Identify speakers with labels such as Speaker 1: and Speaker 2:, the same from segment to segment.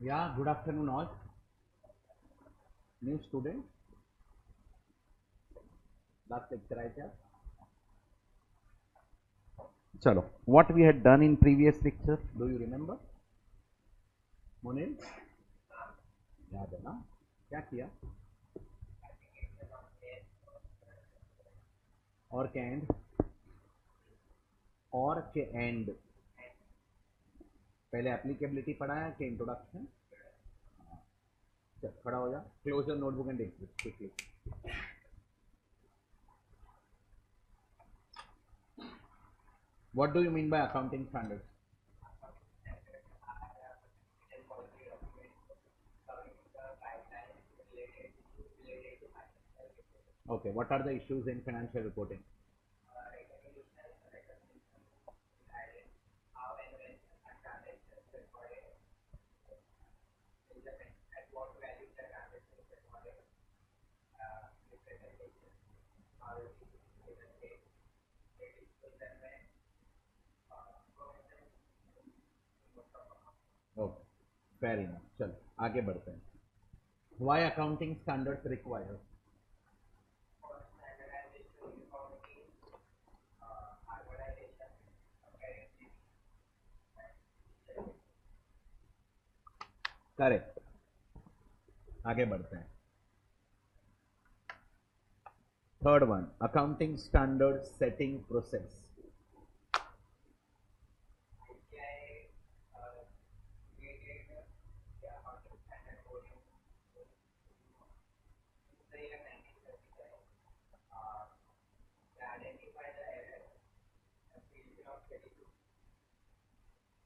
Speaker 1: Yeah, good afternoon all. New student, last lecture I क्या? चलो, what we had done in previous lecture, do you remember? मोनिल, याद है ना? क्या किया? और के एंड, और के एंड, पहले एप्लीकेबिलिटी पढ़ा है कि इंट्रोडक्शन? चल, खड़ा हो जा, close your notebook and take it quickly. What do you mean by accounting standards? Okay, what are the issues in financial reporting? Okay, fair enough. चलो, आगे बढ़ते हैं. Why accounting standards required? Correct. आगे बढ़ते हैं. Third one, accounting standard setting process.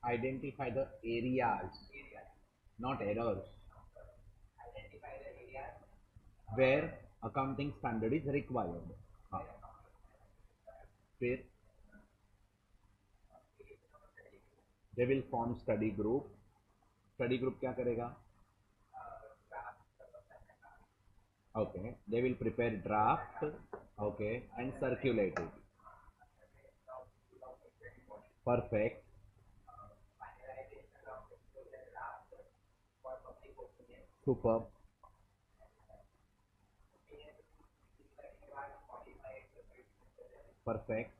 Speaker 1: Identify the areas, not errors, where accounting standard is required. हाँ. फिर they will form study group. Study group क्या करेगा? Okay, they will prepare draft. Okay, and circulate it. Perfect. Super. Perfect.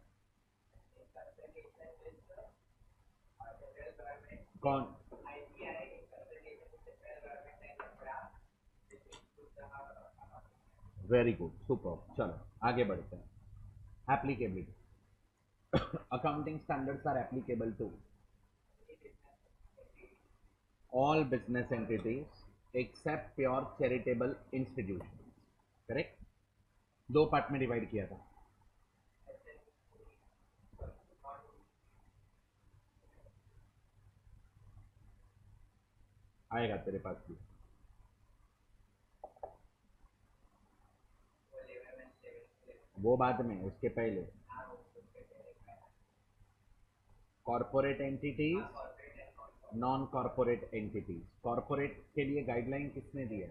Speaker 1: कौन? Very good, super. चलो, आगे बढ़ते हैं. Applicability. Accounting standards are applicable to all business entities except pure charitable institutions. Correct. दो part में divide किया था. आएगा तेरे पास भी. वो बाद में, उसके पहले corporate entities, non corporate entities. Corporate के लिए गाइडलाइन किसने दी है?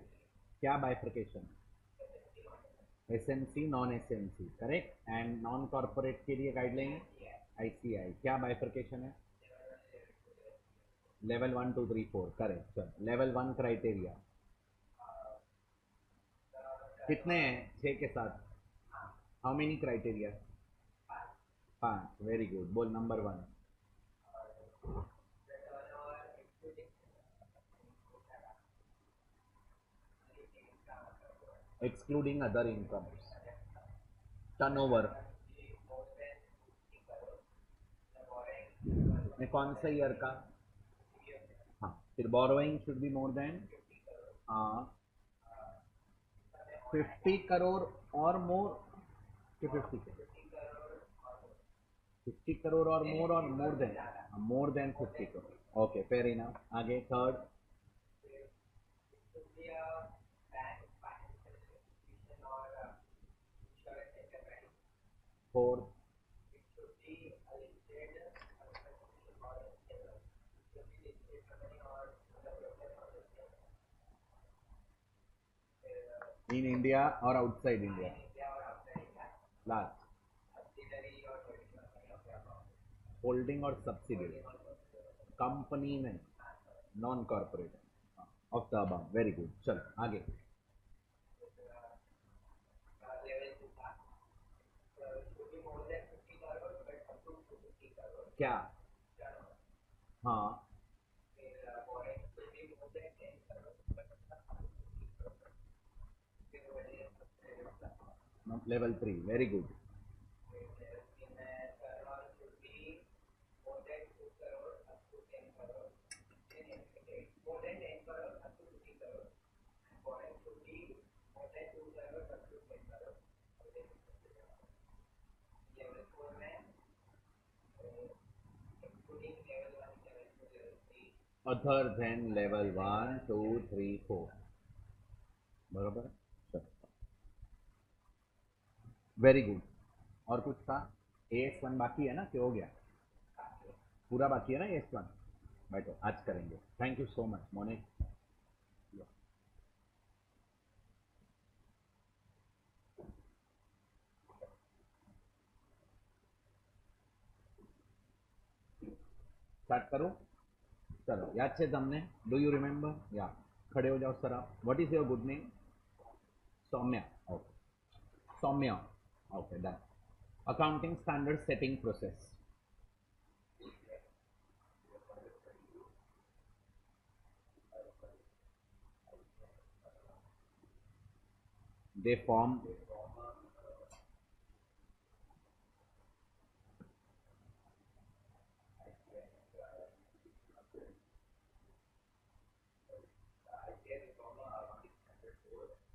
Speaker 1: क्या bifurcation? SMC, non SMC. Correct. And non corporate के लिए गाइडलाइन आईसीआई. क्या बाइफर्केशन है? लेवल 1 2 3 4. करेक्ट. चल, लेवल 1 क्राइटेरिया कितने हैं? 6 के साथ how many criteria? 5. Very good. बोल number 1. Excluding other incomes. Turnover में कौन सा ईयर का? हाँ. फिर borrowing should be more than 50 crore और मोर कि 50 करोड़? 50 करोड़ और more than 50 crore. Okay, fair enough. आगे थर्ड. फोर्थ. इन इंडिया और आउटसाइड इंडिया. लास्ट. होल्डिंग और सब्सिडी. कंपनी में non corporate. Of the above, very good. चलो आगे। क्या? हाँ, level 3, very good. Other than level 1 2 3 4, बराबर। Very good. और कुछ था? AS1 बाकी है ना, कि हो गया? पूरा बाकी है ना AS1? बैठो, आज करेंगे। Thank you so much Monik. Start करूं? चलो, याद से तुमने, डू यू रिमेंबर? या खड़े हो जाओ सर आप। What is your good name? Saumya. Okay, Saumya. Okay, done. Accounting standard setting process. They form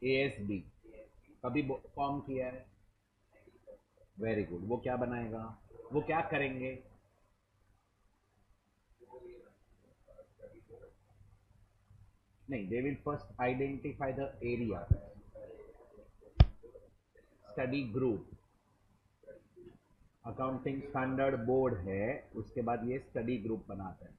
Speaker 1: ASB। कभी फॉर्म किया है? Very good. वो क्या बनाएगा? वो क्या करेंगे? नहीं, they will first identify the area, study group. Accounting standard board है, उसके बाद ये स्टडी ग्रुप बनाते हैं।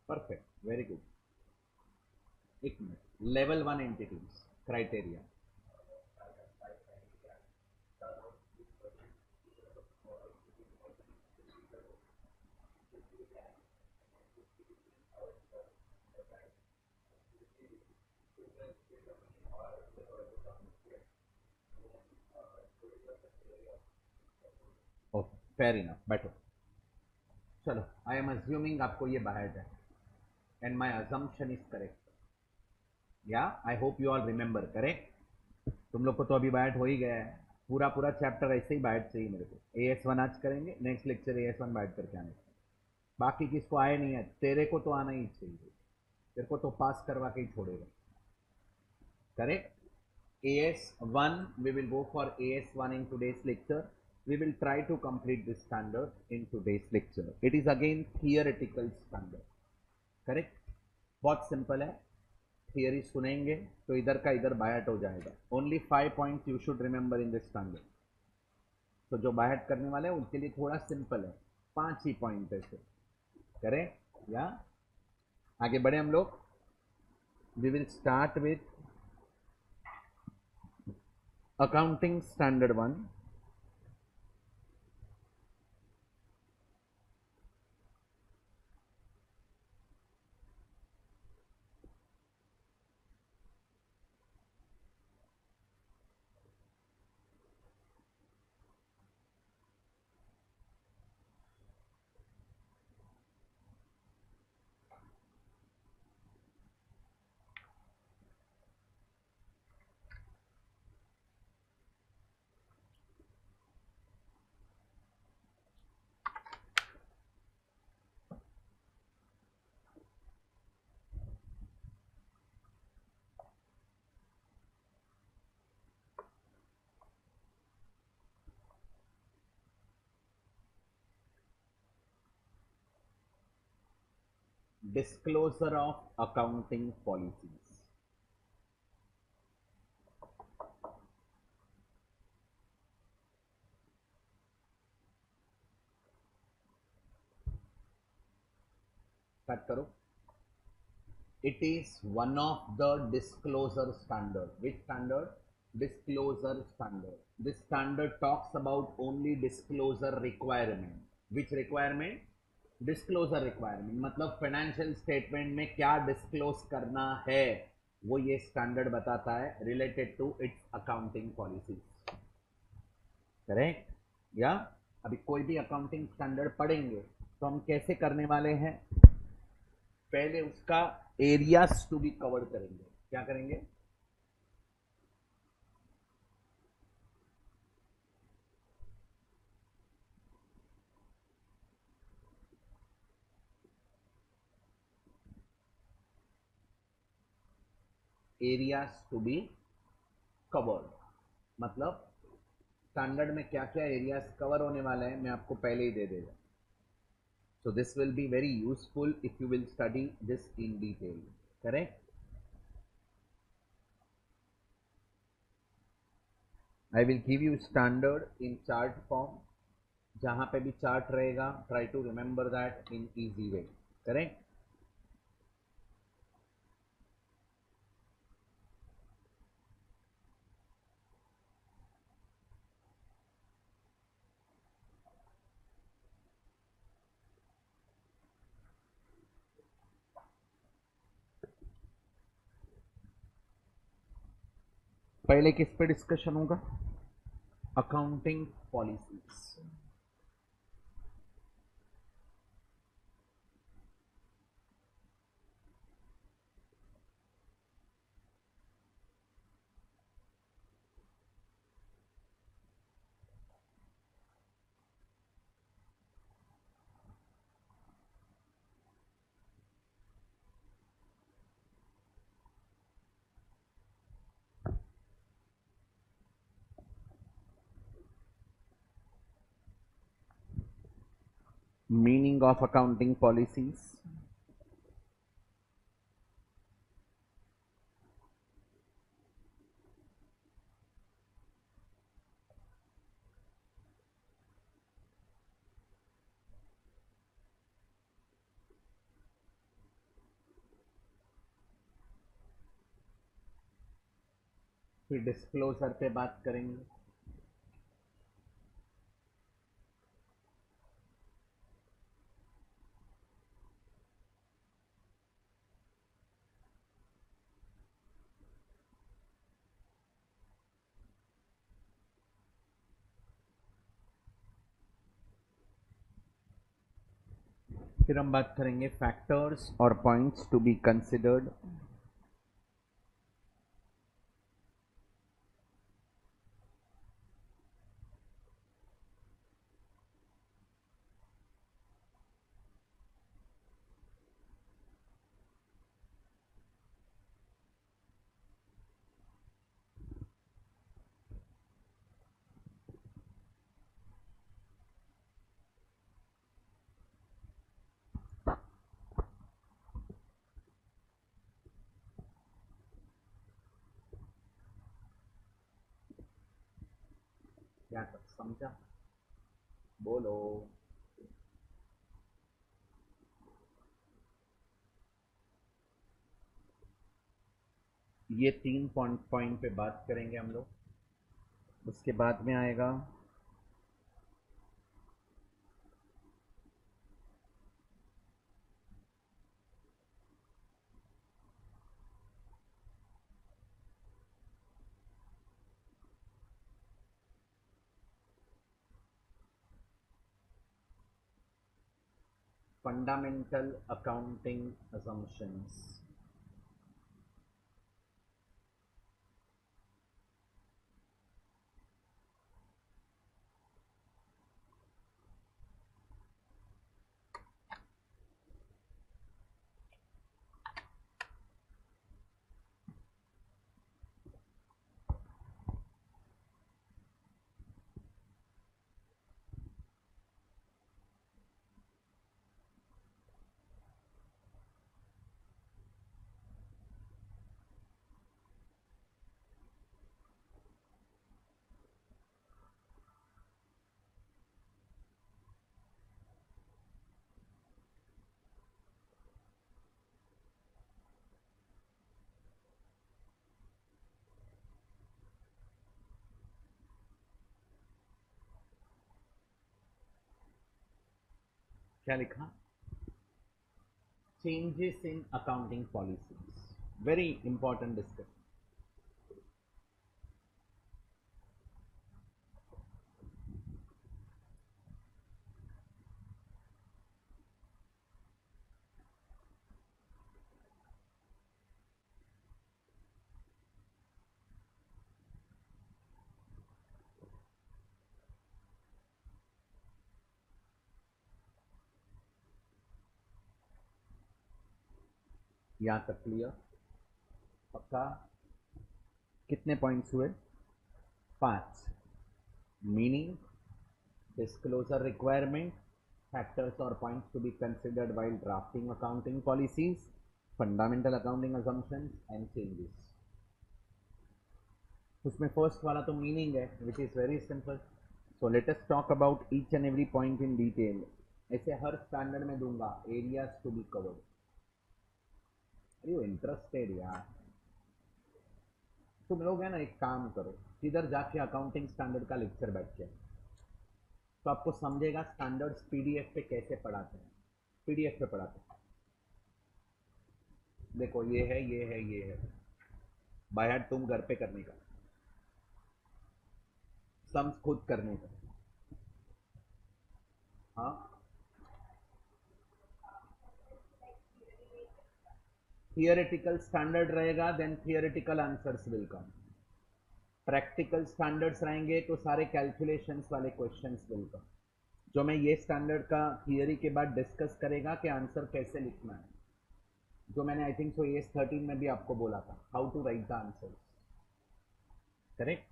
Speaker 1: Perfect, very good. एक minute, level 1 entities criteria. Okay, fair enough, बैठो। चलो, आई एम अज्यूमिंग आपको ये बाहर है, and my assumption is correct. या I hope you all remember, correct? तुम लोग को तो अभी बाइट हो ही गया है। पूरा पूरा चैप्टर ऐसे ही बाइट चाहिए मेरे को। AS1 आज करेंगे, नेक्स्ट लेक्चर AS1 बाइट करके आने। बाकी किसको आए नहीं है, तेरे को तो आना ही चाहिए। तेरे को तो पास करवा के ही छोड़ेगा, correct? AS1, we will go for AS1 in today's lecture. We will try to complete this standard in today's lecture. It is again theoretical standard, correct? बहुत सिंपल है। थियरी सुनेंगे तो इधर का इधर बायट हो जाएगा। Only 5 points you should remember in this standard. तो जो बायट करने वाले हैं उनके लिए थोड़ा सिंपल है, 5 ही पॉइंट है सिर्फ। करें? या आगे बढ़े हम लोग। We will start with accounting standard 1। disclosure of accounting policies. Start करो. It is one of the disclosure standard. Which standard? Disclosure standard. This standard talks about only disclosure requirement. Which requirement? Disclosure requirement. मतलब financial statement में क्या disclose करना है वो ये standard बताता है related to its accounting policies. Correct या अभी कोई भी अकाउंटिंग स्टैंडर्ड पढ़ेंगे तो हम कैसे करने वाले हैं, पहले उसका एरियाज टू बी कवर करेंगे. क्या करेंगे? Areas to be covered. मतलब स्टैंडर्ड में क्या क्या एरियाज कवर होने वाले हैं मैं आपको पहले ही दे देगा. So this will be very useful if you will study this in detail. Correct? I will give you standard in chart form. जहां पे भी चार्ट रहेगा try to remember that in easy way. Correct? पहले किस पे discussion होगा? Accounting policies. Meaning of accounting policies. फिर disclosure पे बात करेंगे. फिर हम बात करेंगे फैक्टर्स और पॉइंट्स टू बी कंसिडर्ड. क्या समझा? बोलो. ये 3 पॉइंट पे बात करेंगे हम लोग. उसके बाद में आएगा फंडामेंटल अकाउंटिंग असम्पशंस. क्या लिखा? Changes in accounting policies, very important discussion. यहां तक क्लियर? पक्का? कितने पॉइंट्स हुए? 5। Meaning, disclosure requirement, factors or points to be considered while drafting accounting policies, fundamental accounting assumptions and changes. उसमें फर्स्ट वाला तो मीनिंग है, which is very simple. So let us talk about each and every point in detail. ऐसे हर standard में दूंगा areas to be covered. Are you interested यार? तुम लोग है ना, एक काम करो, किधर जाके अकाउंटिंग स्टैंडर्ड का लेक्चर बैठ के, तो आपको समझेगा स्टैंडर्ड्स पीडीएफ पे कैसे पढ़ाते हैं. पीडीएफ पे पढ़ाते हैं. देखो ये है, ये है, ये है. बाय हार्ट तुम घर पे करने का, सम्स खुद करने का. हाँ, थियोरेटिकल स्टैंडर्ड रहेगा, then theoretical answers will come. Practical standards रहेंगे तो सारे कैलकुलेशंस वाले क्वेश्चंस विल कम. जो मैं ये स्टैंडर्ड का थियोरी के बाद डिस्कस करेगा कि आंसर कैसे लिखना है, जो मैंने आई थिंक सो एस 13 में भी आपको बोला था, how to write the answers. Correct?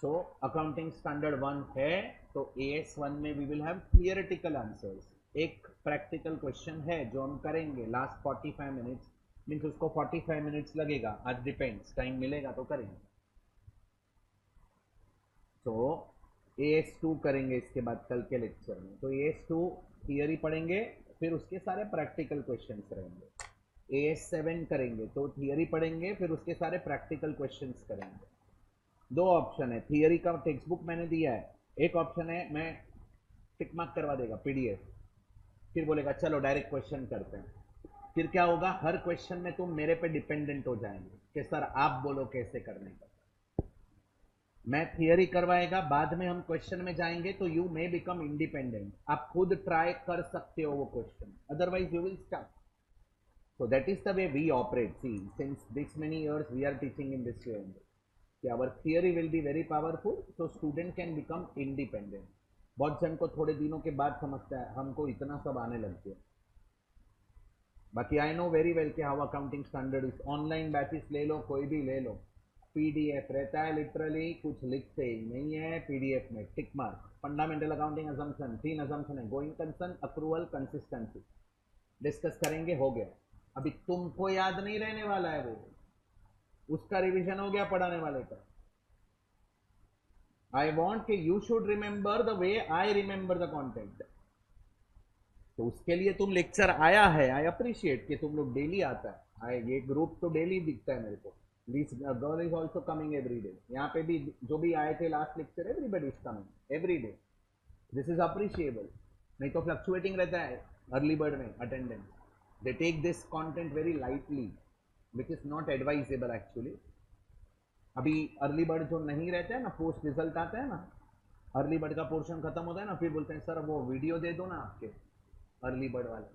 Speaker 1: So accounting standard 1 है, तो एएस 1 में we will have theoretical answers. एक प्रैक्टिकल क्वेश्चन है जो हम करेंगे लास्ट 45 मिनट्स, मीन्स उसको 45 मिनट्स लगेगा. आज डिपेंड्स, टाइम मिलेगा तो करेंगे. तो AS2 करेंगे इसके बाद कल के लेक्चर में. तो AS2 थियरी पढ़ेंगे, फिर उसके सारे प्रैक्टिकल क्वेश्चंस रहेंगे. AS7 करेंगे तो थियरी पढ़ेंगे, फिर उसके सारे प्रैक्टिकल क्वेश्चंस करेंगे. दो ऑप्शन है. थियरी का टेक्स्ट बुक मैंने दिया है. एक ऑप्शन है मैं टिक मार्क करवा देगा पीडीएफ, फिर बोलेगा चलो डायरेक्ट क्वेश्चन करते हैं. फिर क्या होगा, हर क्वेश्चन में तुम मेरे पे डिपेंडेंट हो जाएंगे कि सर आप बोलो कैसे करने का. मैं थियरी करवाएगा, बाद में हम क्वेश्चन में जाएंगे तो यू मे बिकम इंडिपेंडेंट. आप खुद ट्राई कर सकते हो वो question, otherwise you will stuck. So that is the way we operate. See, since this many years we are teaching in this way only. Our theory will be very powerful, so student can become independent. बहुत जन को थोड़े दिनों के बाद समझता है, हमको इतना सब आने लग गया. बाकी आई नो वेरी वेल कि how accounting standard is. Online batches ले लो, कोई भी ले लो, पीडीएफ रहता है. लिटरली कुछ लिखते ही नहीं है पीडीएफ में. Tick mark, fundamental accounting assumption, 3 assumption है, going concern, approval, consistency. Discuss करेंगे, हो गया. अभी तुमको याद नहीं रहने वाला है वो, उसका रिवीजन हो गया पढ़ाने वाले का. आई वॉन्ट कि you should remember the way I remember the content. तो उसके लिए तुम लेक्चर आया है. आई अप्रिशिएट कि तुम लोग डेली आता है. ये ग्रुप तो डेली दिखता है मेरे को. This girl is also coming every day. यहाँ पे भी जो भी आए थे last lecture, everybody is coming every day. This is appreciable. नहीं तो फ्लक्चुएटिंग रहता है अर्ली बर्ड में attendance. They take this content very lightly, which is not advisable actually. अभी अर्ली बर्ड जो नहीं रहते हैं ना, पोस्ट रिजल्ट आता है ना, अर्ली बर्ड का पोर्शन खत्म होता है ना, फिर बोलते हैं सर वो वीडियो दे दो ना आपके अर्ली बर्ड वाले.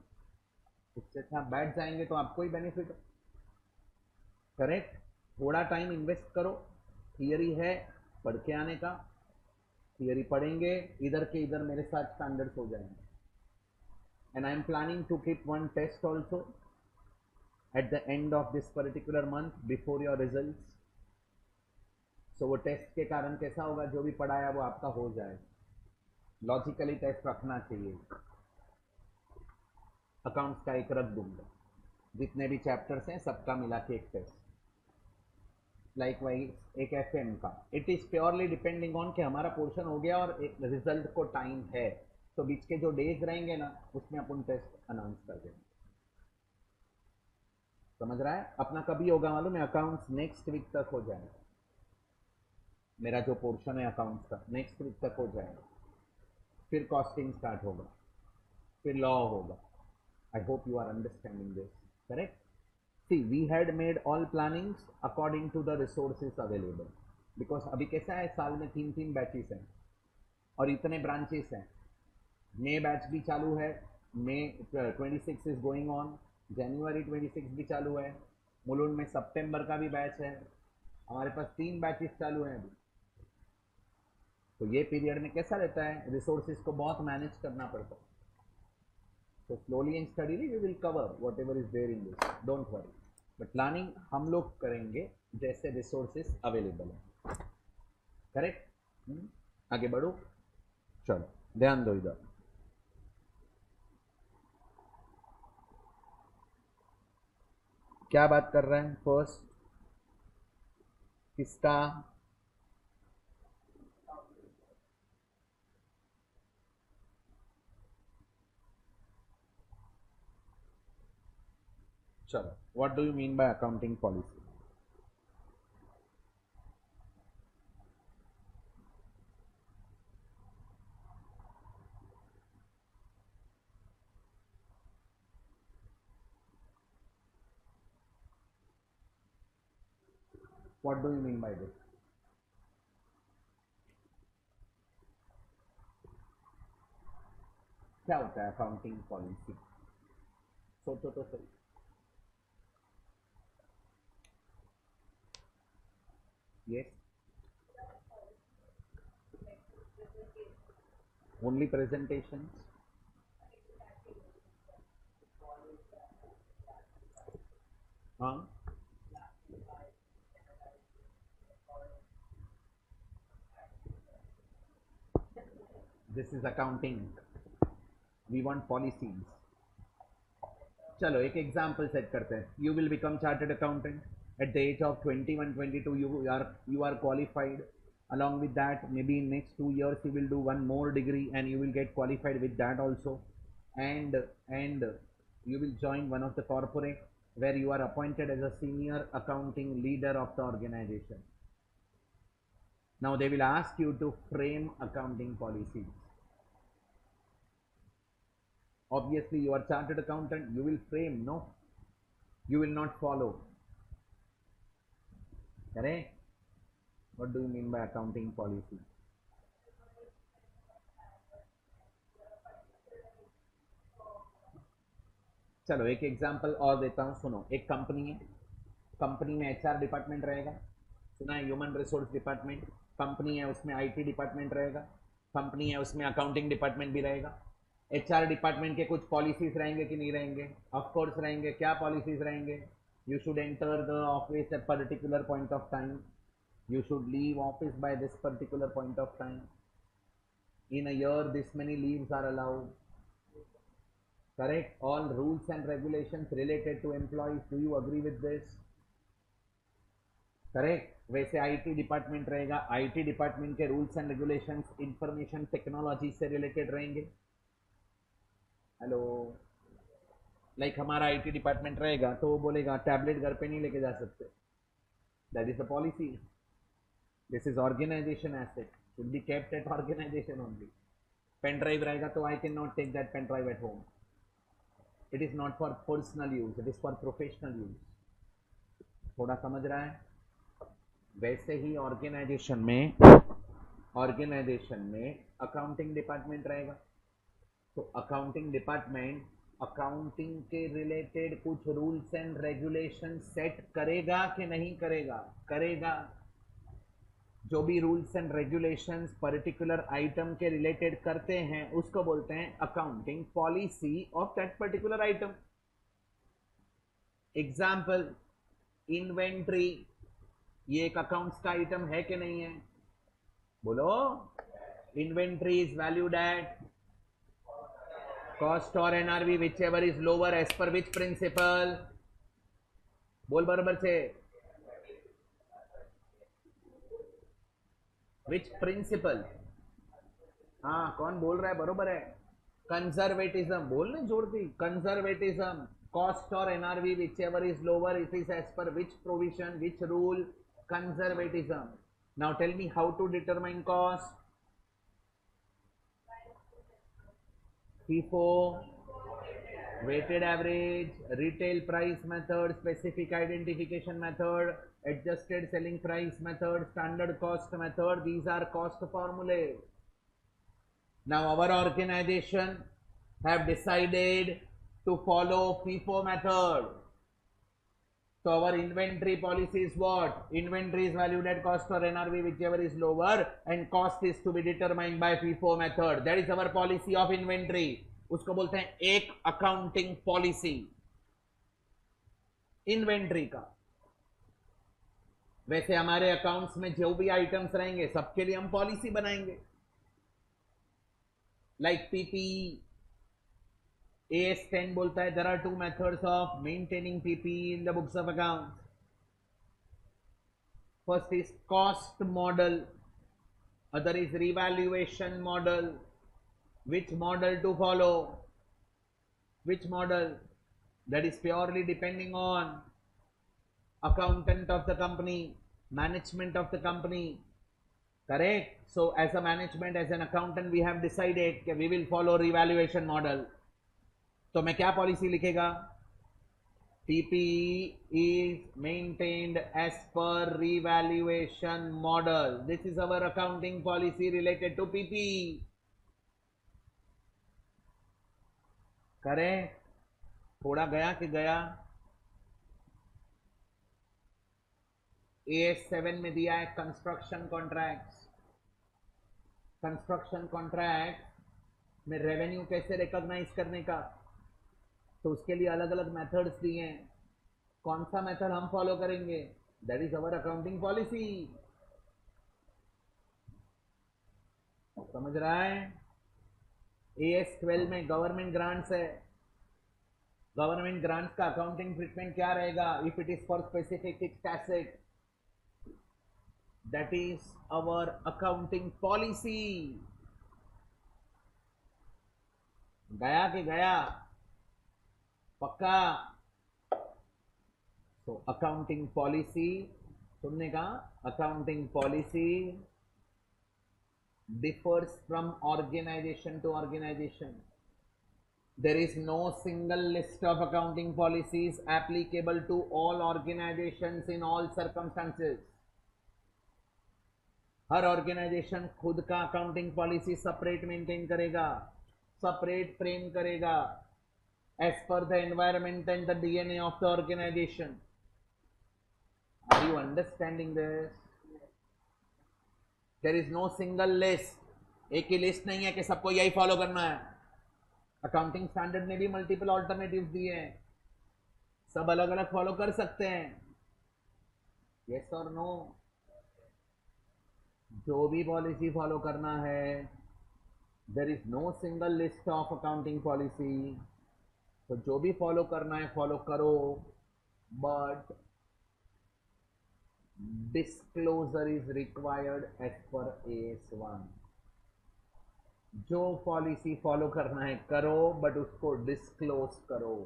Speaker 1: उससे अच्छा बैठ जाएंगे तो आपको ही बेनिफिट. करेक्ट? थोड़ा टाइम इन्वेस्ट करो. थियरी है, पढ़ के आने का. थियरी पढ़ेंगे, इधर के इधर मेरे साथ स्टैंडर्ड्स हो जाएंगे. And I am planning to keep one test also at the end of this particular month before your results. So वो टेस्ट के कारण कैसा होगा, जो भी पढ़ाया वो आपका हो जाएगा. लॉजिकली टेस्ट रखना चाहिए. अकाउंट्स का एक रख दूंगा, जितने भी चैप्टर्स हैं सबका मिला के एक टेस्ट. लाइक वाइज एक एफएम का. It is purely depending on कि हमारा पोर्शन हो गया और एक रिजल्ट को टाइम है, तो बीच के जो डेज रहेंगे ना, उसमें अपन टेस्ट अनाउंस कर देंगे. समझ रहा है? अपना कभी होगा मालूम है? अकाउंट्स नेक्स्ट वीक तक हो जाएगा. मेरा जो पोर्शन है अकाउंट्स का नेक्स्ट वीक तक हो जाएगा. फिर कॉस्टिंग स्टार्ट होगा, फिर लॉ होगा. I hope you are understanding this. Correct? See, we had made all plannings according to the resources available. Because अभी कैसा है, साल में 3 बैचेस हैं और इतने ब्रांचेस हैं. मे बैच भी चालू है, मे 26 इज गोइंग ऑन, जनवरी 26 भी चालू है, मुलुंड में सितंबर का भी बैच है. हमारे पास 3 बैचेस चालू हैं अभी. तो ये पीरियड में कैसा रहता है, रिसोर्सेज को बहुत मैनेज करना पड़ता है. तो slowly and steadily we will cover whatever is there in this, don't worry. But planning हम लोग करेंगे जैसे रिसोर्सेज अवेलेबल है. करेक्ट? आगे बढ़ो. चलो ध्यान दो इधर. क्या बात कर रहे हैं फर्स्ट, किसका? चलो, what do you mean by accounting policy? What do you mean by this? क्या होता है अकाउंटिंग पॉलिसी? सोचो तो सही. Yes, only presentation. हाँ, this is accounting. We want policies. चलो एक एग्जांपल सेट करते हैं. You will become chartered accountant at the age of 21 22. You are qualified. Along with that, maybe in next 2 years you will do one more degree and you will get qualified with that also. And you will join one of the corporate where you are appointed as a senior accounting leader of the organization. Now they will ask you to frame accounting policies. Obviously you are chartered accountant, you will frame, no, you will not follow. Correct? What do you mean by accounting policy? चलो एक example और देता हूँ, सुनो. एक company है, company में HR department रहेगा, सुना है, ह्यूमन रिसोर्स डिपार्टमेंट. कंपनी है उसमें आईटी डिपार्टमेंट रहेगा, कंपनी है उसमें अकाउंटिंग डिपार्टमेंट भी रहेगा. एचआर डिपार्टमेंट के कुछ पॉलिसीज रहेंगे कि नहीं रहेंगे? ऑफ कोर्स रहेंगे. क्या पॉलिसीज रहेंगे? You should enter the office at particular point of time. You should leave office by this particular point of time. In a year, this many leaves are allowed. Correct? All rules and regulations related to employees. Do you agree with this? Correct? वैसे IT department रहेगा, IT department के rules and regulations information technology से related रहेंगे. Hello, like हमारा IT department रहेगा तो वो बोलेगा टैबलेट घर पे नहीं लेके जा सकते. That is the policy. This is organization asset, should be kept at organization only. Pen drive रहेगा तो I cannot take that pen drive at home. It is not for personal use, it is for professional use. थोड़ा समझ रहा है? वैसे ही organisation में accounting department रहेगा. तो अकाउंटिंग डिपार्टमेंट अकाउंटिंग के रिलेटेड कुछ रूल्स एंड रेगुलेशन सेट करेगा कि नहीं करेगा? करेगा. जो भी rules and regulations particular item के रिलेटेड करते हैं उसको बोलते हैं accounting policy of that particular item. Example, inventory. ये एक अकाउंट्स का आइटम है कि नहीं है? बोलो. Inventory is valued at cost और NRV whichever is lower as per which principle? बोल बराबर से. Which principle? हाँ, कौन बोल रहा है? बरोबर है. कंजर्वेटिज्म. बोलने जोड़ दी. कंजर्वेटिज्म. कॉस्ट और NRV whichever is lower it is as per which provision, which rule? Conservatism. Now tell me how to determine cost. FIFO, weighted average, retail price method, specific identification method, adjusted selling price method, standard cost method. These are cost formulas. Now our organization have decided to follow FIFO method. So our inventory policy is what? Inventory is valued at cost or NRV, whichever is lower, and cost is to be determined by FIFO method. That is our policy of inventory. उसको बोलते हैं एक accounting policy inventory का. वैसे हमारे accounts में जो भी आइटम्स रहेंगे सबके लिए हम पॉलिसी बनाएंगे. लाइक पीपीई, AS10 बोलता है there are two methods of maintaining PPE in the books of accounts. First is cost model, other is revaluation model. Which model to follow? Which model? That is purely depending on accountant of the company, management of the company. Correct? So as a management, as an accountant, we have decided that we will follow revaluation model. तो मैं क्या policy लिखेगा? PPE is maintained as per revaluation model. This is our accounting policy related to PPE. करें? थोड़ा गया कि गया? AS7 में दिया है कंस्ट्रक्शन कॉन्ट्रैक्ट्स. कंस्ट्रक्शन कॉन्ट्रैक्ट में रेवेन्यू कैसे रिकॉग्नाइज करने का, तो उसके लिए अलग अलग मेथड्स दिए हैं. कौन सा मेथड हम फॉलो करेंगे? That is our accounting policy. समझ रहा है? AS12 में गवर्नमेंट ग्रांट्स है. गवर्नमेंट ग्रांट्स का अकाउंटिंग ट्रीटमेंट क्या रहेगा? If it is for specific fixed asset, that is our accounting policy. गया कि गया? पक्का? तो अकाउंटिंग पॉलिसी, तुमने कहा accounting policy differs from organization to organization. There is no single list of accounting policies applicable to all organizations in all circumstances. हर organisation खुद का अकाउंटिंग पॉलिसी सेपरेट मेंटेन करेगा, सेपरेट फ्रेम करेगा, as per the environment and the DNA of the organization. Are you understanding this? There is no single list. एक ही list नहीं है कि सबको यही फॉलो करना है. अकाउंटिंग स्टैंडर्ड ने भी मल्टीपल ऑल्टरनेटिव्स दिए हैं, सब अलग अलग फॉलो कर सकते हैं. यस और नो? जो भी पॉलिसी फॉलो करना है, there is no single list of accounting policy. तो जो भी फॉलो करना है फॉलो करो, but disclosure is required as per AS1. जो पॉलिसी फॉलो करना है करो, बट उसको डिस्क्लोज करो.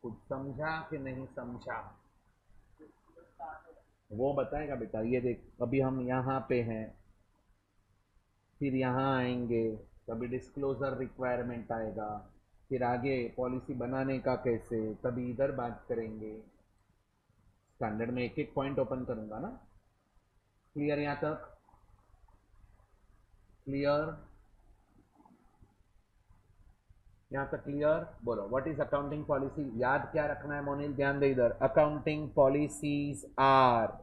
Speaker 1: कुछ समझा कि नहीं समझा? वो बताएगा बेटा. ये देख, अभी हम यहाँ पे हैं, फिर यहाँ आएंगे, तभी डिस्क्लोजर रिक्वायरमेंट आएगा, फिर आगे पॉलिसी बनाने का कैसे, तभी इधर बात करेंगे. स्टैंडर्ड में एक एक पॉइंट ओपन करूंगा ना. क्लियर यहां तक? क्लियर? यहां तक क्लियर? बोलो, व्हाट इज अकाउंटिंग पॉलिसी? याद क्या रखना है मोनिल? ध्यान दे इधर. अकाउंटिंग पॉलिसीज आर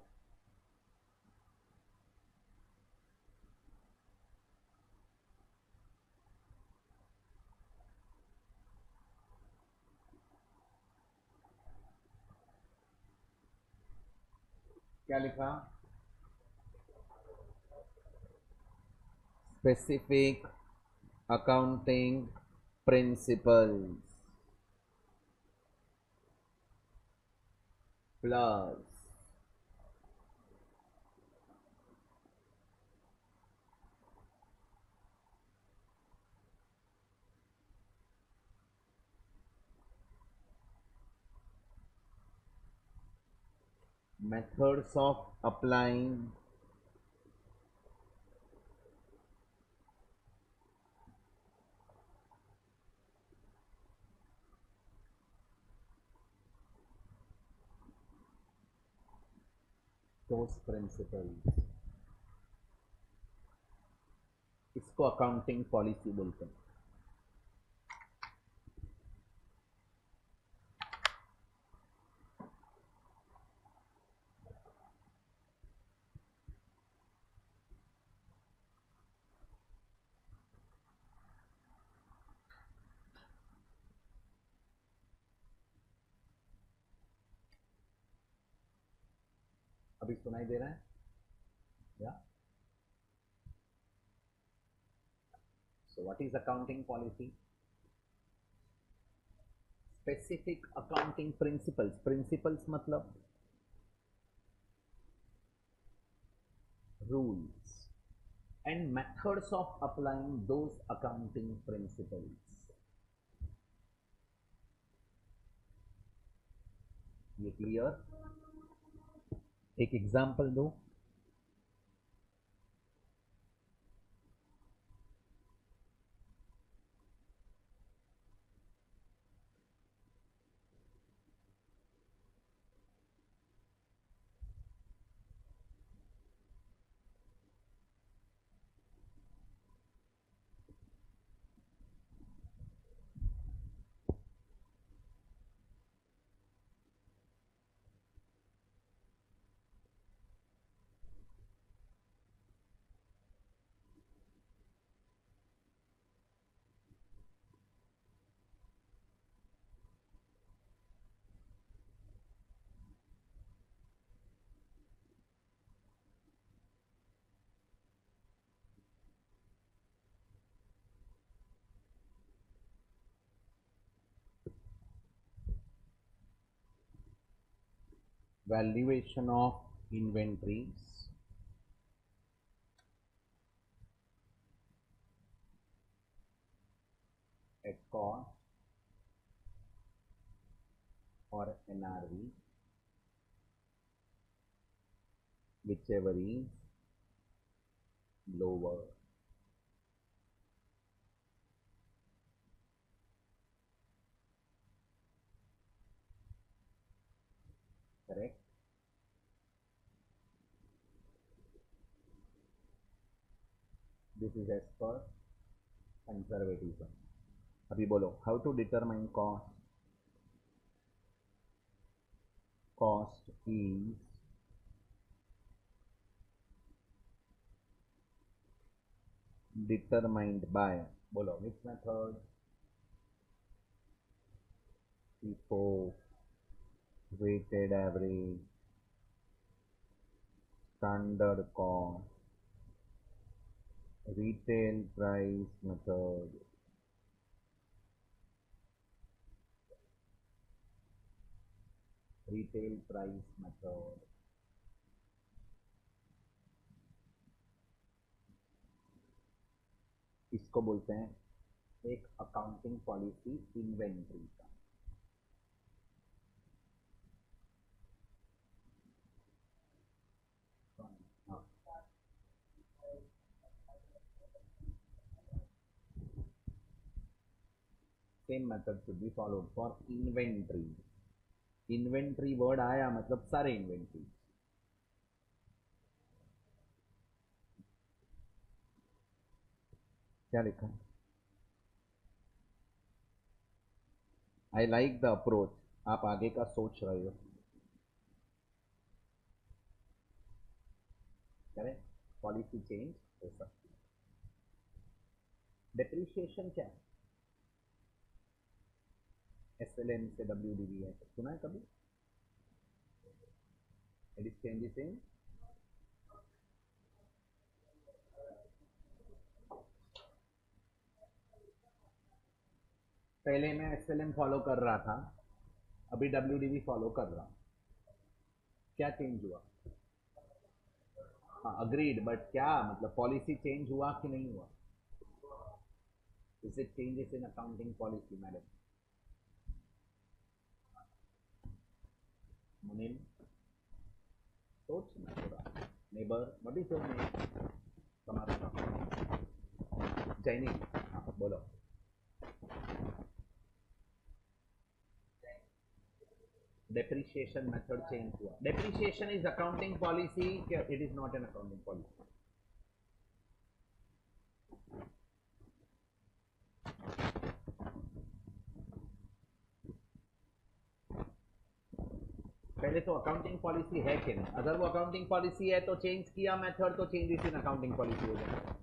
Speaker 1: क्या लिखा? Specific accounting principles plus methods of applying those principles, इसको अकाउंटिंग पॉलिसी बोलते हैं. अभी सुनाई दे रहा है या? So what is accounting policy? Specific accounting principles. Principles मतलब rules and methods of applying those accounting principles. ये क्लियर? एक एग्जाम्पल दो. Valuation of inventories, at cost or NRV, whichever is lower. Correct? This is as per conservatism. अभी बोलो, how to determine cost? Cost is determined by, बोलो, which method? FIFO, weighted average, standard cost, retail price method, retail price method. इसको बोलते हैं एक accounting policy inventory का. Same method should be followed for inventory. Inventory word आया मतलब सारे inventory. क्या लिखा है? I like the approach. आप आगे का सोच रहे हो. करें पॉलिसी चेंज हो सकती है. डेप्रिसिएशन क्या है? SLM से WDV है, सुना है कभी? इट इज चेंजेस इन पहले मैं SLM फॉलो कर रहा था, अभी WDV फॉलो कर रहा हूं. क्या चेंज हुआ? हाँ अग्रीड, बट क्या मतलब पॉलिसी चेंज हुआ कि नहीं हुआ? Is it changes in accounting policy madam? मुनीम सोचना थोड़ा. Neighbour, what is your name? तुम्हारा नाम जैनी. हाँ बोलो. डेप्रिसिएशन मेथड चेंज हुआ. Depreciation is accounting policy, it is not an accounting policy. पहले तो अकाउंटिंग पॉलिसी है कि नहीं. अगर वो अकाउंटिंग पॉलिसी है तो चेंज किया मेथड, तो चेंजेस इन अकाउंटिंग पॉलिसी हो जाएगा.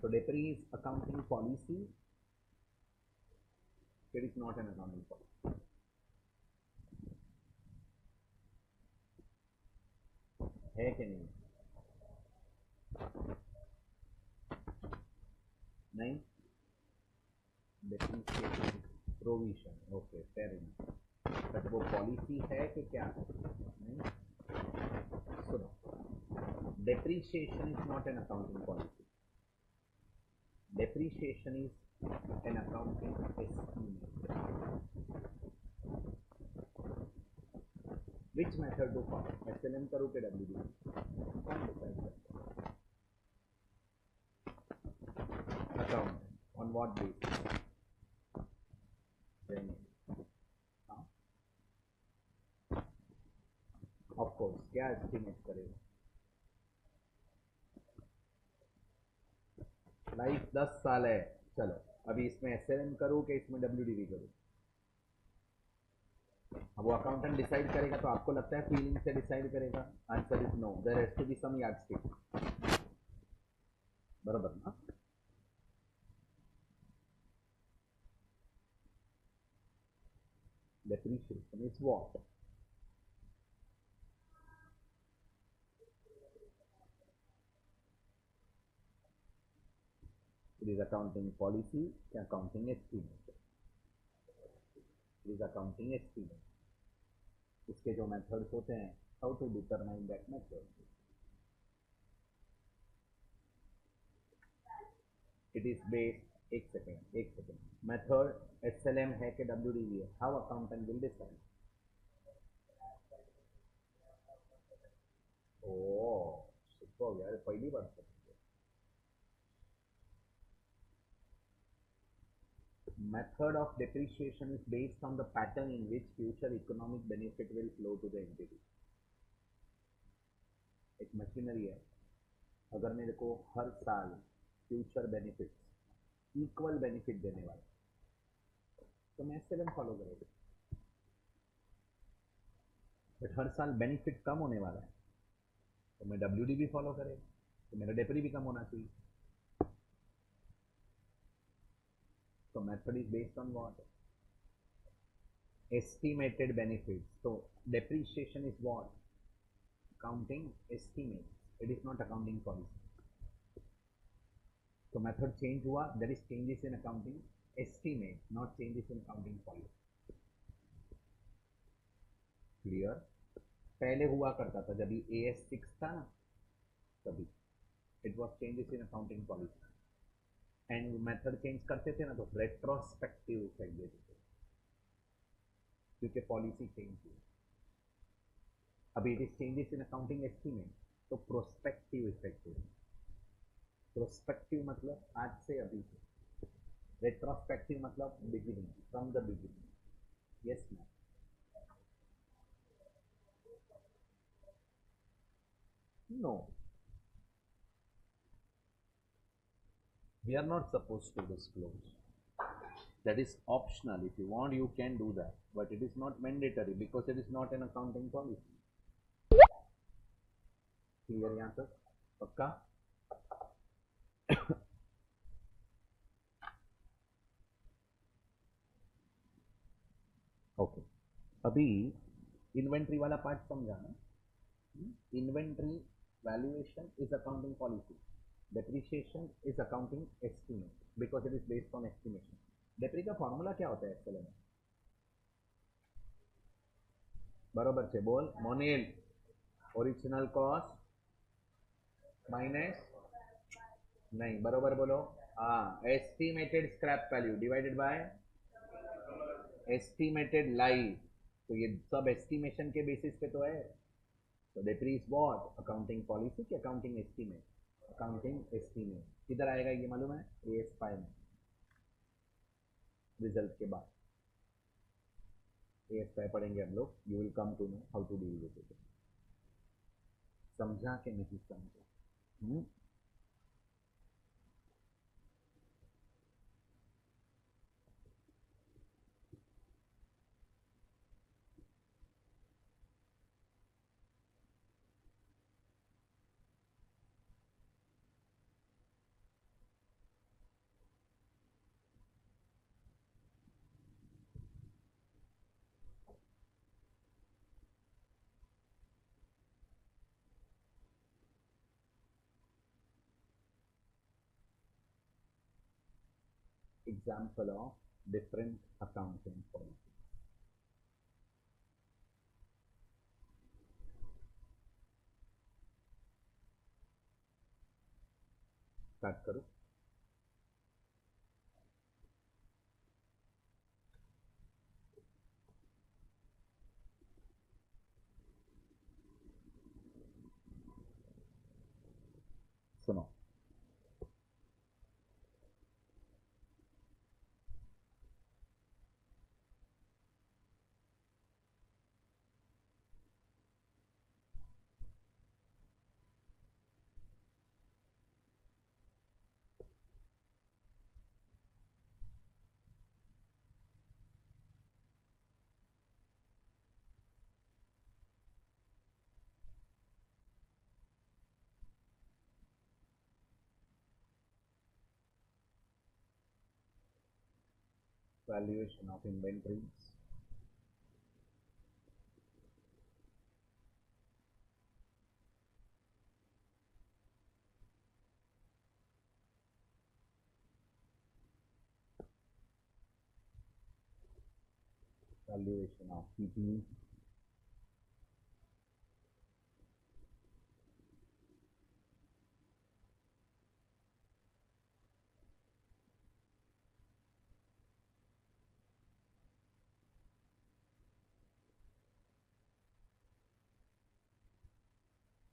Speaker 1: तो depre is accounting policy, it is not an accounting policy. है कि नहीं? नहीं. Depreciation provision, okay fair enough. But वो पॉलिसी है कि क्या है? नहीं. सुनो, depreciation is not an accounting policy. Depreciation is an accounting estimate. Which method to follow, SLM करो के डब्ल्यूडी? कौन डिसाइड करता है? Account on what basis? Of course, क्या एस्टिमेट करेगा? लाइफ 10 साल है. चलो अभी इसमें एसएलएम करूँ कि इसमें डब्ल्यूडीवी करूँ? अब वो अकाउंटेंट डिसाइड करेगा, तो आपको लगता है फीलिंग से डिसाइड करेगा? Answer is no, there has to be some yardstick. बराबर ना? Depreciation is what? It is accounting policy या accounting estimate? It is accounting estimate. इसके जो मेथड्स होते हैं, how to determine that method? It is based, एक second, method SLM है कि डब्ल्यूडीवी है? How accountant will decide? ओ सुपर यार, पहली बार सुन. Method of depreciation is based on the pattern in which future economic benefit will flow to the entity. एक मशीनरी है, अगर मेरे को हर साल फ्यूचर बेनिफिट इक्वल बेनिफिट देने वाला, तो मैं एसएलएम फॉलो करेगा. बट हर साल बेनिफिट कम होने वाला है, तो मैं डब्ल्यूडीबी फॉलो करेगा. तो मेरा डेपरी भी कम होना चाहिए. तो method is based on what? Estimated benefits. तो depreciation is what? Accounting estimate. It is not accounting policy. तो मेथड चेंज हुआ, there is changes in accounting estimate, not changes in accounting policy. Clear? पहले हुआ करता था जब ये AS6 था ना, तभी it was changes in accounting policy. And method change करते थे ना, तो रेट्रोस्पेक्टिव इफेक्ट देते थे, क्योंकि पॉलिसी चेंज हुई. अभी it is changes in accounting estimate, तो प्रोस्पेक्टिव इफेक्ट है. प्रोस्पेक्टिव मतलब आज से अभी से. रेट्रोस्पेक्टिव मतलब beginning, from the beginning. Yes ma'am. No, we are not supposed to disclose. That is optional. If you want, you can do that, but it is not mandatory because it is not an accounting policy. Clear यहाँ तक? पक्का? Okay. अभी inventory वाला part समझा ना? Inventory valuation is accounting policy. Depreciation is accounting estimate because it is based on estimation. Depre का formula क्या होता है एक्सेल में? बरोबर છે બોल મોનિલ. ओरिजिनल कॉस्ट माइनस, नहीं बरोबर बोलो. हाँ, estimated scrap value divided by estimated life. तो ये सब एस्टिमेशन के बेसिस पे तो है. तो depre is what? Accounting policy की अकाउंटिंग एस्टिमेट. अकाउंटिंग एस्टिमेट किधर आएगा ये मालूम है? AS5 में रिजल्ट के बाद. ASI पढ़ेंगे हम लोग, you will come to know how to deal with it. समझा कि नहीं समझा? Example of different accounting policies. Start करो। सुनो, valuation of inventories, valuation of PPE,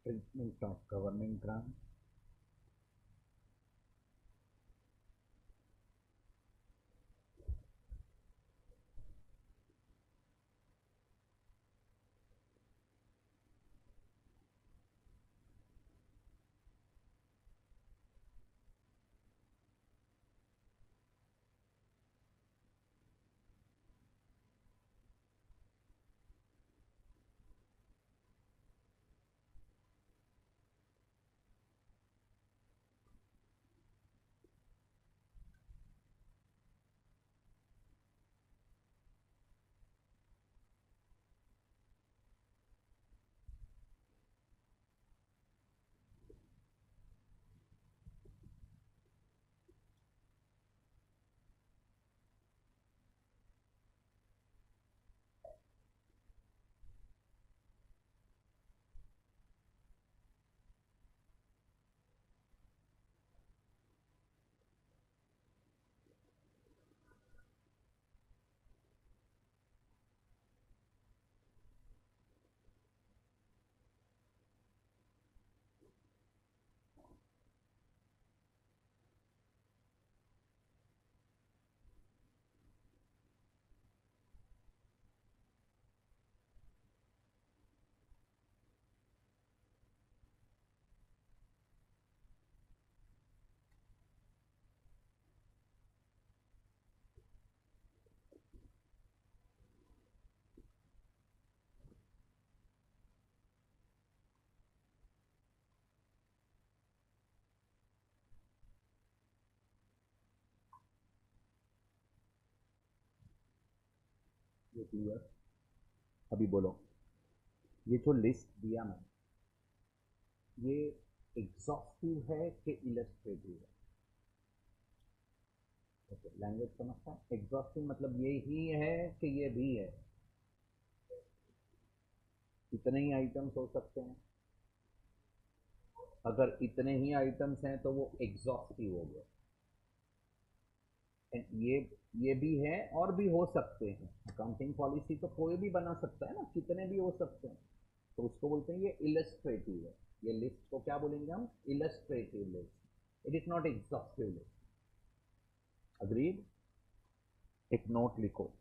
Speaker 1: treatment of government grants, ये क्लियर? अभी बोलो, ये जो लिस्ट दिया मैंने, ये एग्जॉस्टिव है कि इलस्ट्रेटिव है? ओके, लैंग्वेज समझता है? एग्जॉस्टिव मतलब ये ही है कि ये भी है? इतने ही आइटम्स हो सकते हैं। अगर इतने ही आइटम्स हैं तो वो एग्जॉस्टिव हो गया। ये भी है और भी हो सकते हैं। अकाउंटिंग पॉलिसी तो कोई भी बना सकता है ना, कितने भी हो सकते हैं, तो उसको बोलते हैं ये इलस्ट्रेटिव है। ये लिस्ट को क्या बोलेंगे हम? Illustrative list. It is not exhaustive list. Agreed? एक नोट लिखो,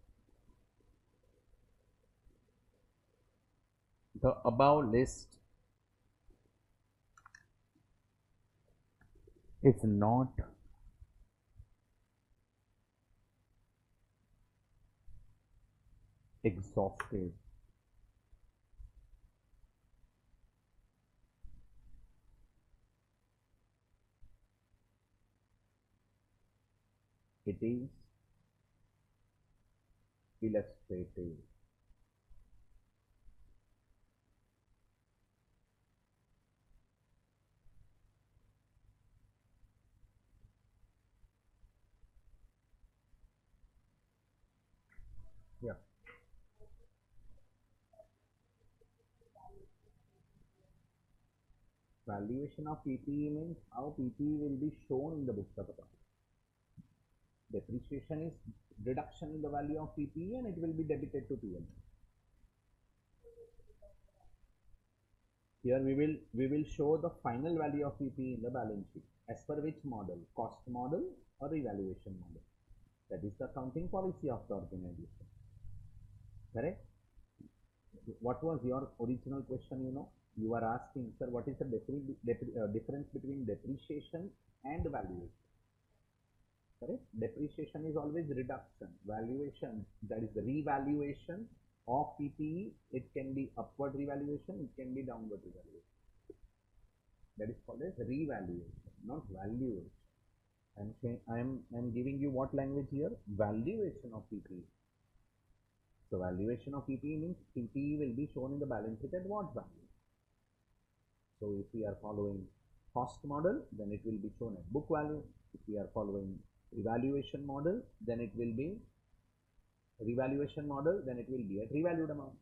Speaker 1: The above list is not exhaustive. It is illustrative. Yeah. Valuation of PPE means how PPE will be shown in the books of account. Depreciation is reduction in the value of PPE and it will be debited to P&L. Here we will show the final value of PPE in the balance sheet. As per which model? Cost model or revaluation model? That is the accounting policy of the organization. Correct? What was your original question? You are asking, sir, what is the difference between depreciation and valuation? Correct? Depreciation is always reduction. Valuation, that is the revaluation of PPE. It can be upward revaluation, it can be downward revaluation. That is called as revaluation, not valuation. I'm giving you what language here? Valuation of PPE. So valuation of PPE means PPE will be shown in the balance sheet at what value? So if we are following cost model, then it will be shown at book value. If we are following revaluation model, then it will be at revalued amount.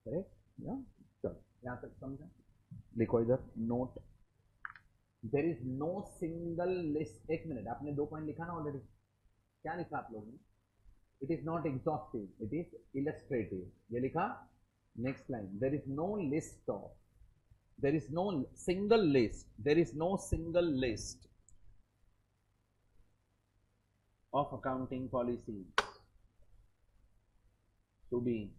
Speaker 1: Correct? Yeah. चलो यहाँ तक समझा. लिखो इधर note. There is no single list. एक minute, आपने 2 point लिखा ना ऑलरेडी. क्या लिखा आप लोगों ने? It is not exhaustive. It is illustrative. ये लिखा. Next line. There is no list of. There is no single list. There is no single list of accounting policies to be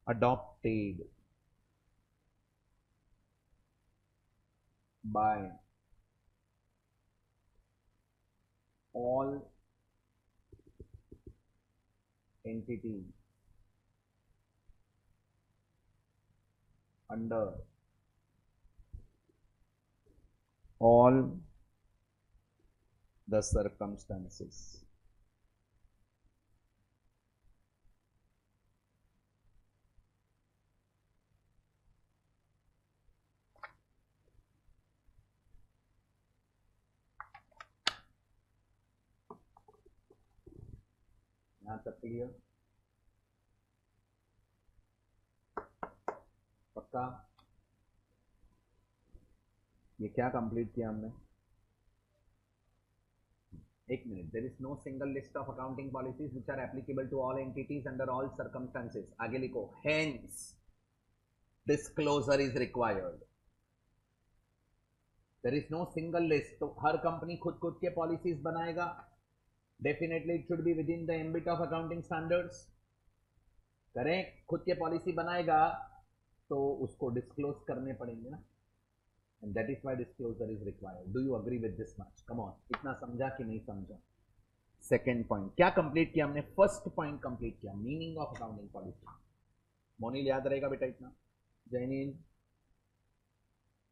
Speaker 1: adopted by all entities under all the circumstances. यहाँ तक clear? पक्का? ये क्या complete किया हमने? एक minute. There is no single list of accounting policies which are applicable to all entities under all circumstances. आगे लिखो. Hence, disclosure is required. There is no single list. तो हर कंपनी खुद के पॉलिसीज बनाएगा. Definitely it should be within the ambit of accounting standards. Correct. खुद के policy बनाएगा तो उसको डिस्क्लोज करने पड़ेंगे ना. And that is why disclosure is required. Do you agree with this much? Come on. इतना समझा कि नहीं समझा? सेकेंड पॉइंट क्या कंप्लीट किया हमने? फर्स्ट पॉइंट कंप्लीट किया, meaning of accounting policy. Monil याद रहेगा बेटा इतना? जैनिल,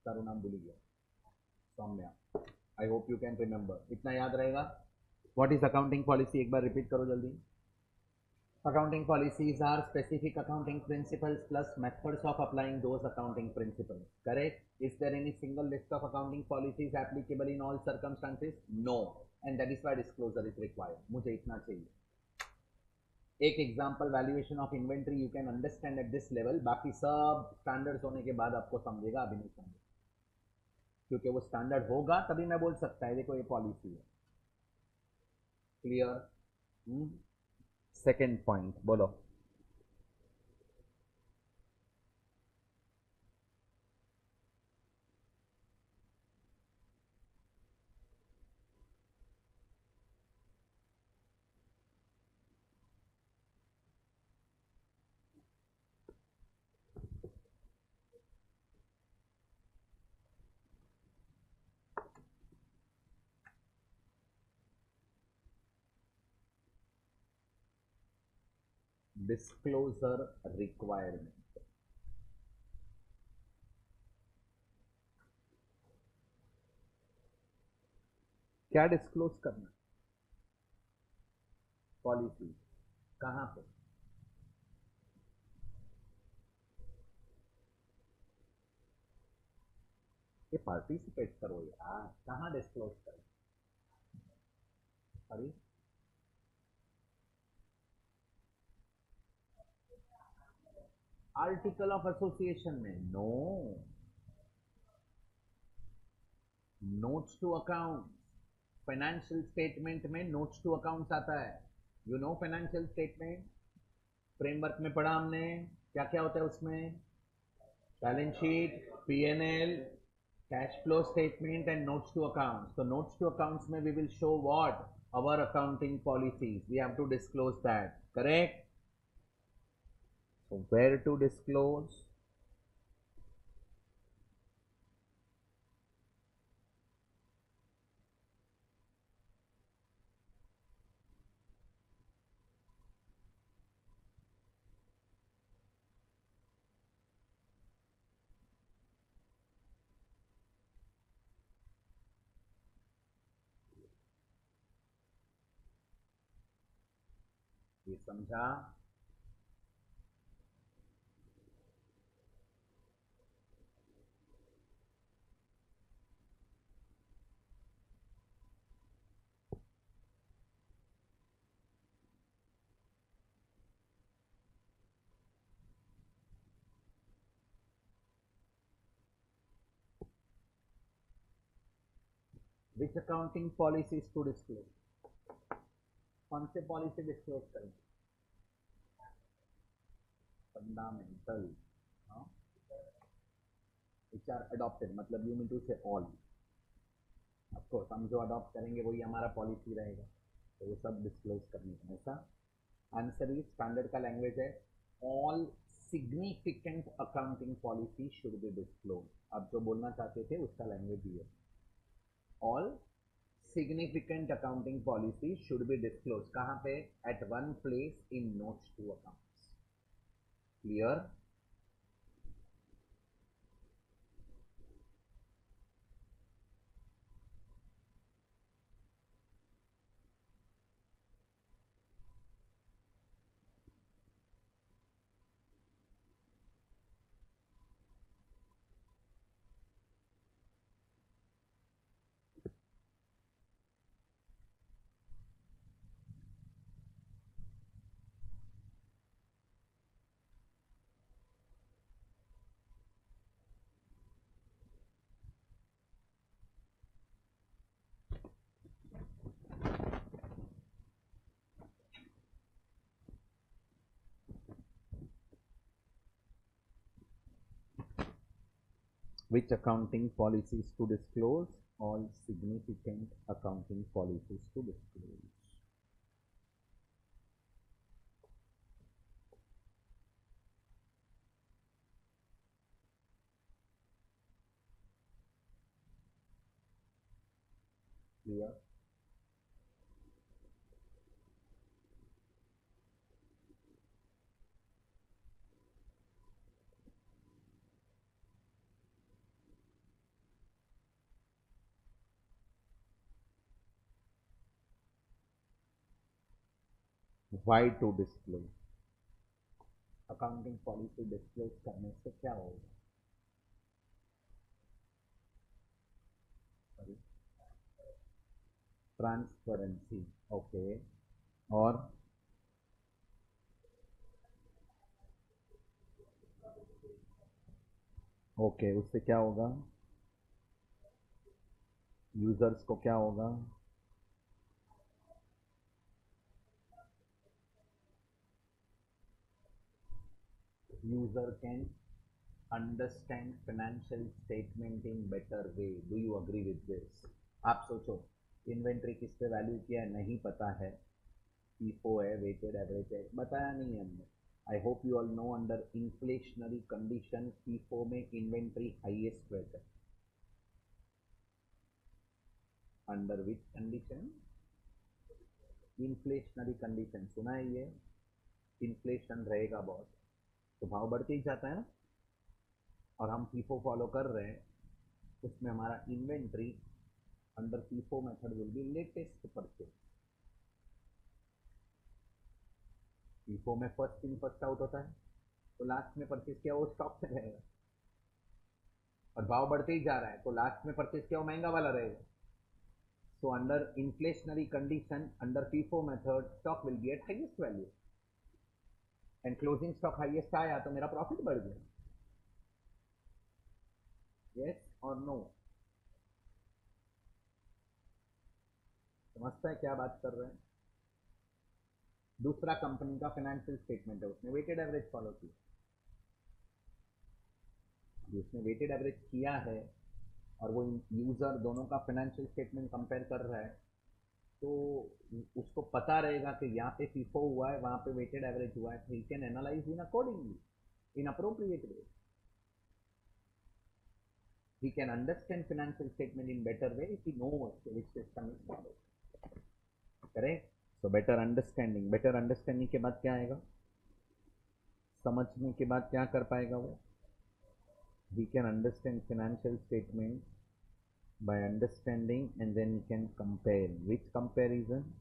Speaker 1: तारू नाम भूल गया. Saumya, I hope you can remember. इतना याद रहेगा? What is accounting policy? एक बार रिपीट करो जल्दी. Accounting policies are specific accounting principles plus methods of applying those accounting principles. Correct? Is there any single list of accounting policies applicable in all circumstances? No. And that is why disclosure is required. मुझे इतना चाहिए. एक example valuation of inventory you can understand at this level. बाकी सब standards होने के बाद आपको समझेगा, अभी नहीं समझेगा. क्योंकि वो स्टैंडर्ड होगा तभी मैं बोल सकता है देखो ये पॉलिसी है. क्लियर? सेकेंड पॉइंट बोलो. Disclosure requirement. क्या डिस्क्लोज करना? पॉलिसी। कहां पे? ये पार्टिसिपेट करो यार, कहां डिस्क्लोज करो? सॉरी, आर्टिकल ऑफ एसोसिएशन में? No, notes to account. Financial statement में नोट्स टू अकाउंट्स आता है। You know financial statement framework में पढ़ा हमने, क्या क्या होता है उसमें? Balance sheet, PNL, cash flow statement and notes to accounts. So notes to accounts mein we will show what? Our accounting policies. We have to disclose that. Correct? So where to disclose? ये समझा? Which accounting policies to disclose? कौन से policy disclose करेंगे? Fundamental, which are adopted, मतलब you mean to से all. Of course हम जो adopt करेंगे वही हमारा पॉलिसी रहेगा, तो वो सब डिस्क्लोज करने का। ऐसा आंसर इज स्टैंडर्ड का लैंग्वेज है, all significant accounting policy should be disclose. आप जो बोलना चाहते थे उसका लैंग्वेज ही है, all significant accounting policy should be disclose. कहां पे? At one place in notes to accounts. Clear? Which accounting policies to disclose? All significant accounting policies to disclose. Clear? Why to disclose? Accounting policy disclose करने से क्या होगा? Transparency. Okay, और okay, उससे क्या होगा? यूजर्स को क्या होगा? User can understand financial statement in better way. Do you agree with this? आप सोचो, इन्वेंट्री किस पे वैल्यू किया है नहीं पता है, फीफो है, वेटेड एवरेज है, बताया नहीं है हमने। आई hope you all know, under inflationary condition FIFO में इन्वेंट्री हाईएस्ट वेट है। Under which condition? Inflationary condition, सुना है ये? इन्फ्लेशन रहेगा बहुत, तो भाव बढ़ते ही जाता है ना। और हम फीफो फॉलो कर रहे हैं, उसमें हमारा inventory under FIFO method will be latest purchase. FIFO में फर्स्ट इन फर्स्ट आउट होता है, तो लास्ट में परचेज किया वो स्टॉक में रहेगा, और भाव बढ़ते ही जा रहा है तो लास्ट में परचेज किया वो महंगा वाला रहेगा। So under inflationary condition under FIFO method stock will be eight highest value, and closing stock highest आया तो मेरा प्रॉफिट बढ़ गया। यस और नो? समझता है क्या बात कर रहे हैं? दूसरा कंपनी का फाइनेंशियल स्टेटमेंट है, उसने वेटेड एवरेज फॉलो किया, जिसने वेटेड एवरेज किया है और वो यूजर दोनों का फाइनेंशियल स्टेटमेंट कंपेयर कर रहा है, तो उसको पता रहेगा कि यहाँ पे फीफो हुआ है, वहां पे वेटेड एवरेज हुआ है, तो he can analyse in accordingly, in appropriate way. He can understand financial statement in better way if he knows which system is followed. Correct? So better understanding के बाद क्या आएगा? समझने के बाद क्या कर पाएगा वो? He can understand financial statement by understanding, and then he can compare. Which comparison?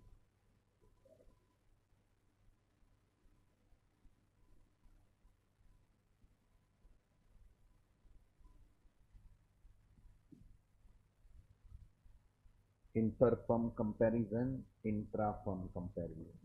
Speaker 1: Inter-firm comparison, intra-firm comparison.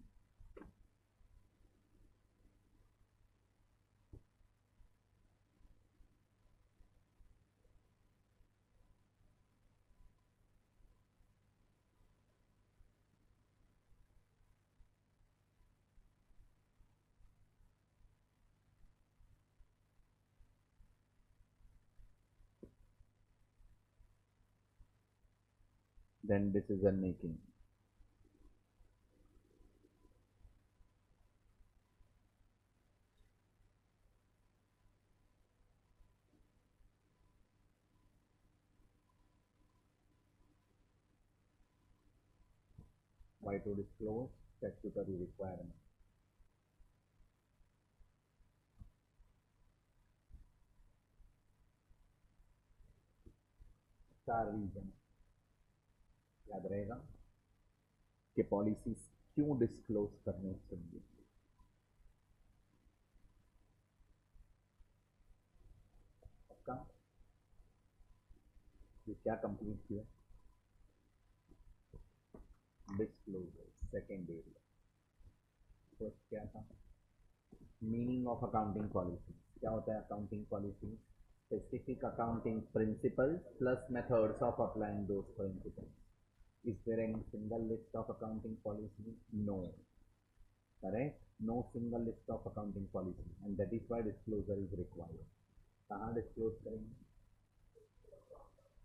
Speaker 1: Then decision making. Why to disclose? Statutory requirement. चार रीजन याद रहेगा कि पॉलिसीज क्यों डिस्क्लोज करनी चाहिए। पक्का? ये क्या कंप्लीट किया? Disclosure second area. फर्स्ट क्या था? Meaning of accounting policy. क्या होता है accounting policy? Specific accounting principles plus methods of applying those principles. Is there any single list of accounting policy? No. Correct? No single list of accounting policy, and that is why disclosure is required. कहाँ disclose करेंगे?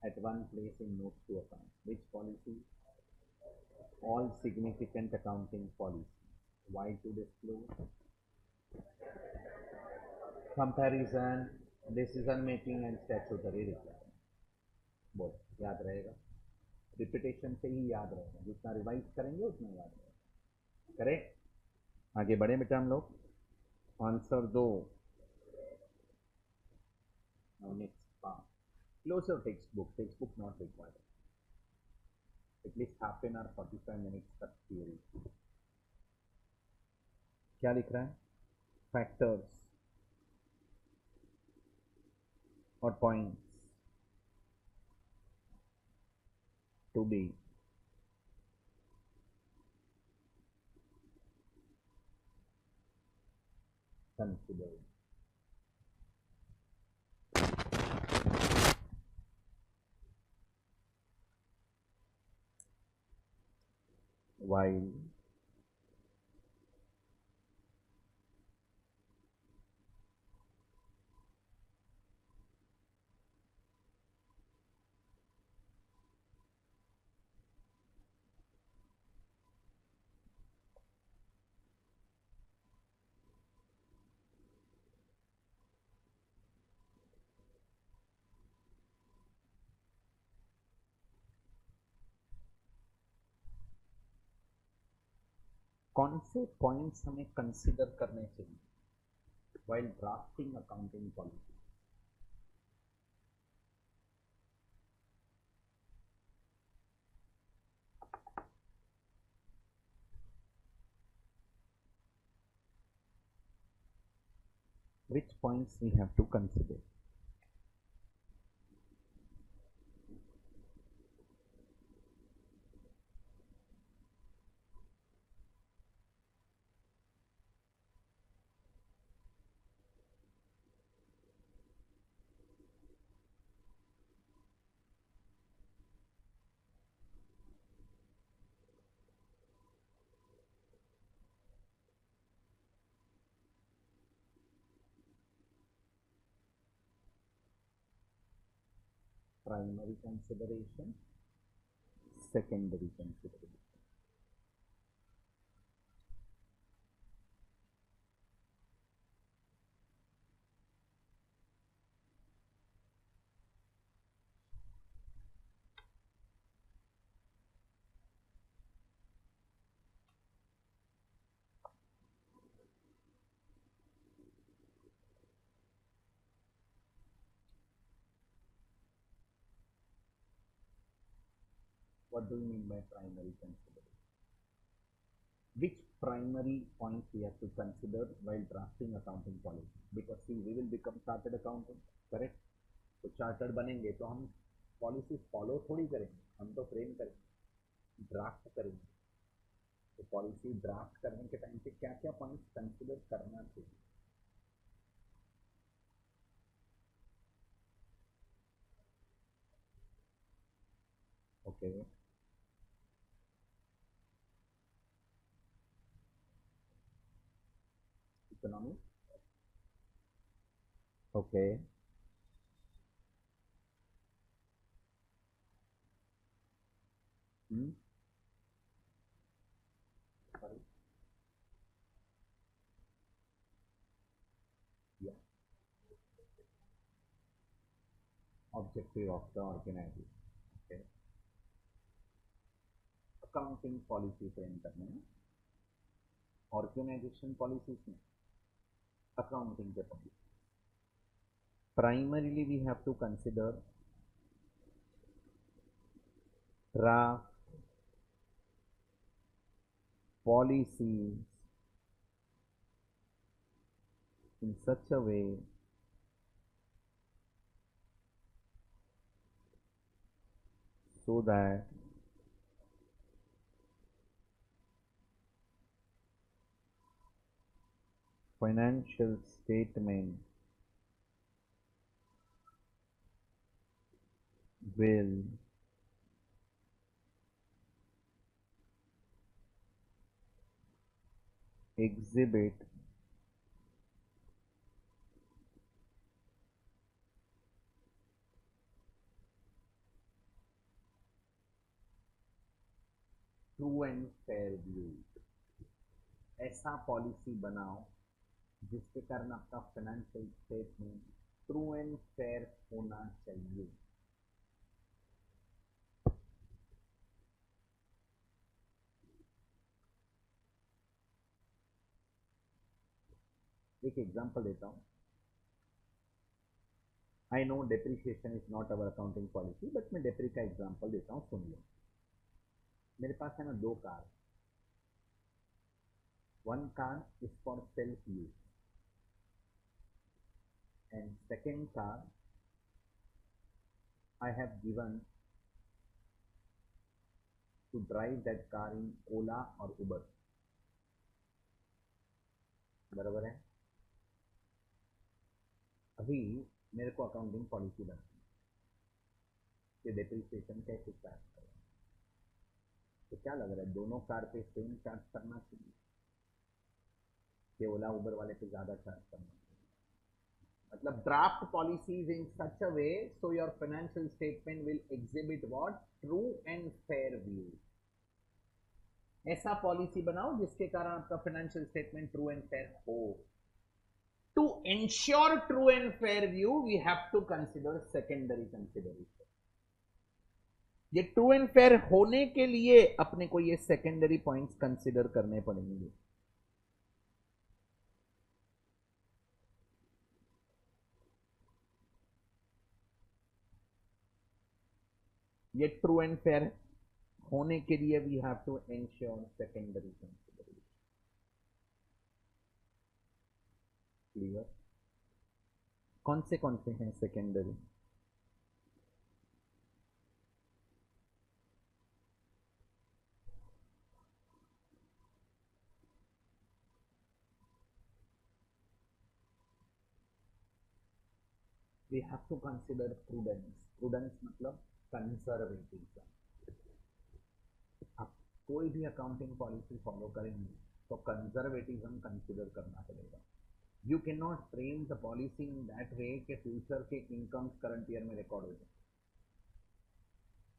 Speaker 1: At one place in notes to account. Which policy? All significant accounting policy. Why to disclose? Comparison, decision making and statutory requirement. बोल, याद रहेगा? Repetition से ही याद रहेगा, जितना revise करेंगे उतना याद रहेगा। करेक्ट? आगे बढ़े बेटा हम लोग, आंसर दो। Now next part. Close your textbook. Textbook not required. At least half an hour, 45 minutes तक theory. क्या लिख रहा है? Factors or points to be considered while कौन से पॉइंट्स हमें कंसिडर करने चाहिए while drafting accounting policy? Which points we have to consider? Primary consideration, secondary consideration. What do you mean by primary consideration? Which primary points we have to consider while drafting accounting policy? Because see, we will become chartered accountant, correct? तो chartered बनेंगे तो हम policy follow थोड़ी करेंगे, हम तो frame करेंगे, draft करेंगे। तो पॉलिसी ड्राफ्ट करने के टाइम पे क्या क्या पॉइंट्स कंसिडर करना चाहिए? ओके, इकोनॉमी, ओके, सॉरी, या objective of the organisation, okay, accounting policy frame करने में, ऑर्गेनाइजेशन पॉलिसीज में, अकाउंटिंग के policy. Primarily we have to consider draft policies in such a way so that financial statement will exhibit true and fair view. ऐसा policy बनाओ जिसके कारण आपका financial statement true and fair होना चाहिए. एक एग्जांपल देता हूं. I know depreciation is not our accounting policy, but मैं डेप्री का एग्जांपल देता हूं, सुन लो. मेरे पास है ना 2 car. One car is for self use and second car I have given to drive that car in Ola और Uber. बराबर है. अभी मेरे को अकाउंटिंग पॉलिसी बनानी है कि डेप्रिसिएशन कैसे चार्ज करें. तो क्या लग रहा है, दोनों कार पे सेम चार्ज करना चाहिए कि ओला उबर वाले पे ज्यादा चार्ज करना चाहिए? मतलब draft policies in such a way so your financial statement will exhibit what, true and fair view. ऐसा पॉलिसी बनाओ जिसके कारण आपका financial statement true and fair हो. To ensure true and fair view we have to consider secondary consideration. ये true and fair होने के लिए अपने को ये सेकेंडरी पॉइंट्स कंसिडर करने पड़ेंगे। ये ट्रू एंड फेयर होने के लिए we have to ensure secondary consideration. Clear? कौन से हैं secondary? We have to consider prudence. Prudence मतलब कंजर्वेटिज्म। आप कोई भी अकाउंटिंग पॉलिसी फॉलो करेंगे तो कंजर्वेटिज्म कंसिडर करना पड़ेगा। You can not frame the policy in that way कि फ्यूचर के इनकम्स करंट ईयर में रिकॉर्ड हो जाए।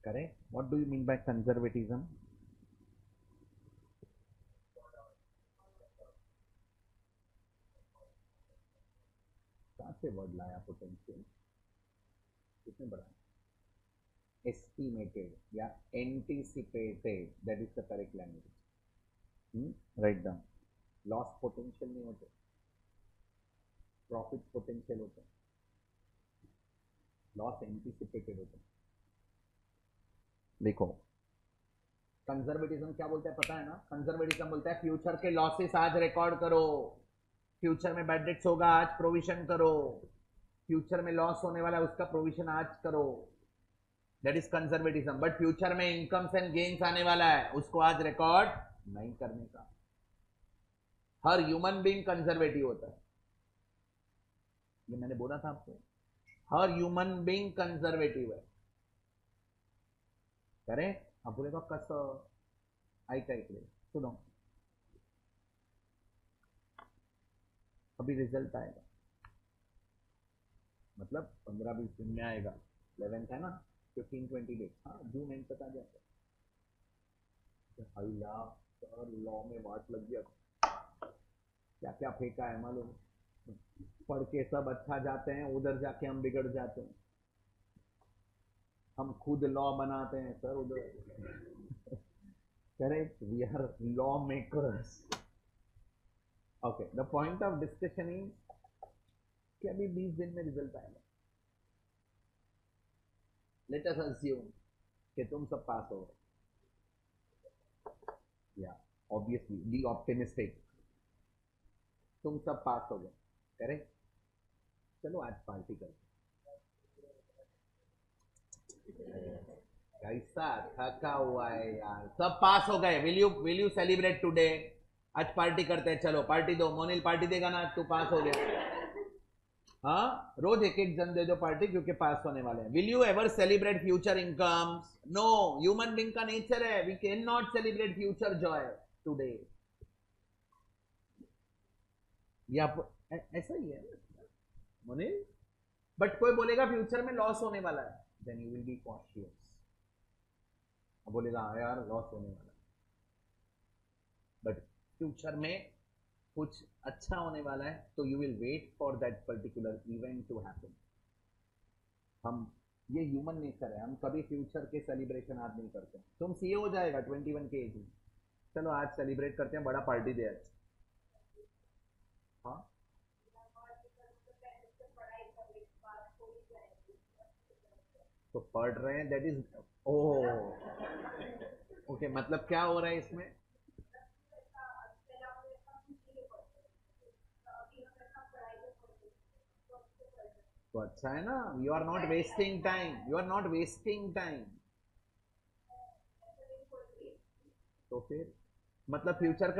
Speaker 1: Correct? What do you mean bye conservatism? कहां से वर्ड लाया पोटेंशियल? किसने बढ़ाया? एस्टिमेटेड या anticipated, that is the correct language. Write down. Loss potential नहीं होते, प्रॉफिट पोटेंशियल होते, लॉस एंटीसिपेटेड होते। देखो कंजर्वेटिज्म क्या बोलता है पता है ना? कंजर्वेटिज्म बोलता है फ्यूचर के लॉसेस आज रिकॉर्ड करो, फ्यूचर में बैड डेट्स होगा आज प्रोविजन करो, फ्यूचर में लॉस होने वाला है उसका प्रोविजन आज करो, that is conservatism. But future में इनकम्स एंड गेन्स आने वाला है उसको आज रिकॉर्ड नहीं करने का। हर ह्यूमन बीइंग कंजर्वेटिव होता है, ये मैंने बोला था आपको। हर ह्यूमन बीइंग कंजर्वेटिव है। करें? आप बोलेगा कसं ऐका इकडे सुनो, अभी रिजल्ट आएगा, मतलब 15-20 दिन में आएगा। 11th है ना, 15-20 डेज। हाँ जून एंड तक आ जाता है। लॉ में वाट लग गया, क्या क्या फेंका है मालूम? पढ़ के सब अच्छा जाते हैं, उधर जाके हम बिगड़ जाते हैं। हम खुद लॉ बनाते हैं सर उधर। Correct? We are law makers. Okay, the point of discussion is कि अभी 20 दिन में रिजल्ट आएगा। लेट अस अस्यूम कि तुम सब पास हो गए, या ऑब्वियसली बी ऑप्टिमिस्टिक, तुम सब पास हो गए। करेक्ट? चलो आज पार्टी करते। कैसा थका हुआ है यार, सब पास हो गए। Will you celebrate today? आज पार्टी करते हैं, चलो पार्टी दो। मोनिल पार्टी देगा ना? आज तू पास हो गया। हाँ रोज एक एक जन दे दो पार्टी, क्योंकि पास होने वाले हैं। Will you ever celebrate future incomes? No, human being का नेचर है, we can not celebrate future joy today. या ऐसा ही है मोनिल। बट कोई बोलेगा फ्यूचर में लॉस होने वाला है, then you will be cautious. बोलेगा हाँ यार लॉस होने वाला है, बट फ्यूचर में कुछ अच्छा होने वाला है, तो you will wait for that particular event to happen. हम, ये ह्यूमन नेचर है, हम कभी फ्यूचर के सेलिब्रेशन आज नहीं करते। तुम सीए हो जाएगा 21 के एज में, चलो आज सेलिब्रेट करते हैं, बड़ा पार्टी दे आज। हाँ तो पढ़ रहे हैं, दैट इज ओह ओके। मतलब क्या हो रहा है इसमें? तो अच्छा है ना, you are not wasting time, you are not wasting time. तो फिर मतलब फ्यूचर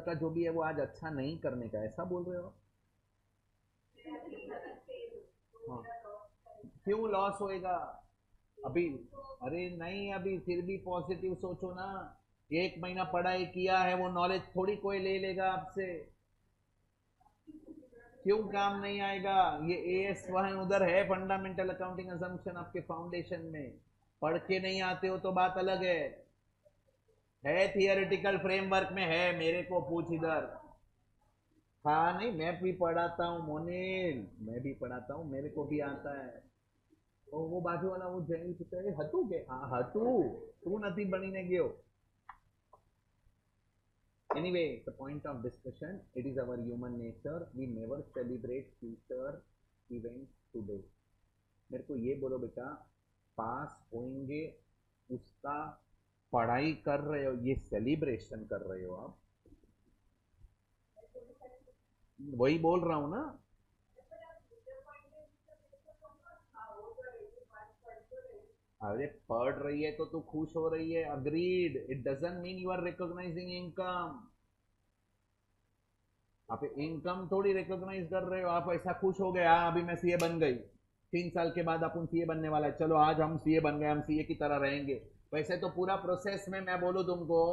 Speaker 1: का जो भी है वो आज अच्छा नहीं करने का, ऐसा बोल रहे हो? हाँ, क्यों लॉस होएगा अभी? अरे नहीं, अभी फिर भी पॉजिटिव सोचो ना। एक महीना पढ़ाई किया है, वो नॉलेज थोड़ी कोई ले लेगा आपसे। क्यों काम नहीं आएगा? ये एएस वहां उधर है, फंडामेंटल अकाउंटिंग असम्पशन आपके फाउंडेशन में। पढ़ के नहीं आते हो तो बात अलग है थियोरेटिकल फ्रेमवर्क में है, मेरे को पूछ इधर। हाँ नहीं, मैं भी पढ़ाता हूँ मोनिल, मैं भी पढ़ाता हूँ, मेरे को भी आता है। वो बाजू वाला वो जैनी पूछे हतु के हाँ हतु तू नहीं बनी गयो. Anyway, the point of discussion, it is our human nature. We never celebrate future events today. मेरे को ये बोलो बेटा, पास होंगे उसका पढ़ाई कर रहे हो, ये सेलिब्रेशन कर रहे हो आप? वही बोल रहा हूं ना. अरे पढ़ रही है तो तू खुश हो रही है, agreed. It doesn't mean you are recognising income. आप इनकम थोड़ी रिकॉग्नाइज कर रहे हो. आप ऐसा खुश हो गए, हाँ अभी मैं सीए बन गई, 3 साल के बाद अपन सीए बनने वाला है, चलो आज हम सीए बन गए, हम सीए की तरह रहेंगे. वैसे तो पूरा प्रोसेस में मैं बोलूं तुमको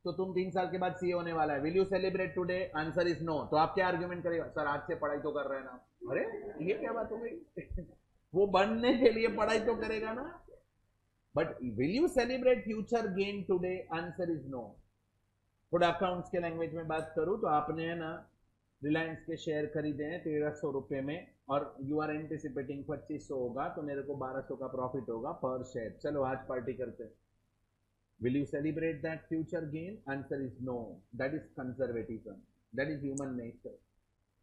Speaker 1: तो तुम 3 साल के बाद सीए होने वाला है. Will you celebrate today? Answer is no. तो आप क्या आर्ग्यूमेंट करेगा? सर आज से पढ़ाई तो कर रहे हैं ना. अरे ये क्या बात हो गई? वो बनने के लिए पढ़ाई तो करेगा ना. But will you celebrate future gain today? Answer is no. थोड़ा अकाउंट्स के लैंग्वेज में बात करूं तो आपने है ना रिलायंस के शेयर खरीदे हैं 1300 रुपए में और यू आर एंटिसिपेटिंग 2500 होगा तो मेरे को 1200 का प्रॉफिट होगा पर शेयर. चलो आज पार्टी करते हैं. Will you celebrate that future gain? Answer is no. That is conservatism. That is human nature.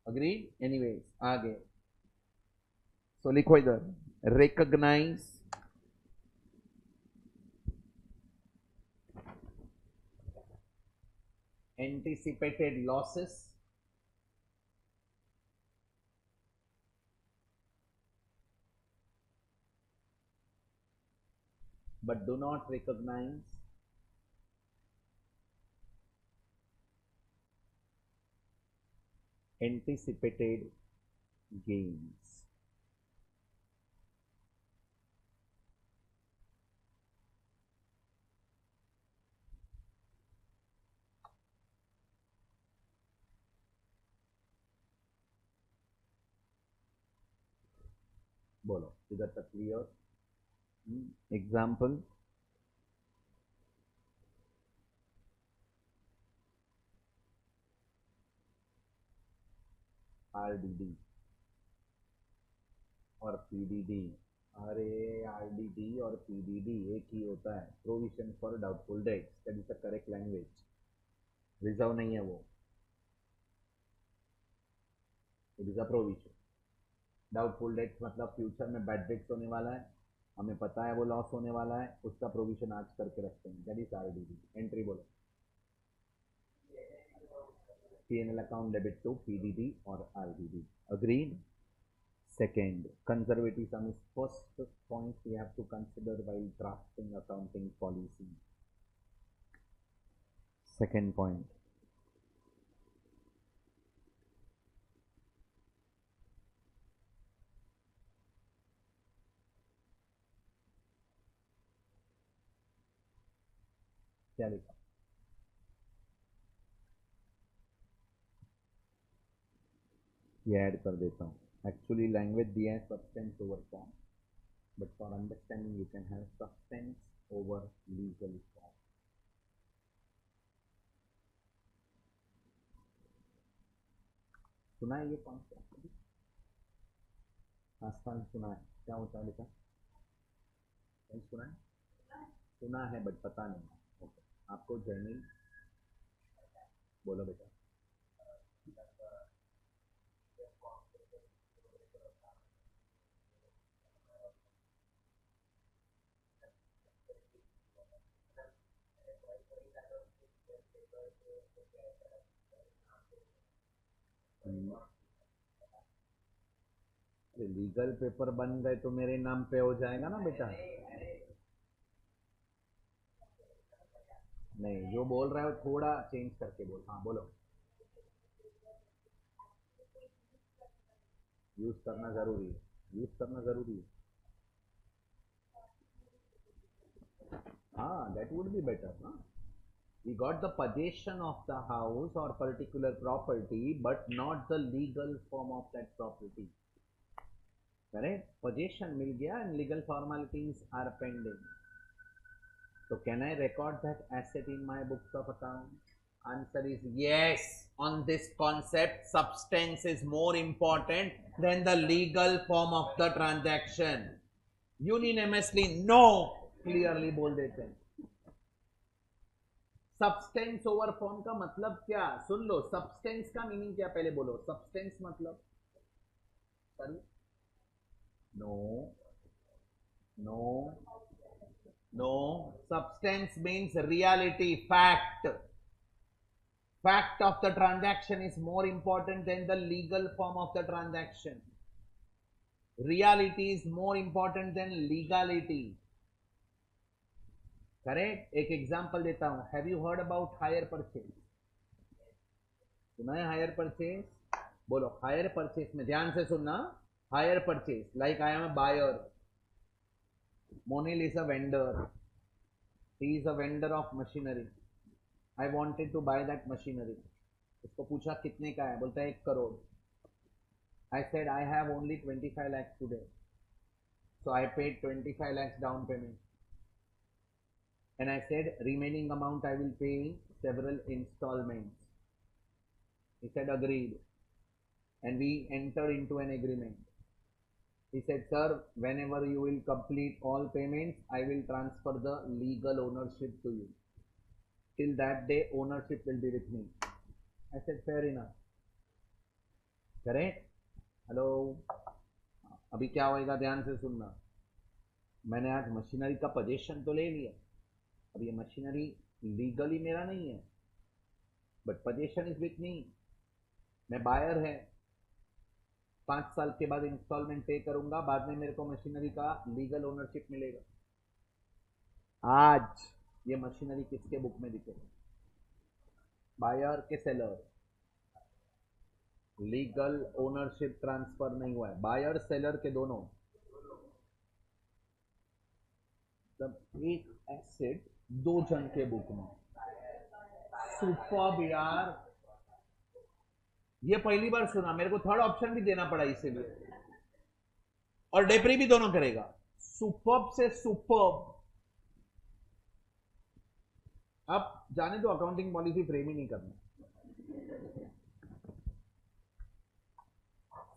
Speaker 1: Agreed? Anyways आगे. सो लिखो इधर, recognise anticipated losses but do not recognize anticipated gains. बोलो इधर तक क्लियर? एग्जाम्पल, आरडीडी और PDD. अरे RDD और PDD एक ही होता है, provision for doubtful dates. That is the correct language. Reserve नहीं है वो, it is a provision. Doubtful debts मतलब फ्यूचर में बैड डेट्स होने वाला है, हमें पता है वो लॉस होने वाला है, उसका प्रोविजन आज करके रखते हैं. That is RDD. एंट्री बोलो. P&L account debit to PDD or RDD. Agreed? Second, conservatism is first point we have to consider while drafting accounting policy. Second point. क्या लिखा? ये ऐड कर देता हूँ. एक्चुअली लैंग्वेज दिया है substance over form, but for understanding you can have substance over legal form. सुना है ये कॉन्सेप्ट? आसान सुना है? क्या होता है लिखा? नहीं सुना है? सुना है बट पता नहीं. ओके, आपको जर्नल बोलो बेटा. लीगल पेपर बन गए तो मेरे नाम पे हो जाएगा ना बेटा. नहीं, जो बोल रहा है वो थोड़ा चेंज करके बोल. हाँ बोलो. यूज करना जरूरी है. यूज करना जरूरी है. हाँ, that would be better, ना? We got the possession of the house or particular property, but not the legal form of that property. Correct? Possession मिल गया and legal formalities are pending. So can I record that asset in my books of account? Answer is yes. On this concept, substance is more important than the legal form of the transaction. Unanimously no clearly बोल देते हैं। Substance over form का मतलब क्या, सुन लो, substance का meaning क्या पहले बोलो, सब्सटेंस मतलब, sorry, no no no, substance means reality, fact. Fact of the transaction is more important than the legal form of the transaction. Reality is more important than legality. Correct. एक example देता हूं, have you heard about hire purchase? सुना है hire purchase? बोलो hire purchase में ध्यान से सुनना। Hire purchase, like I am a buyer, Monil is a vendor, he is a vendor of machinery, I wanted to buy that machinery. उसको पूछा कितने का है, बोलता है 1 crore. I said I have only 25 lakhs today, so I paid 25 lakhs down payment, and I said remaining amount I will pay in several installments. He said agreed, and we entered into an agreement. He said, sir, whenever you will complete all payments, I will transfer the legal ownership to you. Till that day, ownership will be with me. I said fair enough. Correct? Hello, अभी क्या होएगा ध्यान से सुनना। मैंने आज machinery का position तो ले लिया, अब ये मशीनरी लीगली मेरा नहीं है, but position is with me. मैं बायर है, 5 साल के बाद इंस्टॉलमेंट पे करूंगा, बाद में मेरे को मशीनरी का लीगल ओनरशिप मिलेगा। आज ये मशीनरी किसके बुक में दिखेगा? बायर के सेलर। लीगल ओनरशिप ट्रांसफर नहीं हुआ है, बायर सेलर के दोनों। तब एक एसेट 2 जन के बुक में। सुपर्ब यार, ये पहली बार सुना, मेरे को थर्ड ऑप्शन भी देना पड़ा इसीलिए, और डेप्री भी दोनों करेगा। सुपर्ब से सुपर्ब। अब जाने दो, अकाउंटिंग पॉलिसी फ्रेम ही नहीं करना।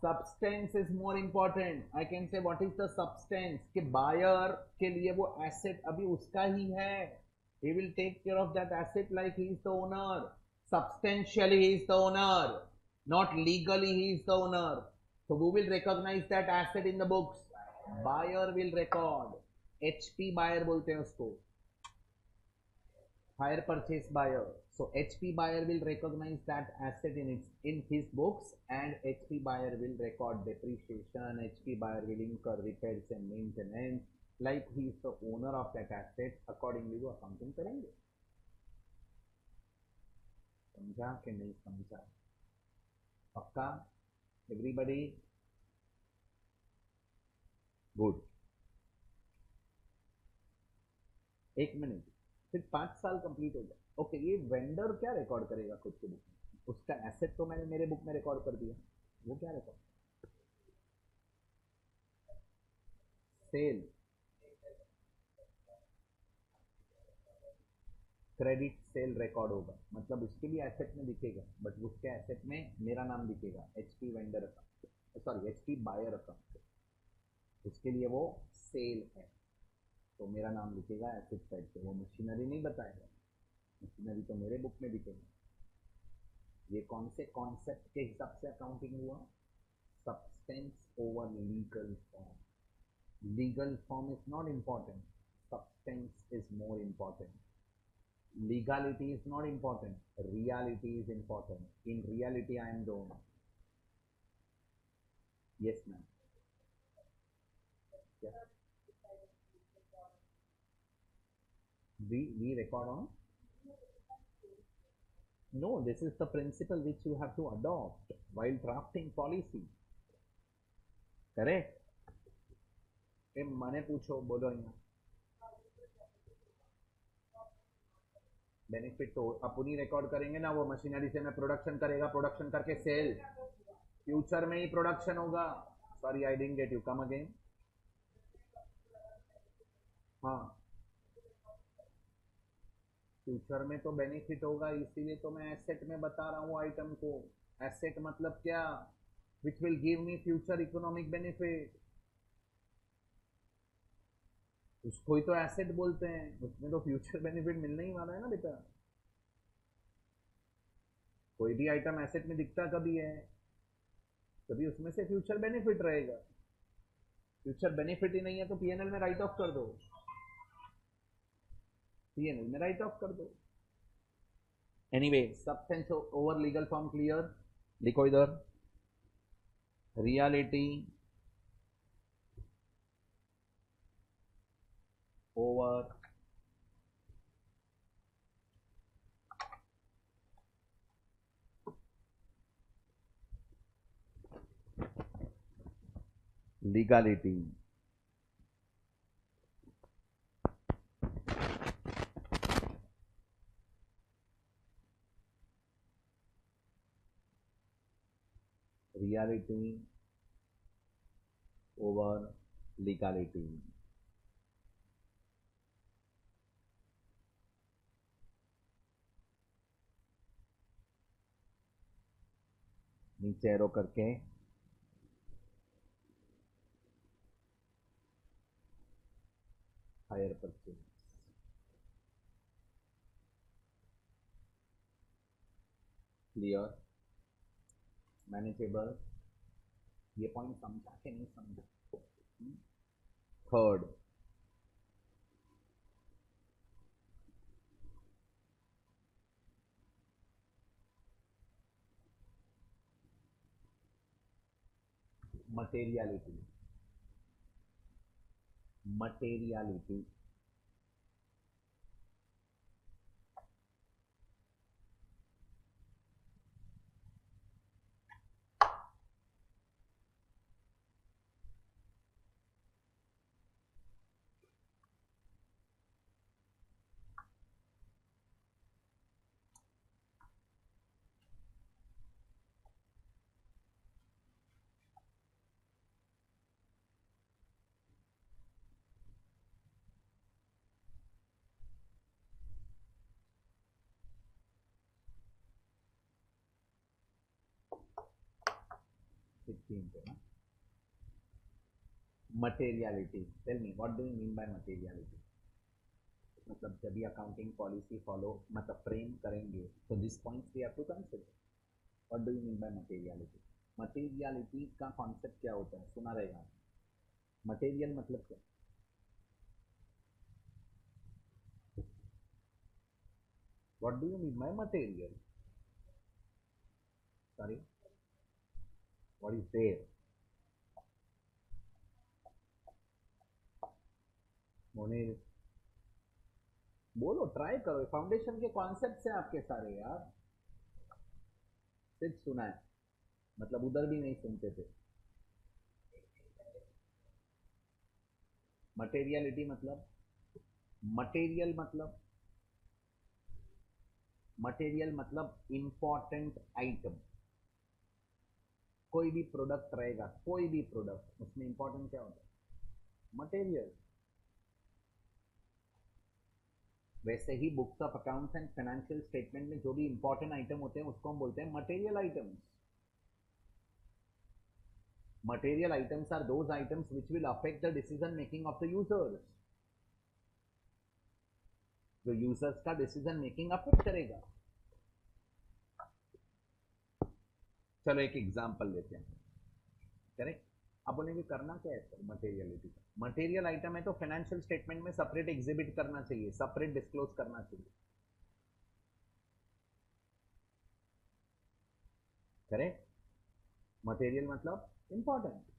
Speaker 1: Substance is more important. I can say what is the substance, कि बायर के लिए वो एसेट अभी उसका ही है, he will take care of that asset like he is the owner. Substantially he is the owner, not legally he is the owner. So who will recognize that asset in the books? Buyer will record, HP buyer बोलते हैं उसको, hire purchase buyer. So HP buyer will recognize that asset in his books, and HP buyer will record depreciation, HP buyer will incur repairs and maintenance, like he is the owner of that asset, accordingly वो accounting करेंगे। समझा कि नहीं समझा? पक्का? Everybody good? एक minute, फिर 5 साल कंप्लीट हो जाए, ओके, ये वेंडर क्या रिकॉर्ड करेगा खुद के बुक में? उसका एसेट तो मैंने मेरे बुक में रिकॉर्ड कर दिया, वो क्या record? Sale, credit sale record होगा, मतलब उसके भी एसेट में दिखेगा, बट उसके एसेट में मेरा नाम दिखेगा, HP vendor account, sorry HP buyer account, उसके लिए वो सेल है, तो मेरा नाम लिखेगा एसेट साइड पे, वो मशीनरी नहीं बताएगा, मशीनरी तो मेरे बुक में दिखेगा। ये कौन से कॉन्सेप्ट के हिसाब से अकाउंटिंग हुआ? Substance over legal form. Legal form is not important, substance is more important. Legality is not important, reality is important. In reality I am the owner. Yes ma'am. Yeah. We record on? No, this is the principle which you have to adopt while drafting policy. Correct? मने पूछो, बोलो यहाँ। Benefit तो अपन ही record करेंगे ना, वो machinery से मैं प्रोडक्शन करेगा, प्रोडक्शन करके सेल, फ्यूचर में ही प्रोडक्शन होगा। Sorry I didn't get you, come again. हाँ, फ्यूचर में तो बेनिफिट होगा, इसीलिए तो मैं एसेट में बता रहा हूँ आइटम को। एसेट मतलब क्या? Which will give me future economic benefit. उसको ही तो एसेट बोलते हैं, उसमें तो फ्यूचर बेनिफिट मिलने ही वाला है ना बेटा। कोई भी आइटम एसेट में दिखता कभी है, कभी उसमें से फ्यूचर बेनिफिट रहेगा। फ्यूचर बेनिफिट ही नहीं है तो पीएनएल में राइट ऑफ कर दो, पीएनएल में राइट ऑफ कर दो। Anyway, substance over legal form clear, लिखो इधर, reality over legality. Reality over legality. नीचे एरो करके हायर परचेज, क्लियर, मैनेजेबल। ये पॉइंट समझा कि नहीं समझा? Third, materiality. Materiality materiality, tell me what do you mean by materiality? मतलब जब भी अकाउंटिंग पॉलिसी फॉलो मतलब फ्रेम करेंगे तो this points we have to consider. What do you mean by materiality? Materiality का कॉन्सेप्ट क्या होता है, सुना रहेगा। मटेरियल मतलब क्या? What do you mean by material? Sorry, what is there? Mone बोलो, ट्राई करो, फाउंडेशन के कॉन्सेप्ट है आपके सारे यार। सिर्फ सुना है, मतलब उधर भी नहीं सुनते थे। मटेरियलिटी मतलब, मटेरियल मतलब, मटेरियल मतलब इंपॉर्टेंट आइटम। कोई भी प्रोडक्ट रहेगा, कोई भी प्रोडक्ट, उसमें इंपॉर्टेंट क्या होता है? मटेरियल। वैसे ही books of accounts and financial statement में जो भी इंपॉर्टेंट आइटम होते हैं उसको हम बोलते हैं material items. Material items are those items which will affect the decision making of the users, जो यूजर्स का डिसीजन मेकिंग अफेक्ट करेगा। चलो एक एग्जांपल लेते हैं, करेक्ट। अब बोलेंगे करना क्या है सर मटेरियलिटी का? मटेरियल आइटम है तो फाइनेंशियल स्टेटमेंट में सेपरेट एग्जिबिट करना चाहिए, सेपरेट डिस्क्लोज करना चाहिए, करेक्ट। मटेरियल मतलब इंपॉर्टेंट।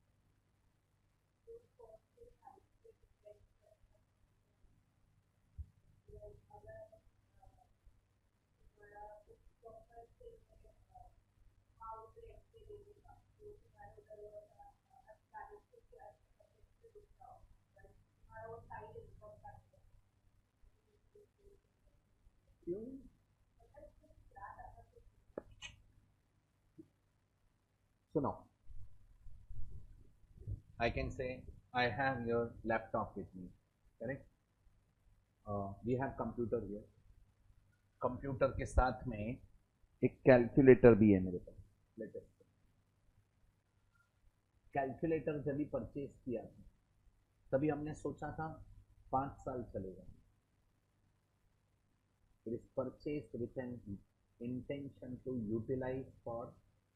Speaker 1: क्यों? सुनो, I can say I have your laptop with me, correct? We have computer here. Computer के साथ में एक कैलकुलेटर भी है मेरे पास। लेटेस्ट कैलकुलेटर जब भी परचेज किया था तभी हमने सोचा था 5 साल चलेगा. It is purchased with an intention to utilize for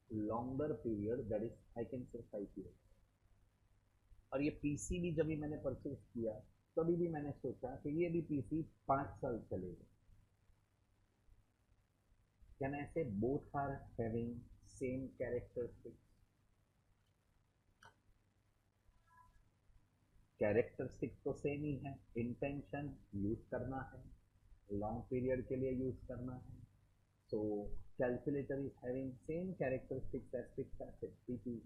Speaker 1: longer period, that is I can say 5 years. और ये पीसी भी जब भी मैंने परचेज किया तभी भी मैंने सोचा कि ये भी पीसी 5 साल चलेगा. Can I say both are having same characteristics? Characteristics तो सेम ही है. इंटेंशन यूज करना है, लॉन्ग पीरियड के लिए यूज करना है. So calculator is having same characteristics as fixed asset PP.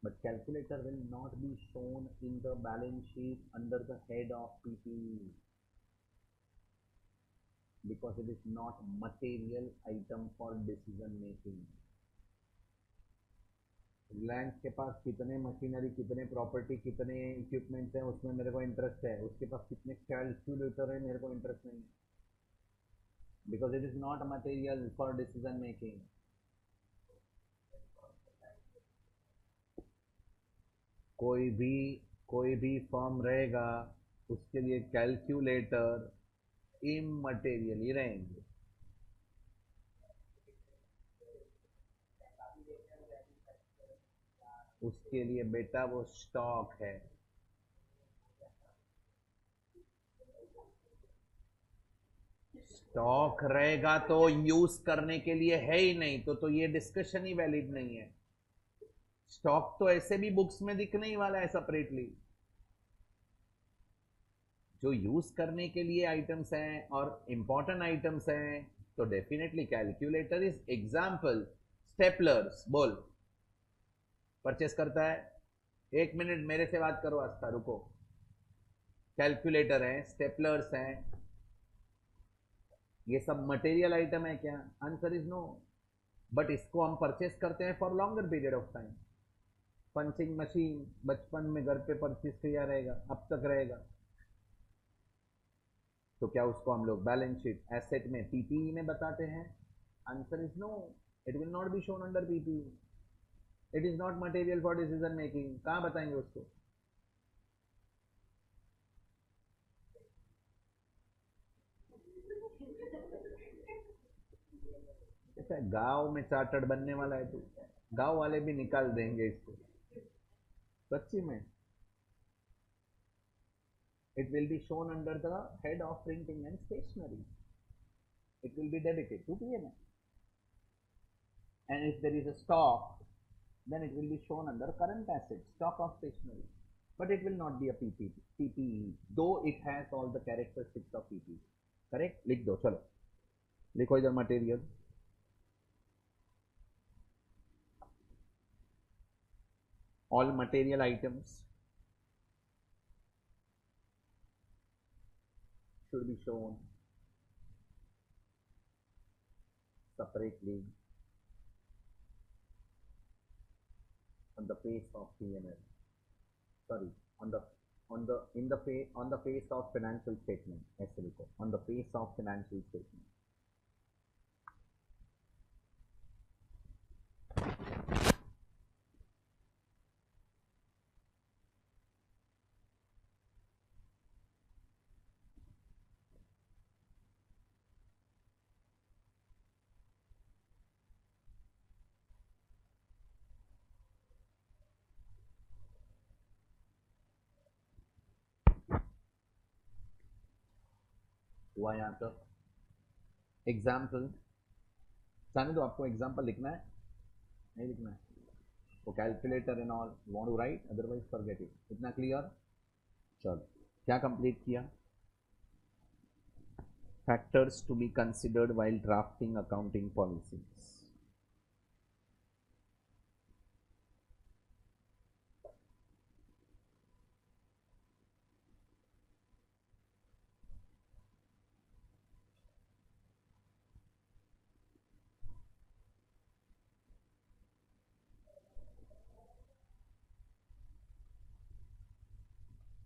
Speaker 1: But calculator will not be shown in the balance sheet under the head of PPE because it is not material item for decision making. Reliance के पास कितने machinery, कितने property, कितने equipments हैं उसमें मेरे को interest है. उसके पास कितने कैलकुलेटर है मेरे को इंटरेस्ट नहीं है. Because it is not material for decision making. कोई भी फर्म रहेगा उसके लिए कैलकुलेटर इमटेरियल ही रहेंगे. उसके लिए बेटा वो स्टॉक है. स्टॉक रहेगा तो यूज करने के लिए है ही नहीं, तो ये डिस्कशन ही वैलिड नहीं है. स्टॉक तो ऐसे भी बुक्स में दिखने ही वाला है सेपरेटली. जो यूज करने के लिए आइटम्स हैं और इंपॉर्टेंट आइटम्स हैं तो definitely calculator is example. Staplers बोल परचेस करता है. 1 मिनट मेरे से बात करो आस्था, रुको. कैलकुलेटर है, स्टेपलर्स हैं, ये सब मटेरियल आइटम है क्या? Answer is no. बट इसको हम परचेस करते हैं for longer period of time. Punching machine बचपन में घर पे परचेस किया रहेगा, अब तक रहेगा, तो क्या उसको हम लोग बैलेंस शीट एसेट में पीपीई में बताते हैं? Answer is no. It will not be shown under PPE. It is not material for decision making. कहां बताएंगे उसको? ऐसा गांव में चार्टर्ड बनने वाला है तू. गांव वाले भी निकाल देंगे इसको सच्ची में. It will be shown under the head of printing and stationery. It will be debited to PNL. And if there is a stock, then it will be shown under current assets, stock of stationery. But it will not be a PPE, though it has all the characteristics of PPE. Correct? लिख दो, चलो लिखो इधर material. All material items should be shown separately on the face of P&L. Sorry, on the face of financial statement. ऐसे लिखो, on the face of financial statement. हुआ यहाँ तक एग्जाम्पल. जाने दो, आपको एग्जाम्पल लिखना है नहीं लिखना है? तो calculator and all want to write, otherwise forget it. इतना क्लियर? चलो क्या कंप्लीट किया? Factors to be considered while drafting accounting policies.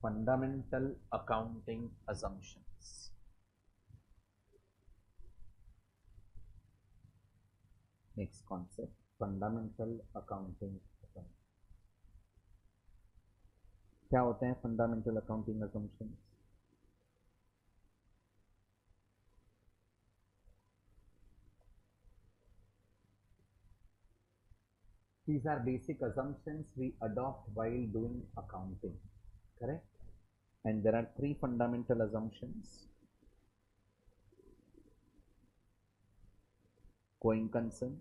Speaker 1: Fundamental accounting assumptions. Next concept, fundamental accounting assumptions. क्या होते हैं fundamental accounting assumptions? These are basic assumptions we adopt while doing accounting, correct? And there are three fundamental assumptions: going concern,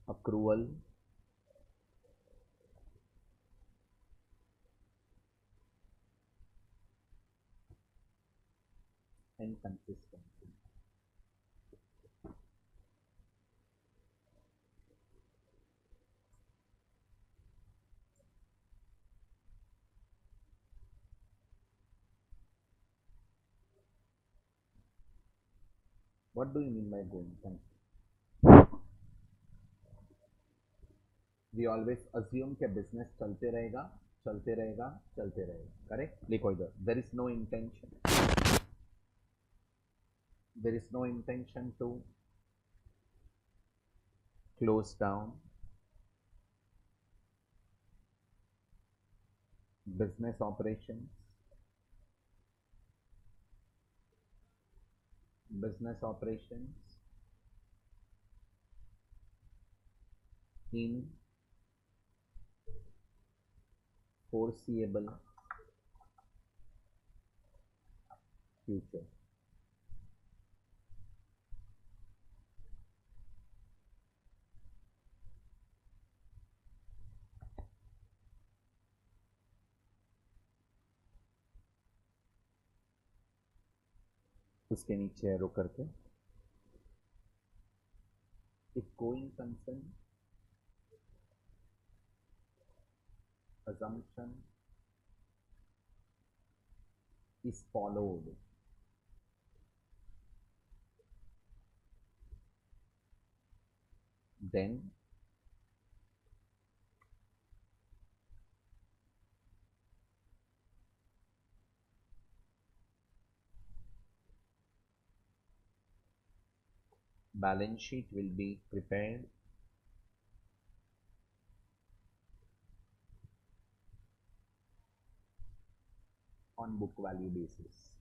Speaker 1: accrual, and consistency. What do you mean by going concern? We always assume कि business चलते रहेगा, चलते रहेगा, चलते रहेगा, correct? लिखो इधर. There is no intention. There is no intention to close down business operations, in foreseeable future. उसके नीचे एरो करके if going concern assumption is followed, then balance sheet will be prepared on book value basis.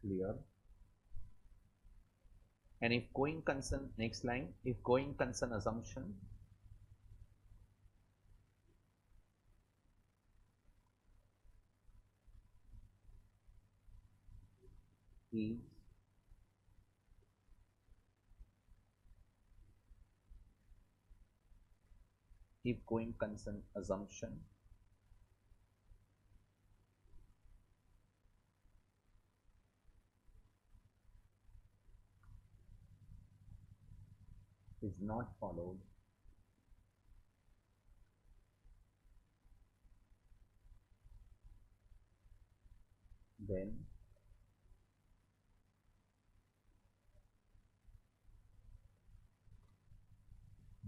Speaker 1: Clear? And if going concern, next line, if going concern assumption is if going concern assumption is not followed, then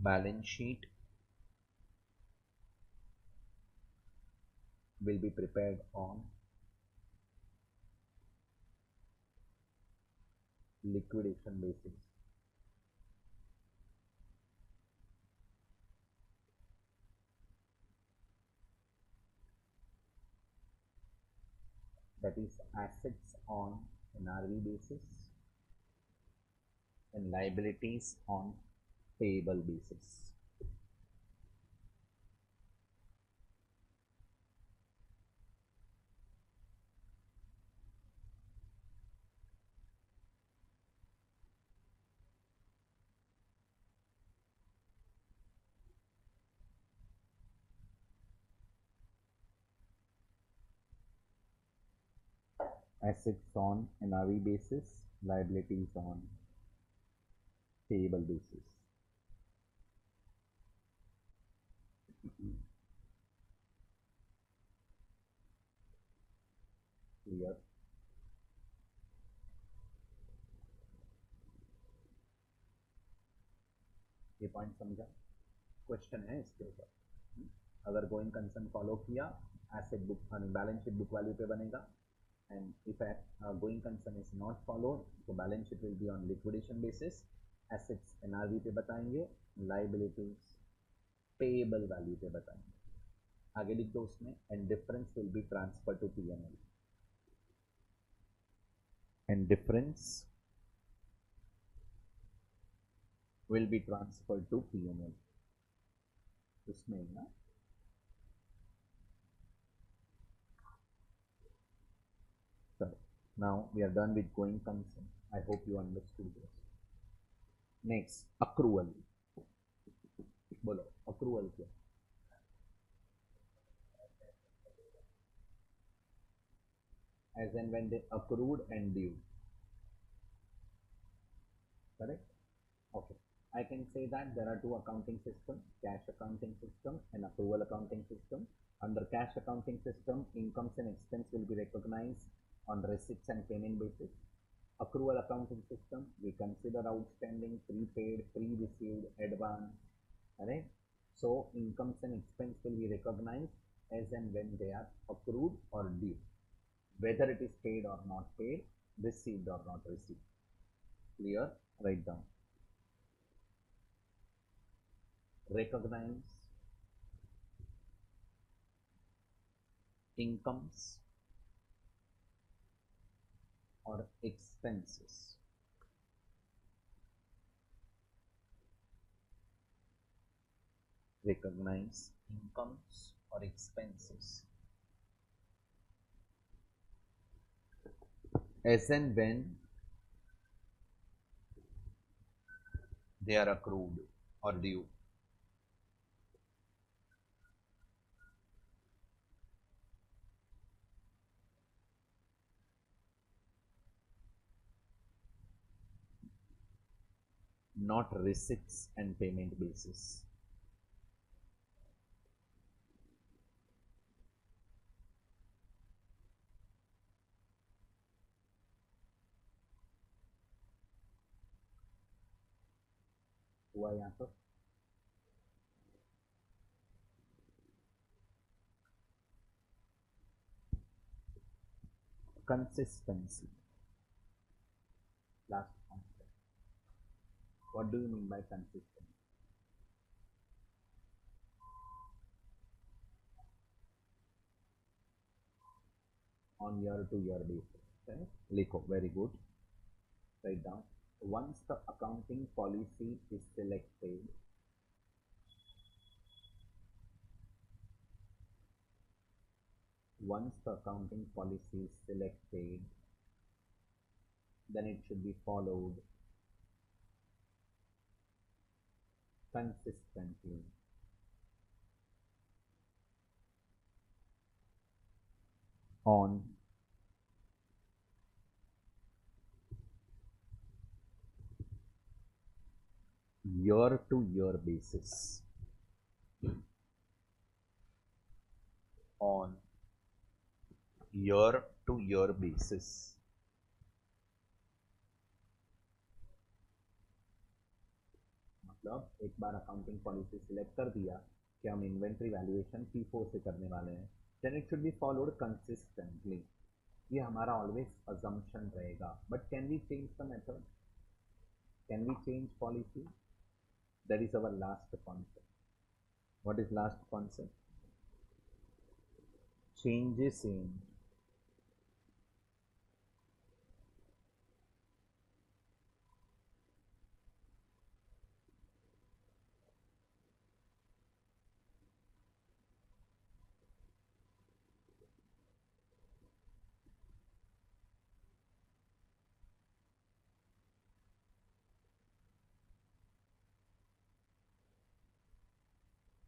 Speaker 1: balance sheet will be prepared on liquidation basis. That is assets on NRV basis and liabilities on payable basis. Assets on NRV basis, liabilities on payable basis. ये point समझा? Question है इसके ऊपर। अगर going concern follow किया, asset book balance sheet book value पे बनेगा, and if going concern is not followed तो balance sheet will be on liquidation basis, assets NRV पे बताएंगे, लाइबिलिटीज पेएबल वैल्यू पे बताएंगे। आगे लिख दो उसमें, and difference will be transfer to PNL, and difference will be transferred to P&L. इसमें ना so now we are done with going concern. I hope you understood this. Next, accrual. बोलो accrual क्या? As and when they accrued and due. Correct? Okay. I can say that there are two accounting systems, cash accounting system and accrual accounting system. Under cash accounting system, incomes and expense will be recognized on receipts and payment basis. Accrual accounting system, we consider outstanding, prepaid, pre-received, advance, right? So incomes and expense will be recognized as and when they are accrued or due, whether it is paid or not paid, received or not received. Clear? Write down. Recognize incomes or expenses recognize incomes or expenses as and when they are accrued or due. Not receipts and payment basis. हुआ यहाँ पर? Consistency. Last concept. What do you mean by consistency? On year-to-year basis. Okay? Likho, very good. Write down. Once the accounting policy is selected, once the accounting policy is selected, then it should be followed consistently. On year-to-year basis. On year-to-year basis. मतलब एक बार accounting policy select कर दिया कि हम inventory valuation P4 से करने वाले हैं, then it should be followed consistently. ये हमारा ऑलवेज अजम्पशन रहेगा. But can we change the method? Can we change policy? That is our last concept. What is last concept? Changes in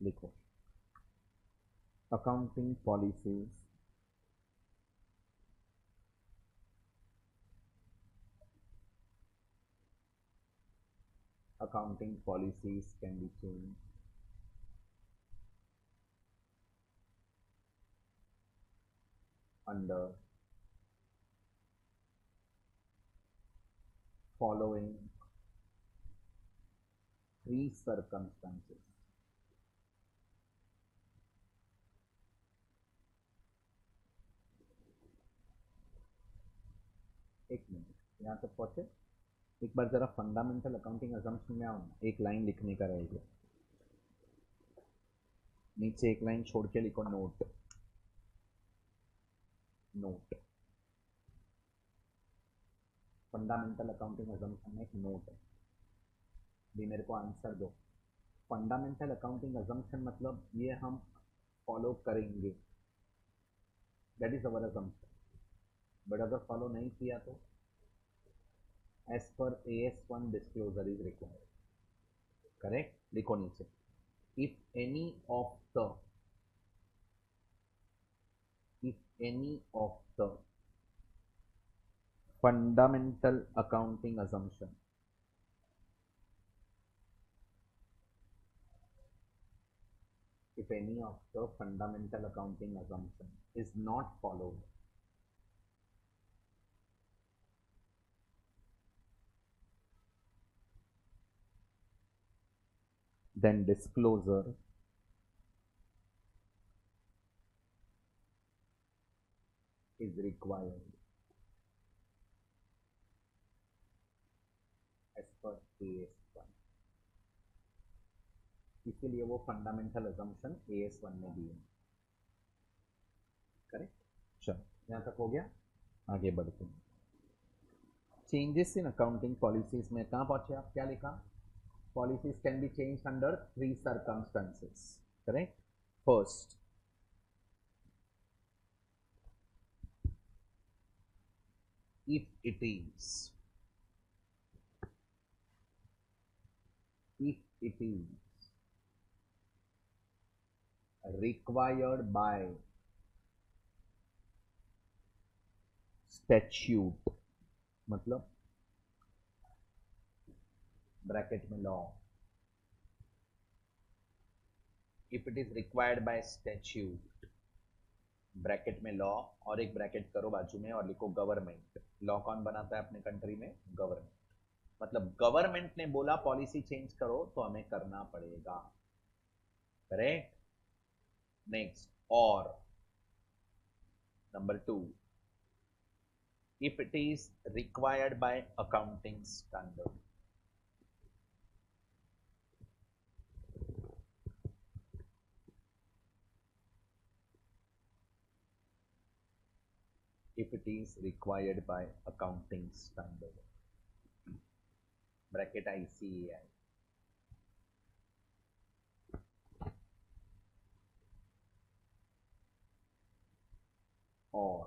Speaker 1: लिखो accounting policies can be changed under following 3 circumstances. एक minute यहाँ तक पहुंचे, एक बार जरा fundamental accounting assumption में आओ ना, एक लाइन लिखने का रहेगा, नीचे एक लाइन छोड़ के लिखो note, note. Fundamental accounting assumption में एक नोट है, भी मेरे को आंसर दो। फंडामेंटल अकाउंटिंग अजम्पशन मतलब ये हम फॉलो करेंगे, that is our assumption, but अगर फॉलो नहीं किया तो as per AS1 disclosure is required, correct. लिखो नीचे, if any of the, if any of the fundamental accounting assumption if any of the fundamental accounting assumption is not followed, then disclosure is required as per AS1। इसीलिए वो fundamental assumption AS1 में दिए, correct. चलो यहाँ तक हो गया, आगे बढ़ते हैं। चेंजेस इन अकाउंटिंग पॉलिसीज में कहाँ पहुंचे आप, क्या लिखा, policies can be change under 3 circumstances, correct. First, if it is required by statute, मतलब ब्रैकेट में law, if it is required by statute, bracket में लॉ, और एक ब्रैकेट करो बाजू में और लिखो गवर्नमेंट। लॉ कौन बनाता है अपने कंट्री में, गवर्नमेंट। मतलब गवर्नमेंट ने बोला पॉलिसी चेंज करो तो हमें करना पड़ेगा, करेक्ट। नेक्स्ट, और number 2, if it is required by accounting standard, if it is required by accounting standard, bracket ICAI, or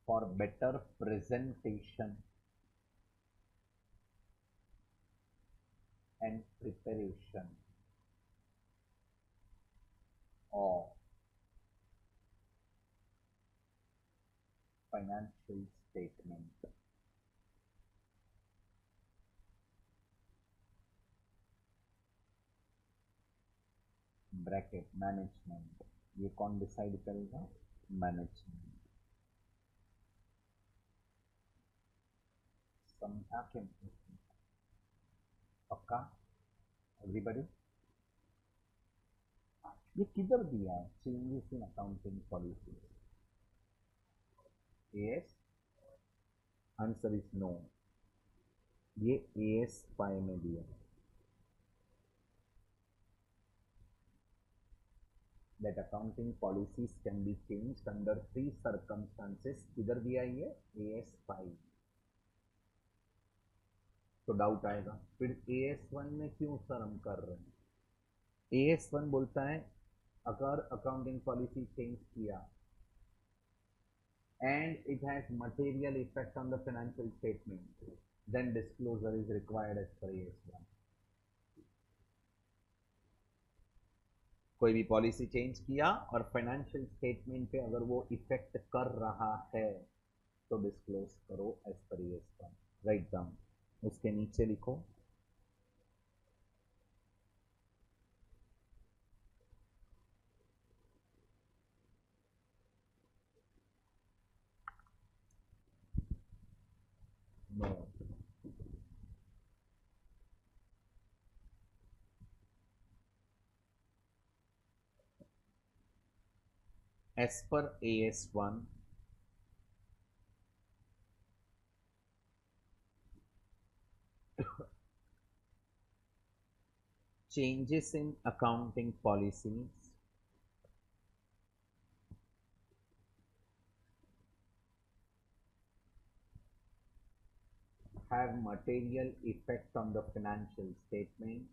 Speaker 1: for better presentation and preparation of financial statement, bracket management, ये कौन decide करेगा, management. समझा के पक्का everybody. ये किधर दिया है, changes in accounting policy, AS, answer is no, ये AS5 में दिया है। that accounting policies can be changed under 3 circumstances, किधर दिया ये, AS5। तो डाउट आएगा फिर AS1 में क्यों सर हम कर रहे हैं। AS1 बोलता है अगर अकाउंटिंग पॉलिसी चेंज किया and it has material effect on the financial statement, then disclosure is required as per AS1। कोई भी पॉलिसी चेंज किया और फाइनेंशियल स्टेटमेंट पे अगर वो इफेक्ट कर रहा है तो डिस्क्लोज करो as per AS1, write down. उसके नीचे लिखो no, as per AS1, changes in accounting policies have material effect on the financial statement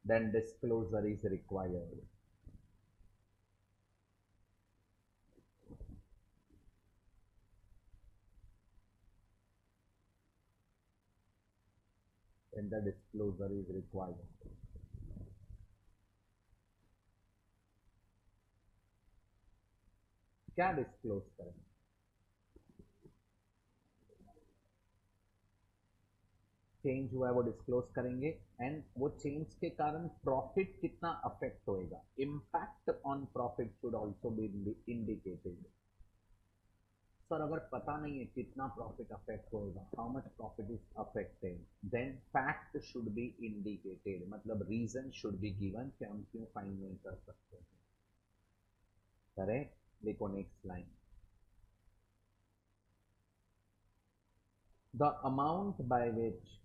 Speaker 1: then disclosure is required. Then the disclosure is required. क्या disclose करें? Change हुआ है वो disclose करेंगे and वो चेंज के कारण प्रॉफिट कितना अफेक्ट होएगा, impact on profit should also be indicated. Sir अगर पता नहीं है कितना प्रॉफिट अफेक्ट होएगा, how much profit is affected, then fact should be indicated, मतलब रीजन शुड बी गिवन कि हम क्यों फाइन नहीं कर सकते. करेक्ट. देखो next line. The amount by which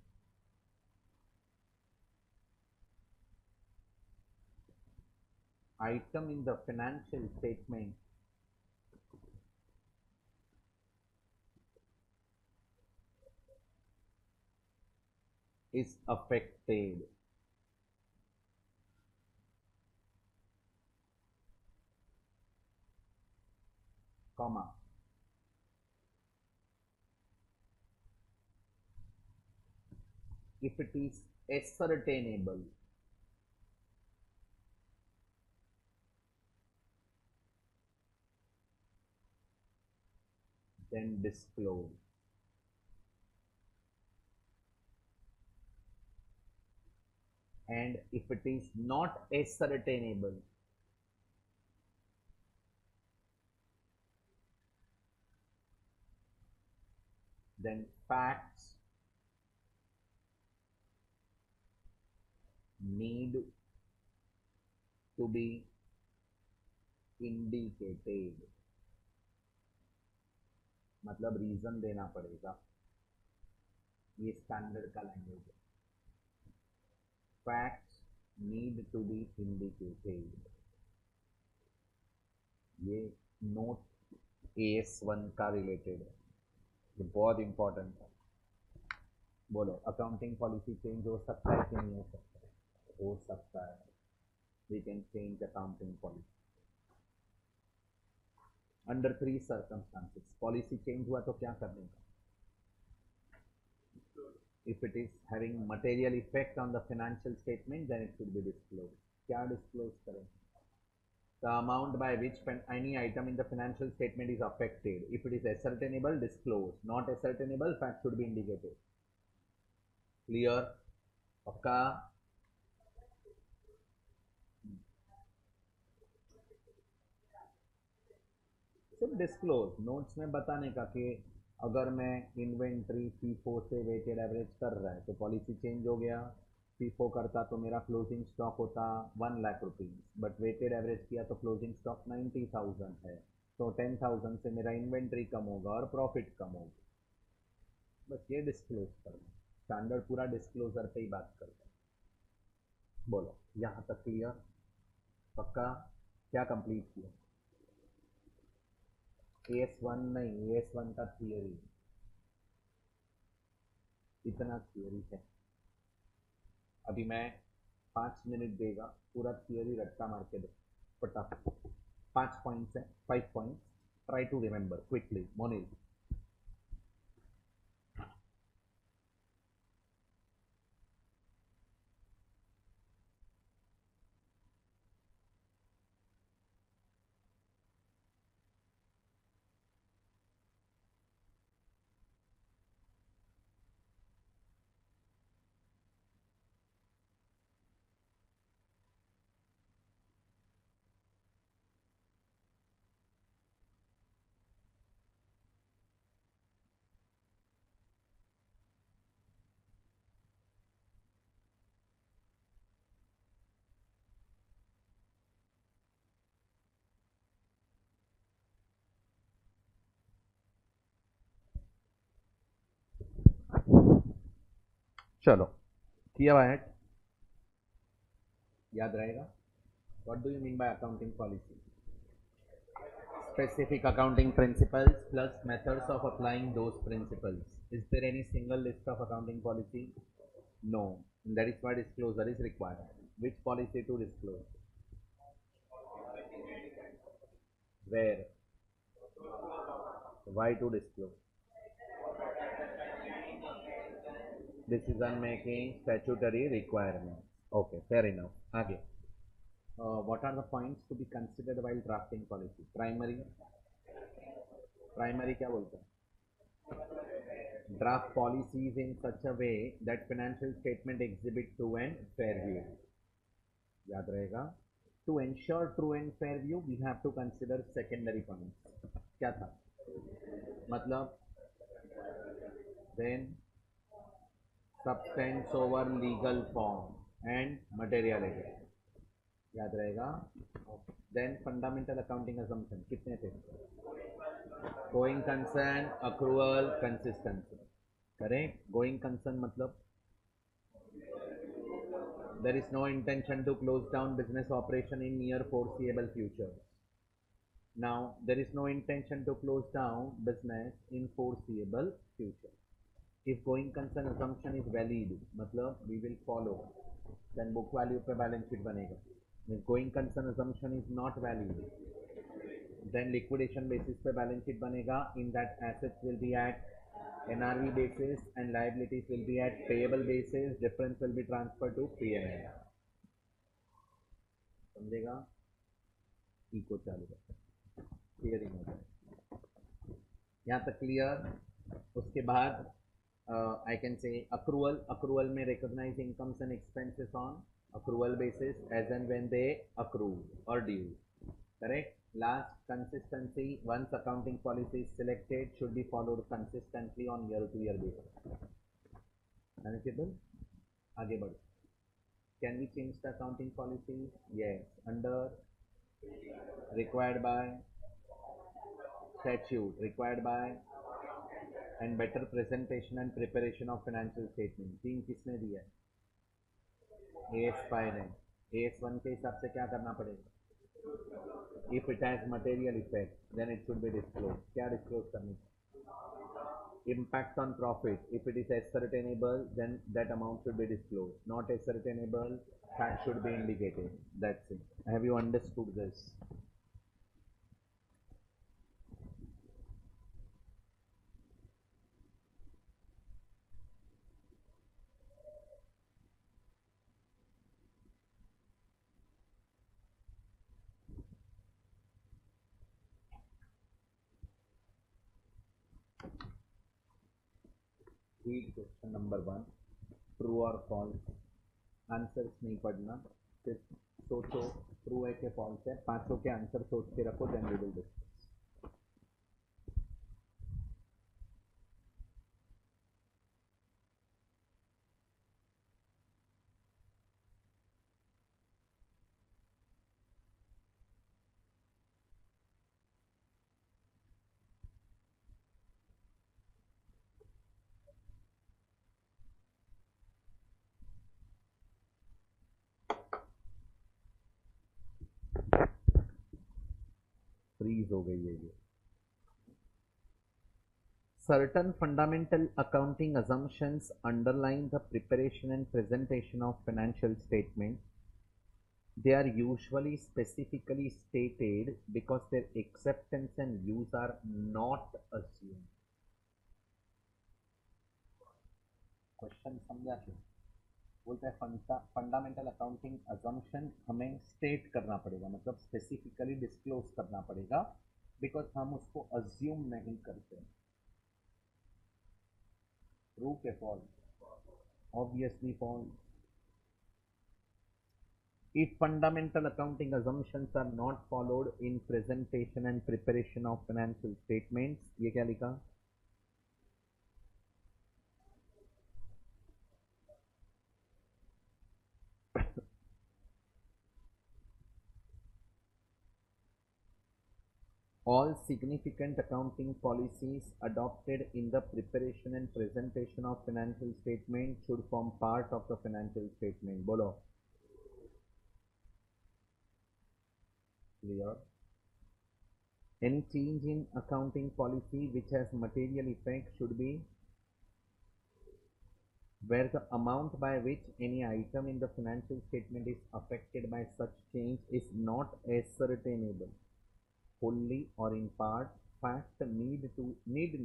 Speaker 1: item in the financial statement is affected, comma, if it is ascertainable, then disclose. And if it is not ascertainable, then facts need to be indicated, मतलब reason देना पड़ेगा. ये standard का language है. Facts need to be indicated. ये note AS1 का related है, ये बहुत इंपॉर्टेंट है. बोलो अकाउंटिंग पॉलिसी चेंज हो सकता है कि नहीं हो सकता है? हो सकता है. We can change accounting policy under 3 circumstances. Policy change हुआ तो क्या करने का? If it is having material effect on the financial statement, then it should be disclosed. क्या disclose करें? The amount by which any item in the financial statement is affected. If it is ascertainable, disclose. Not ascertainable, fact should be indicated. Clear? पक्का? सिर्फ disclose notes में बताने का कि अगर मैं इन्वेंट्री फीफो से वेटेड एवरेज कर रहा है तो पॉलिसी चेंज हो गया, फीफो करता तो मेरा क्लोजिंग स्टॉक होता 1,00,000 रुपीज़, बट वेटेड एवरेज किया तो क्लोजिंग स्टॉक 90,000 है, तो 10,000 से मेरा इन्वेंट्री कम होगा और प्रॉफिट कम होगा. बस ये डिस्क्लोज करना. स्टैंडर्ड पूरा डिस्क्लोजर पे ही बात करता है. बोलो यहाँ तक क्लियर? पक्का? क्या कंप्लीट किया? AS1 नहीं, AS1 का थियरी, इतना थियरी है. अभी मैं 5 मिनट देगा, पूरा थियरी रट्टा मार के दे फटाफट. 5 पॉइंट्स है, 5 points. Try to remember quickly. Monil. चलो किया हुआ है, याद रहेगा. What do you mean by accounting policy? Specific accounting principles plus methods of applying those principles. Is there any single list of accounting policy? No. That is why disclosure is required. Which policy to disclose? Where? Why to disclose? Decision making, statutory requirements. Okay, fair enough. Again, what are the points to be considered while drafting policy? Primary. Primary क्या बोलते हैं? Draft policies in such a way that financial statement exhibit true and fair view. याद रहेगा. To ensure true and fair view, we have to consider secondary points. क्या था? मतलब then substance over legal form and materiality. याद रहेगा. Then fundamental accounting assumption कितने थे? Going concern, accrual, consistency. Correct. Going concern मतलब there is no intention to close down business operation in near foreseeable future. Now there is no intention to close down business in foreseeable future. If going concern assumption is valid, मतलब we will follow, then book value पे balance sheet बनेगा. If going concern assumption is not valid, then liquidation basis पे balance sheet बनेगा. In that assets will be at NRV basis and liabilities will be at payable basis. Difference will be transferred to P&L. समझेगा? Eco चालू कर, clearing हो जाए. यहाँ तक clear. उसके बाद I can say accrual. Accrual में recognize incomes and expenses on accrual basis as and when they accrue or due. Correct. Last, consistency. Once accounting policy is selected, should be followed consistently on year-to-year basis. Manageable. आगे बढ़ो. Can we change the accounting policy? Yes. Under required by statute, required by and better presentation and preparation of financial statement. तीन किसने दिया है? AS5 ने. AS1 के हिसाब से क्या करना पड़ेगा? If it has material effect, then it should be disclosed. क्या disclose करनी? Impact on profit. If it is ascertainable, then that amount should be disclosed. Not ascertainable, fact should be indicated. That's it. Have you understood this? Read question number 1. True or false? Answers नहीं पढ़ना, सिर्फ सोचो true है कि false है. पांचों के answer सोच के रखो, then we will discuss. Freeze हो गई है ये. Certain fundamental accounting assumptions underline the preparation and presentation of financial statements. They are usually specifically stated because their acceptance and use are not assumed. Question समझा क्यों? बोलते हैं fundamental accounting assumption हमें state करना पड़ेगा, मतलब स्पेसिफिकली डिस्क्लोज करना पड़ेगा, बिकॉज हम उसको अज्यूम नहीं करते. ट्रू के false? Obviously false. If fundamental accounting assumptions are not followed in presentation and preparation of financial statements, ये क्या लिखा? all significant accounting policies adopted in the preparation and presentation of financial statement should form part of the financial statement. Bolo. Clear? Any change in accounting policy which has material effect should be where the amount by which any item in the financial statement is affected by such change is not ascertainable, wholly or in part, fact need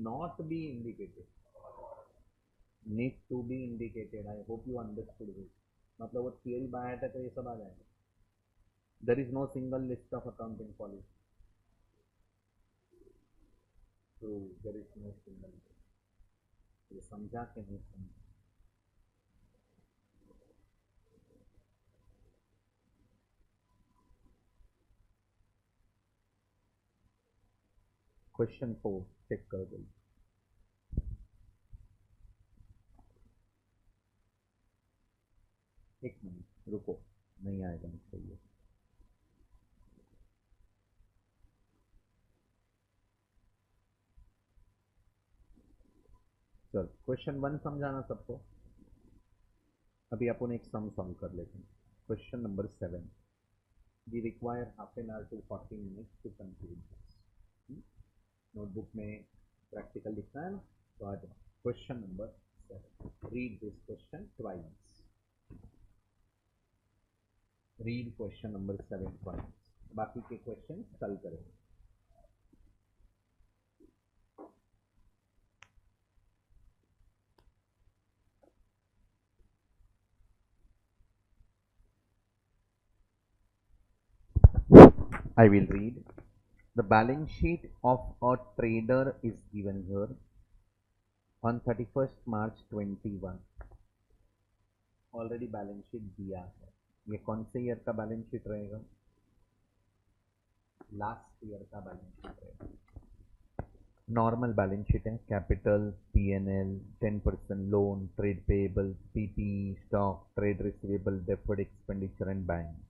Speaker 1: not be indicated. Need to be indicated. I hope you understood this. मतलब वो theory बाहर है तो ये सब आ जाएगा. There is no single list of accounting policy. True, there is no single list. ये समझा के नहीं समझा. क्वेश्चन 4 चेक कर दो. एक मिनट रुको, नहीं आएगा मुझको ये. चल क्वेश्चन 1 समझाना सबको. अभी अपन एक सम सॉल्व कर लेते हैं. Question number 7. We require half an hour to 40 minutes to conclude this. Notebook में प्रैक्टिकल लिखना है ना, तो आ जाओ. Question number 7. Read this question twice. Read question number 7 twice. बाकी के क्वेश्चन कल करेंगे. I will read. The balance sheet of a trader is given here on 31st March 21. Already balance sheet दिया है. ये कौन से ईयर का बैलेंस शीट रहेगा? लास्ट ईयर का बैलेंस शीट रहेगा. नॉर्मल बैलेंस शीट है. Capital, P&L, 10% loan, trade payable, PP, stock, trade receivable, deferred expenditure and bank.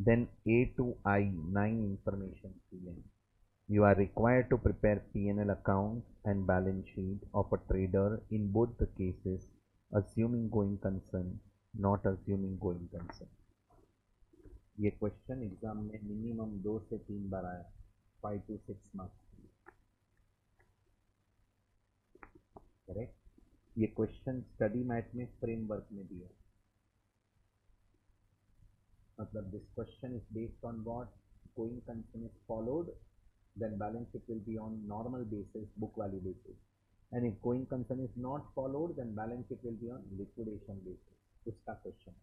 Speaker 1: Then A to I, 9 information P&L. You are required to prepare P&L account and balance sheet of a trader in both the cases, assuming going concern, not assuming going concern. ये question exam में minimum 2 से 3 बार आया. 5 to 6 marks. Correct. ये question study math में framework में दिया. मतलब this question is based on what? Going concern is followed, then balance sheet will be on normal basis, book value basis. And if going concern is not followed, then balance sheet will be on liquidation basis. उसका question.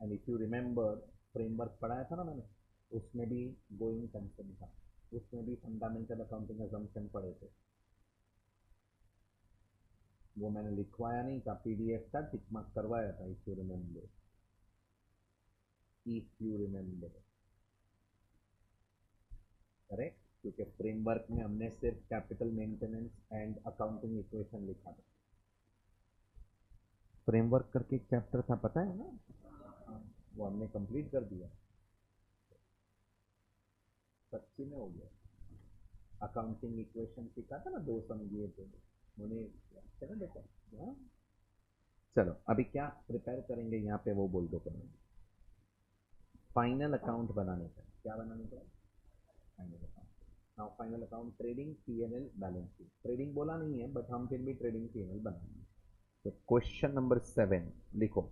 Speaker 1: And if you remember, framework पढ़ाया था ना मैंने, उसमें भी going concern था, उसमें भी fundamental accounting assumption पढ़े थे. वो मैंने लिखवाया नहीं था, PDF था, टिक मार्क करवाया था. If you remember, correct. क्योंकि फ्रेमवर्क में हमने सिर्फ capital maintenance and accounting equation लिखा था. फ्रेमवर्क करके एक चैप्टर था, पता है ना, वो हमने कंप्लीट कर दिया. सच्ची में हो गया. अकाउंटिंग इक्वेशन सीखा था ना, 2 समझिए थे उन्हें. चलो देखो. चलो अभी क्या प्रिपेयर करेंगे यहाँ पे वो बोल दो. पहले फाइनल अकाउंट बनाने का. क्या बनाने का? Final account. Now final account trading, P&L, balance sheet. Trading बोला नहीं है बट हम फिर भी ट्रेडिंग P&L बनाएंगे. तो क्वेश्चन नंबर 7 लिखो.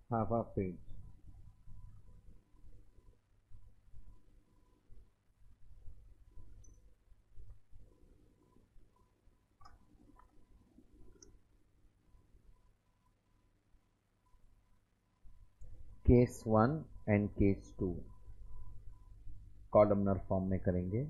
Speaker 1: half a page. Case 1 and case 2 columnar form में करेंगे.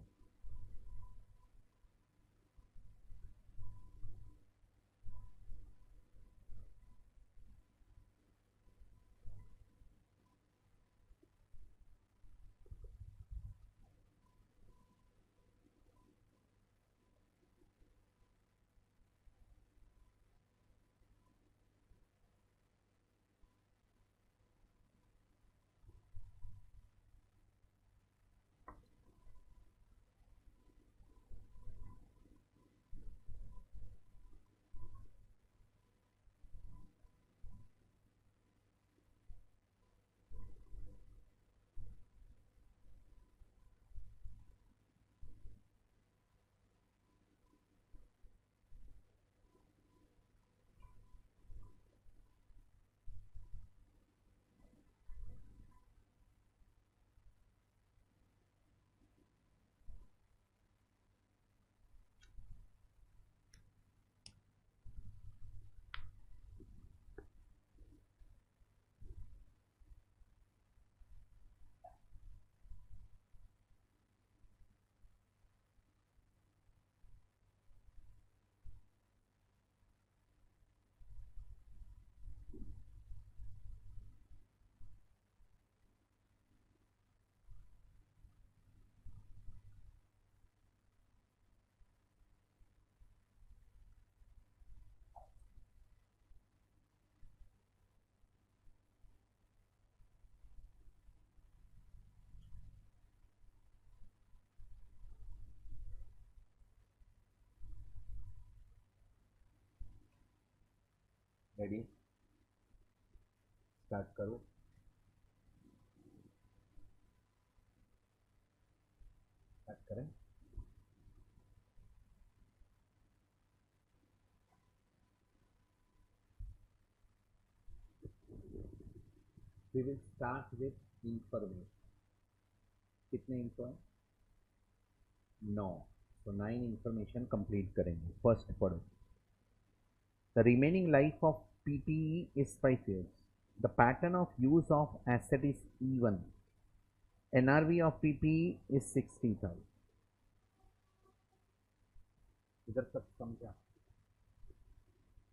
Speaker 1: रेडी, स्टार्ट करो. स्टार्ट करें. We will start with information. कितने इंफो है? 9. तो 9 इंफॉर्मेशन कंप्लीट करेंगे. फर्स्ट पढ़ो. The remaining life of PPE is 5 years. The pattern of use of asset is even. NRV of PPE is 60,000. इधर सब समझा?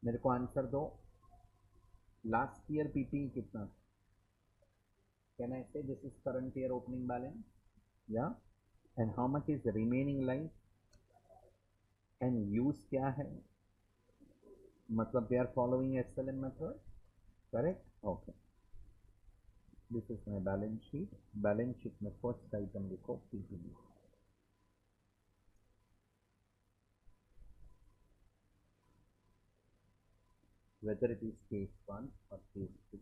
Speaker 1: मेरे को आंसर दो. लास्ट ईयर पीपीई कितना था? Can I say this is current year opening balance? Yeah. And how much is remaining life? And use क्या है? मतलब they are following SLM method. Correct. Okay. This is my balance sheet. Balance sheet में first item लिखो PPE. whether it is case 1 or case 2.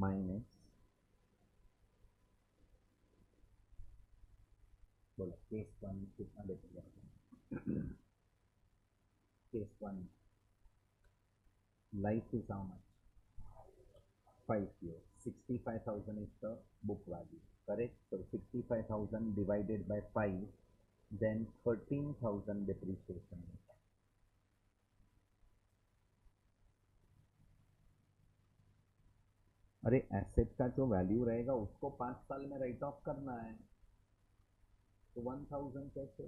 Speaker 1: Minus, बोलो case 1 कितना लेते जाओगे? Case 1 life is how much? 5 years. 65,000 is the book value. Correct. So 65,000 divided by 5, then 13,000 depreciation. अरे asset का जो value रहेगा उसको 5 साल में राइट ऑफ करना है. तो 1000 कैसे?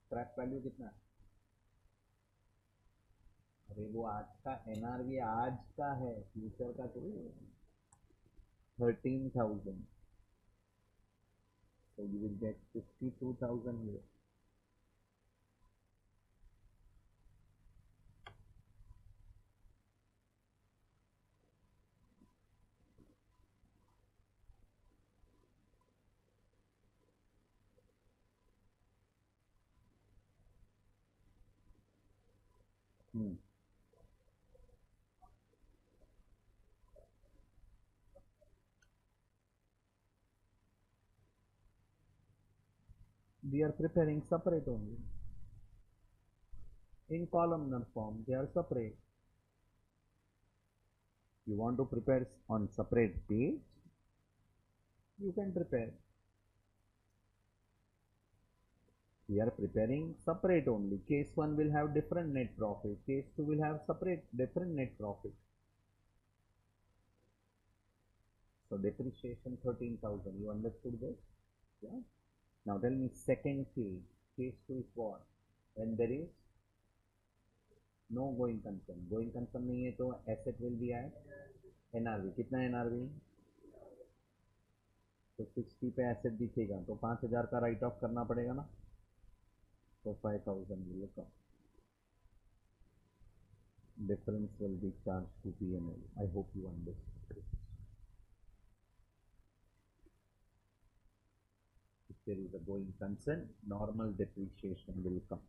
Speaker 1: स्क्रैप वैल्यू कितना है? अरे वो आज का एनआरवी आज का है, फ्यूचर का थोड़ी है. 13,000. So you will get 52,000 here. We are preparing separate only. In columnar form, they are separate. You want to prepare on separate page, you can prepare. We are preparing separate only. Case 1 will have different net profit. Case 2 will have separate different net profit. So depreciation 13,000. You understood this? Yeah. Now tell me second case. Case 2 is what? When there is no going concern. Going concern नहीं है तो asset will be at NRV. कितना NRV? तो 60 पे asset दिखेगा तो 5,000 का right of करना पड़ेगा ना, तो 5,000 will come. Difference will be charged to P&L. I hope you understood. If there is a going concern, normal depreciation will come.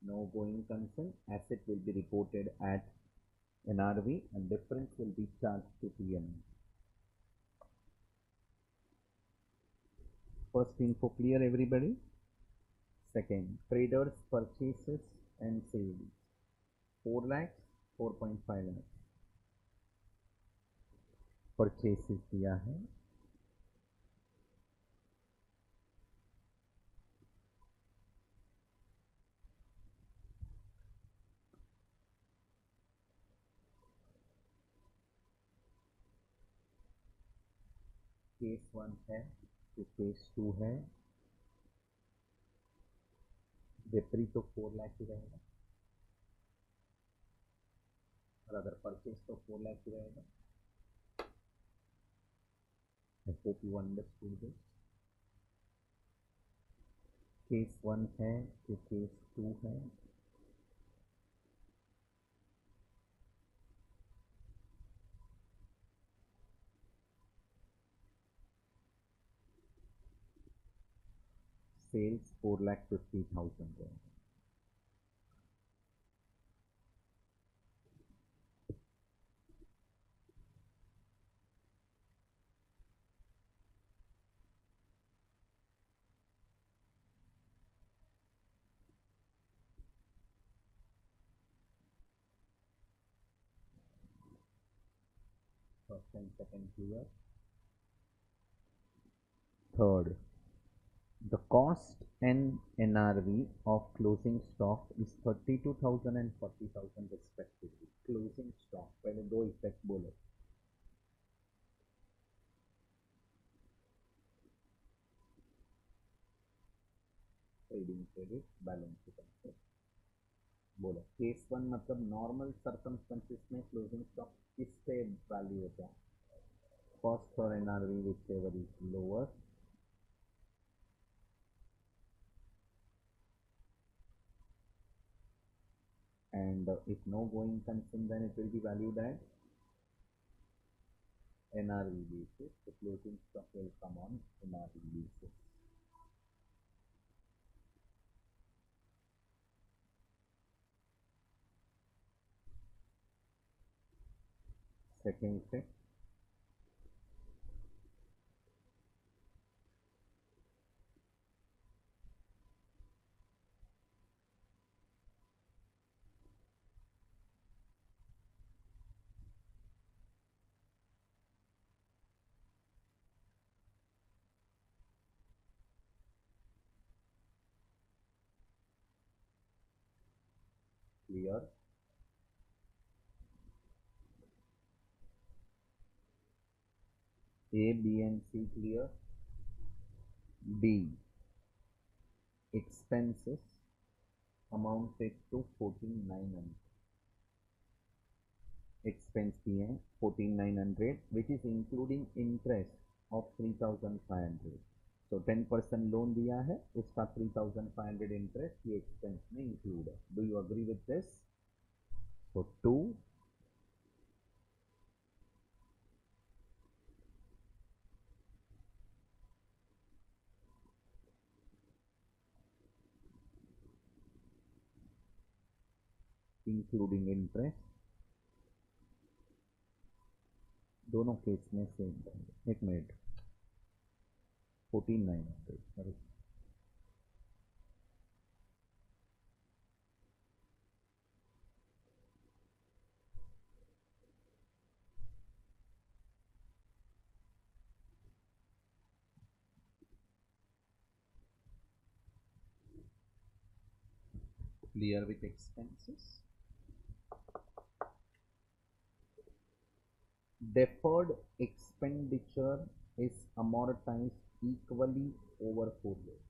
Speaker 1: No going concern, asset will be reported at NRV and difference will be charged to P&L. First info clear everybody? Second, traders purchases and sales. 4 lakhs, 4.5 lakhs. Purchases दिया है. Case 1 है तो case 2 है. डेप्री तो 4 लाख ही रहेगा और अगर purchase तो 4 लाख ही रहेगा. I hope you understood this. Case 1 है तो केस 2 है. सेल्स 4,50,000 है. First and second clear. Third, the cost and NRV of closing stock is 32,000 and 40,000 respectively. Closing stock, पहले दो इफेक्ट बोलो. ट्रेडिंग क्रेडिट, बैलेंस शीट बोलो. केस 1 मतलब normal circumstances में क्लोजिंग स्टॉक किस पे वैल्यू होता है? कॉस्ट और NRV whichever is lower. And if no going concern, then it will be valued at NRV basis. The closing stock will come on NRV basis. Second step, clear. A, B and C clear. D, expenses amounted to 14,900. Expense दिए 14,900 which is including interest of 3,500. So 10% loan दिया है, उसका 3,500 interest ये expense में include है. Do you agree with this? So 2, including interest, दोनों केस में सेम रहेंगे। एक minute, 14,900, sorry, clear with expenses. Deferred expenditure is amortized equally over 4 years.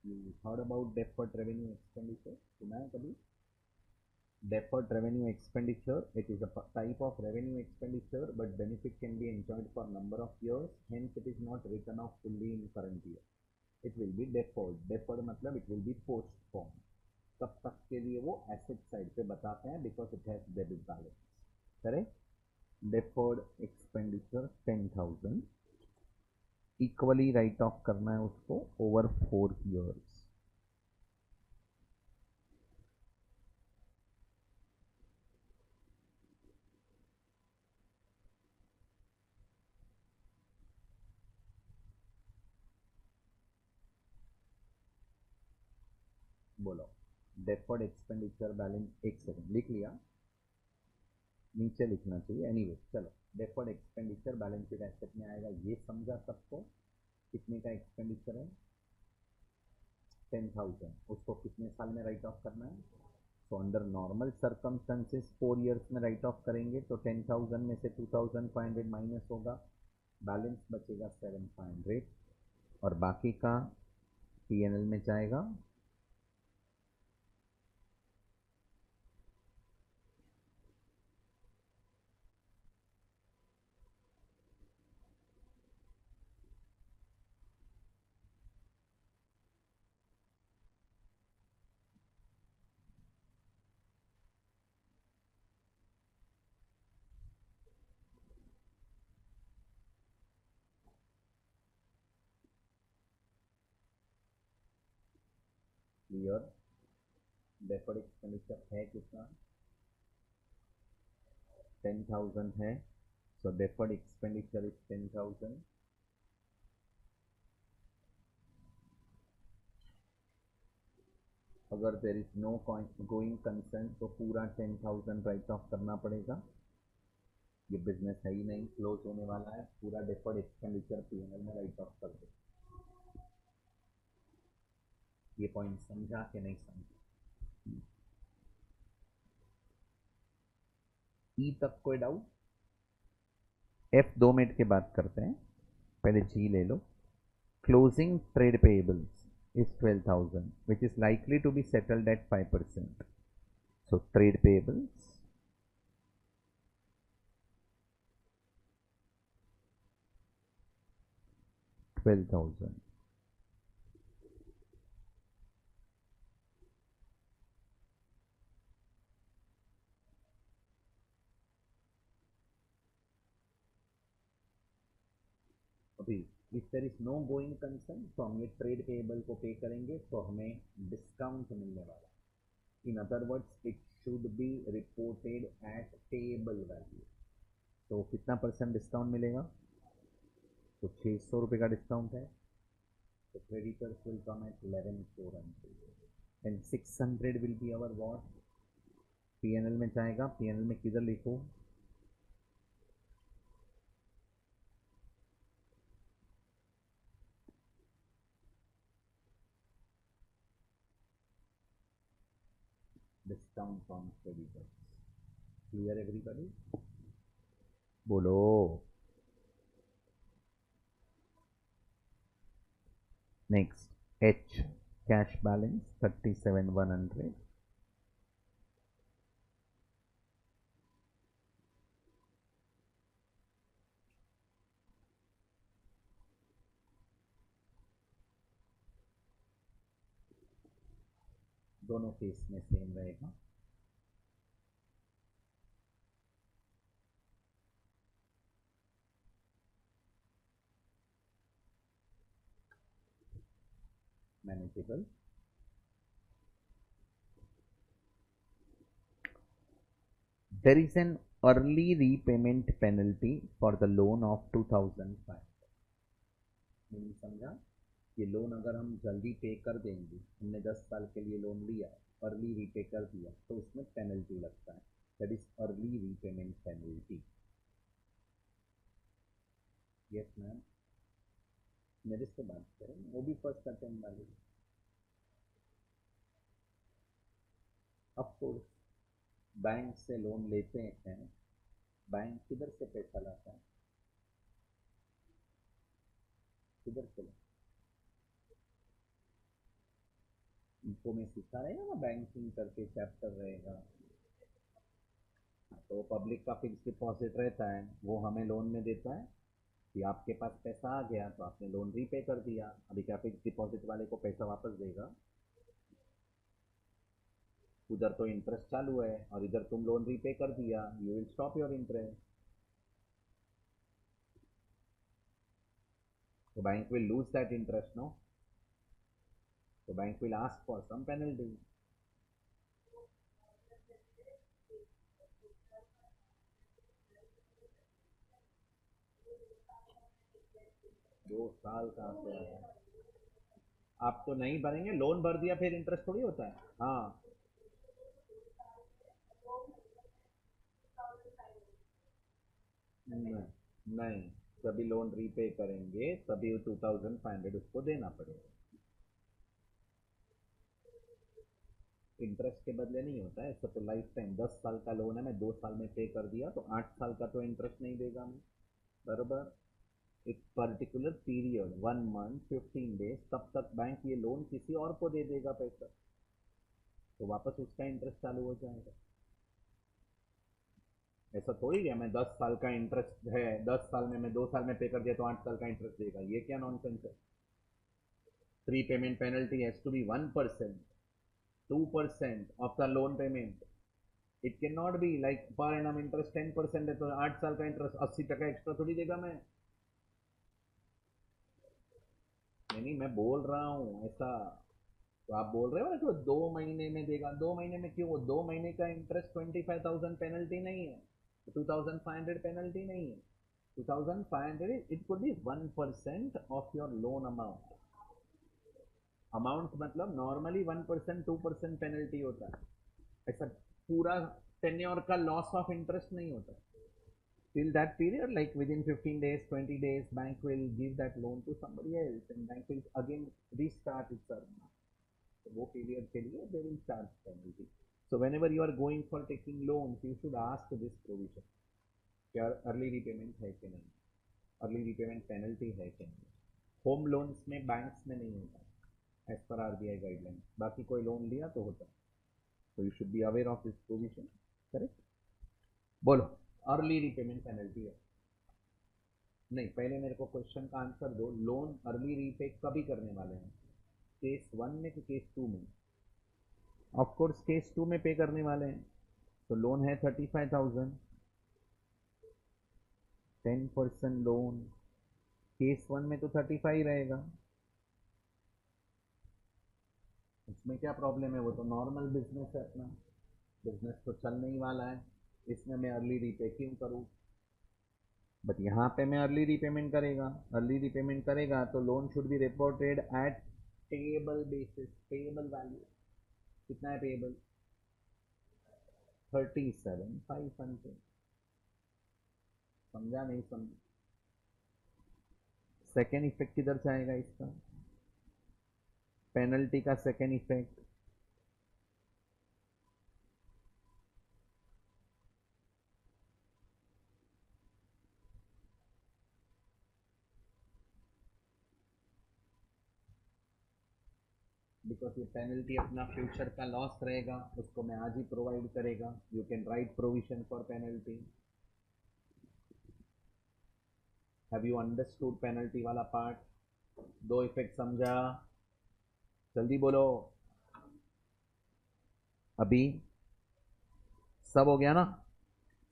Speaker 1: You heard about deferred revenue expenditure? सुना है कभी? Deferred revenue expenditure, it is a type of revenue expenditure, but benefit can be enjoyed for number of years. Hence, it is not written off fully in current year. It will be deferred. Deferred मतलब it will be postponed. तब तक के लिए वो asset side पे बताते हैं because it has debit balance. Correct? Deferred expenditure 10,000. Equally write off करना है उसको over 4 years. बोलो, डेफर्ड एक्सपेंडिचर बैलेंस, एक सेकंड लिख लिया, नीचे लिखना चाहिए, एनीवे चलो, deferred expenditure balance sheet asset में आएगा, ये समझा सबको? कितने का एक्सपेंडिचर है? 10,000, उसको कितने साल में राइट ऑफ करना है? तो अंडर नॉर्मल सर्कमस्टेंसेस 4 इयर्स में राइट ऑफ करेंगे, तो 10,000 में से 2,500 माइनस होगा, बैलेंस बचेगा 7,500, और बाकी का पीएनएल में जाएगा। क्लियर? डेफर्ड एक्सपेंडिचर है कितना? 10,000 है, सो डेफर्ड एक्सपेंडिचर इज 10,000। अगर there is no going concern तो पूरा 10,000 राइट ऑफ करना पड़ेगा। ये बिजनेस है ही नहीं, क्लोज होने वाला है, पूरा डेफर्ड एक्सपेंडिचर पीएनएल में राइट ऑफ कर दो। ये पॉइंट समझा कि नहीं समझा? ई तक कोई डाउट? एफ 2 मिनट के बाद करते हैं, पहले जी ले लो। Closing trade payables is 12,000, which is likely to be settled at 5%. So trade payables, $12,000. अभी if there is no going concern तो हम ये ट्रेड पेएबल को पे करेंगे, तो हमें डिस्काउंट मिलने वाला। In other words, it should be reported at payable value. तो कितना परसेंट डिस्काउंट मिलेगा? तो 600 रुपये का डिस्काउंट है, तो creditors will come at 11,400 and 600 will be our what? PNL में जाएगा। पीएनएल में किधर लिखो? Discount on creditors. Clear everybody? बोलो। Next H, cash balance 37,100। दोनों केस में सेम रहेगा। Manageable. There is an early repayment penalty for the loan of 2005। नहीं समझा? ये लोन अगर हम जल्दी पे कर देंगे, हमने 10 साल के लिए लोन लिया, अर्ली रीपे कर दिया, तो उसमें पेनल्टी लगता है, that is early repayment penalty. Yes ma'am, मेरे से बात करें, वो भी फर्स्ट अटेम्प्ट वाली। ऑफ कोर्स बैंक से लोन लेते हैं, बैंक किधर से पैसा लाता है? किधर से? इनको में सिखा रहेगा ना, बैंकिंग करके चैप्टर रहेगा, तो पब्लिक का फिक्स डिपॉजिट रहता है, वो हमें लोन में देता है कि आपके पास पैसा आ गया तो आपने लोन रीपे कर दिया, अभी क्या फिक्स डिपॉजिट वाले को पैसा वापस देगा? उधर तो इंटरेस्ट चालू है और इधर तुम लोन रीपे कर दिया, you will stop your interest, तो bank will lose that interest, no? तो bank will ask for some penalty. 2 साल कहाँ से आया? आप तो नहीं भरेंगे, लोन भर दिया फिर इंटरेस्ट थोड़ी होता है। हाँ, नहीं नहीं, सभी लोन रीपे करेंगे तभी 2500 उसको देना पड़ेगा, इंटरेस्ट के बदले नहीं होता है ऐसा, तो लाइफ टाइम 10 साल का लोन है, मैं 2 साल में पे कर दिया तो 8 साल का तो इंटरेस्ट नहीं देगा मैं, बराबर? एक पर्टिकुलर पीरियड 1 मंथ 15 डेज, तब तक बैंक ये लोन किसी और को दे देगा पैसा, तो वापस उसका इंटरेस्ट चालू हो जाएगा। ऐसा थोड़ी है मैं 10 साल का इंटरेस्ट है, 10 साल में मैं 2 साल में पे कर दिया तो 8 साल का इंटरेस्ट देगा, ये क्या नॉनसेंस है? Pre payment penalty has to be 1%, 2% of the loan payment. It can not be like per annum interest 10% है तो 8 साल का इंटरेस्ट 80% एक्स्ट्रा थोड़ी देगा मैं। नहीं, मैं बोल रहा हूँ ऐसा, तो आप बोल रहे हो ना कि वो 2 महीने में देगा, 2 महीने में क्यों? वो 2 महीने का इंटरेस्ट 25,000 पेनल्टी नहीं है, 2,500 पेनल्टी नहीं है, 2,500 it could be 1% of your loan amount. Amount मतलब नॉर्मली 1% 2% पेनल्टी होता है, ऐसा पूरा टेन्योर का लॉस ऑफ इंटरेस्ट नहीं होता। Till that period, like within 15 days, 20 days, bank will give that loan to somebody else and bank will again restart its earning. So वो period के लिए they will charge penalty. So whenever you are going for taking loans, you should ask this provision, क्या early repayment है कि नहीं, early repayment penalty है कि नहीं। होम लोन्स में बैंक्स में नहीं होता एज पर आरबीआई गाइडलाइन, बाकी कोई लोन लिया तो होता है, तो you should be aware of this provision, correct? बोलो, अर्ली रीपेमेंट पेनल्टी है? नहीं, पहले मेरे को क्वेश्चन का आंसर दो, लोन अर्ली रीपे कभी करने वाले हैं, केस 1 में कि केस 2 में? ऑफ कोर्स केस 2 में पे करने वाले हैं, तो लोन है 35,000, 10% लोन, केस 1 में तो 35 रहेगा, उसमें क्या प्रॉब्लम है? वो तो नॉर्मल बिजनेस है अपना, बिजनेस तो चलने ही वाला है, इसमें मैं अर्ली रीपे क्यों करूँ? बट यहाँ पे मैं अर्ली रीपेमेंट करेगा, अर्ली रीपेमेंट करेगा तो loan should be reported at payable basis, payable value कितना है पेएबल? 37,500। समझा नहीं समझा? सेकेंड इफेक्ट किधर से आएगा इसका, पेनल्टी का सेकेंड इफेक्ट? बिकॉज ये पेनल्टी अपना फ्यूचर का लॉस रहेगा, उसको मैं आज ही प्रोवाइड करेगा, you can write provision for penalty. Have you understood penalty वाला पार्ट? दो इफेक्ट समझा? जल्दी बोलो, अभी सब हो गया ना,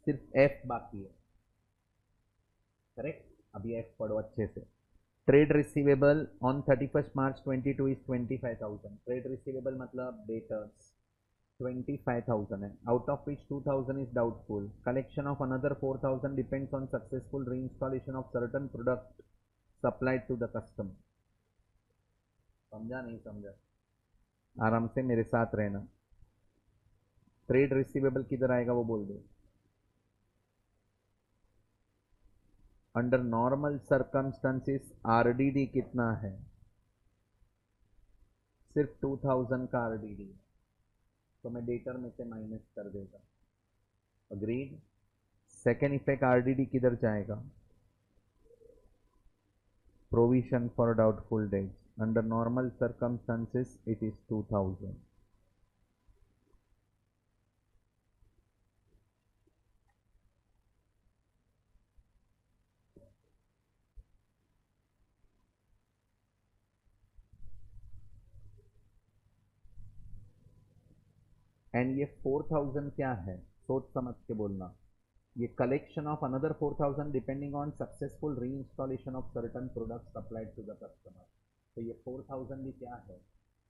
Speaker 1: सिर्फ एफ बाकी है, करेक्ट? अभी एफ पढ़ो अच्छे से। Trade receivable on 31 March 22 is 25,000, trade receivable मतलब डेटर्स, 25,000 है, out of which 2,000 is doubtful. Collection of another 4,000 depends on successful reinstallation of certain product supplied to the customer. समझा नहीं समझा? आराम से मेरे साथ रहना. ट्रेड रिसीवेबल किधर आएगा वो बोल दो. अंडर नॉर्मल सर्कमस्टेंसेस आरडीडी कितना है? सिर्फ 2,000 का आरडीडी है, तो मैं डेटर में से माइनस कर देगा. अग्रीड. सेकेंड इफेक्ट आरडीडी किधर जाएगा? Provision for doubtful debts. Under normal circumstances it is 2,000. And ये 4,000 क्या है? सोच समझ के बोलना. ये collection of another 4,000 depending on successful reinstallation of certain product supplied to the customer. तो ये 4,000 भी क्या है?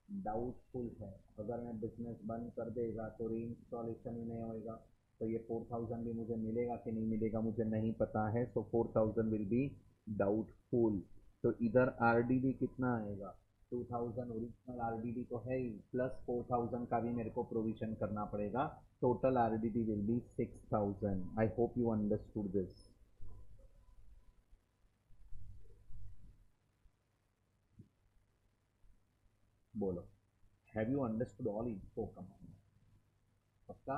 Speaker 1: डाउटफुल है. अगर मैं बिजनेस बंद कर देगा तो री इंस्टॉलेशन ही नहीं होएगा, तो ये 4,000 भी मुझे मिलेगा कि नहीं मिलेगा मुझे नहीं पता है. सो 4,000 विल बी डाउटफुल. तो इधर आरडीडी कितना आएगा? 2,000 ओरिजिनल आरडीडी तो है ही, प्लस 4,000 का भी मेरे को प्रोविजन करना पड़ेगा. Total RDD will be 6,000. I hope you understood this. बोलो, have you understood all info? कम पक्का?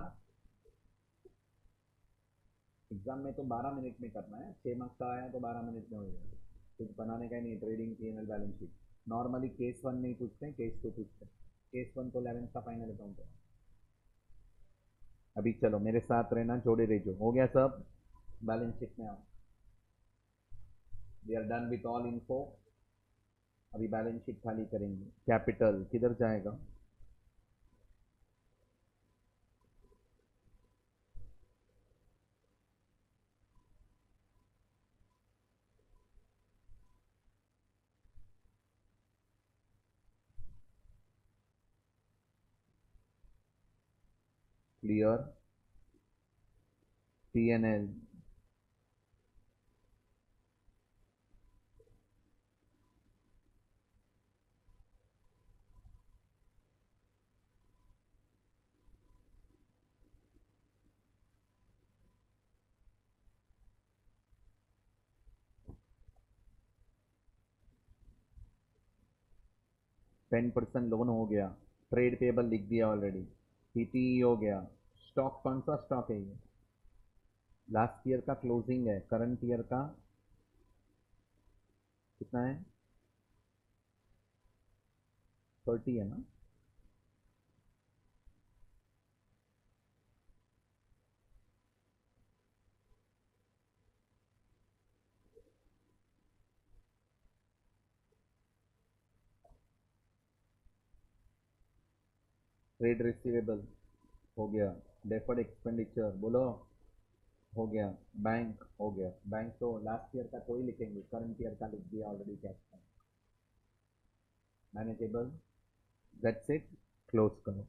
Speaker 1: एग्जाम में तो 12 मिनट में करना है. 6 मार्क्स का आया तो 12 मिनट में हो जाएगा. कुछ बनाने का ही नहीं. Trading PNL balance sheet normally case 1 नहीं पूछते हैं, केस 2 पूछते हैं. केस 1 तो 11 का फाइनल अकाउंट है. अभी चलो मेरे साथ रहना, जोड़े रहो. हो गया सब? बैलेंस शीट में आओ. We are done with all info. अभी बैलेंस शीट खाली करेंगे. कैपिटल किधर जाएगा? क्लियर. पीएनएल 10% लोन हो गया. ट्रेड पेबल लिख दिया ऑलरेडी. पीपीई हो गया. स्टॉक कौन सा स्टॉक है ये? लास्ट ईयर का क्लोजिंग है. करंट ईयर का कितना है? 30 है ना? ट्रेड रिसीवेबल हो गया. डेफर्ड एक्सपेंडिचर बोलो. हो गया. बैंक हो गया. बैंक तो लास्ट ईयर का तो ही लिखेंगे. करंट ईयर का लिख दिया ऑलरेडी. कैश का मैनेजेबल. That's it. क्लोज करो.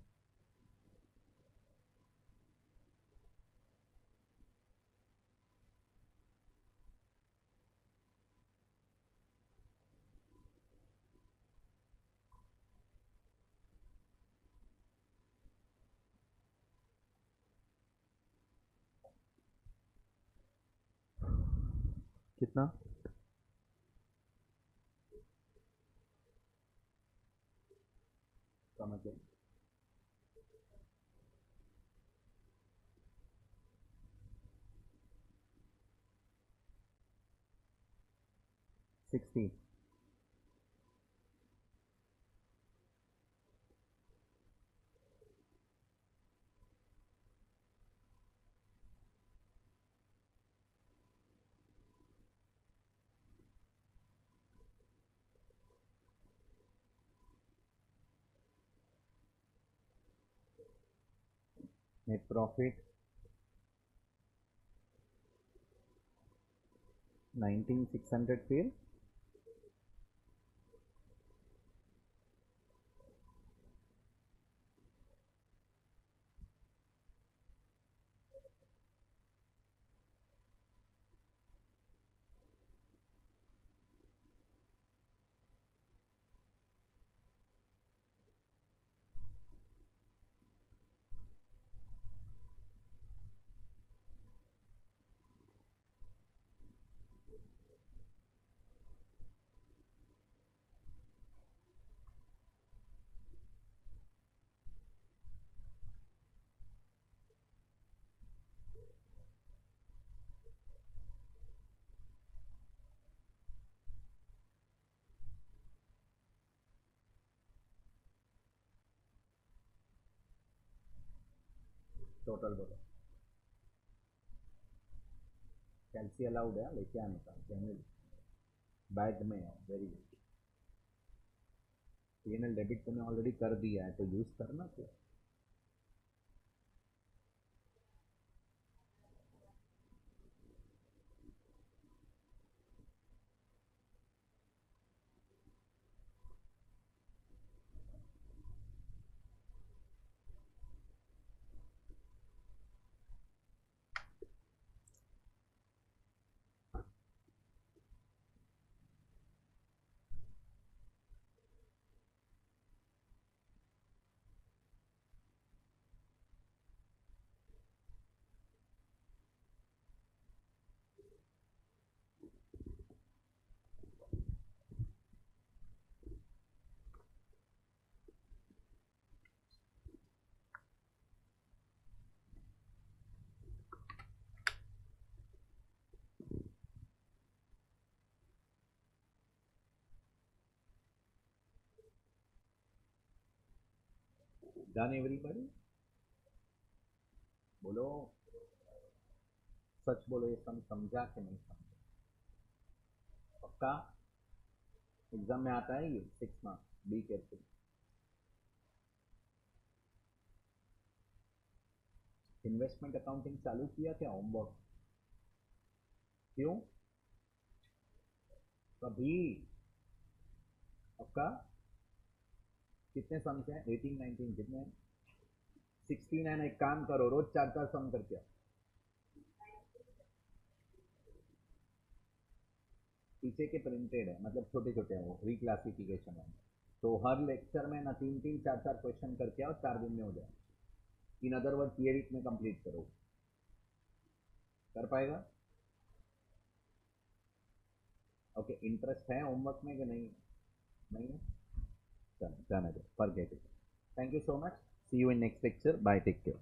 Speaker 1: कितना? समझ गए. 60. Net profit 19,600. फिर टोटल बोलो। कैलसी अलाउड है, लेके आने का जनरल बैग में है। Very good. पीएनएल डेबिट तूने ऑलरेडी कर दिया है तो यूज करना तो। डन एवरीबॉडी, बोलो सच बोलो, ये समझा कि नहीं समझा? पक्का एग्जाम में आता है ये 6 marks, be careful. Investment accounting चालू किया क्या होमवर्क? क्यों? कभी? पक्का? कितने सम हैं? 18 19 कितने हैं? 16 है ना। एक काम करो, रोज 4 4 सम करके आओ। पीछे के प्रिंटेड है, मतलब छोटे छोटे हैं, वो रिक्लासिफिकेशन है। तो हर लेक्चर में ना 3 3 4 4 क्वेश्चन करके आओ, 4 दिन में हो जाए। इन अदर वर्ड थियरी में कंप्लीट करो। कर पाएगा? ओके, इंटरेस्ट है होमवर्क में कि नहीं? नहीं है? चलो जाने दो, forget it. Thank you so much, see you in next lecture, bye, take care.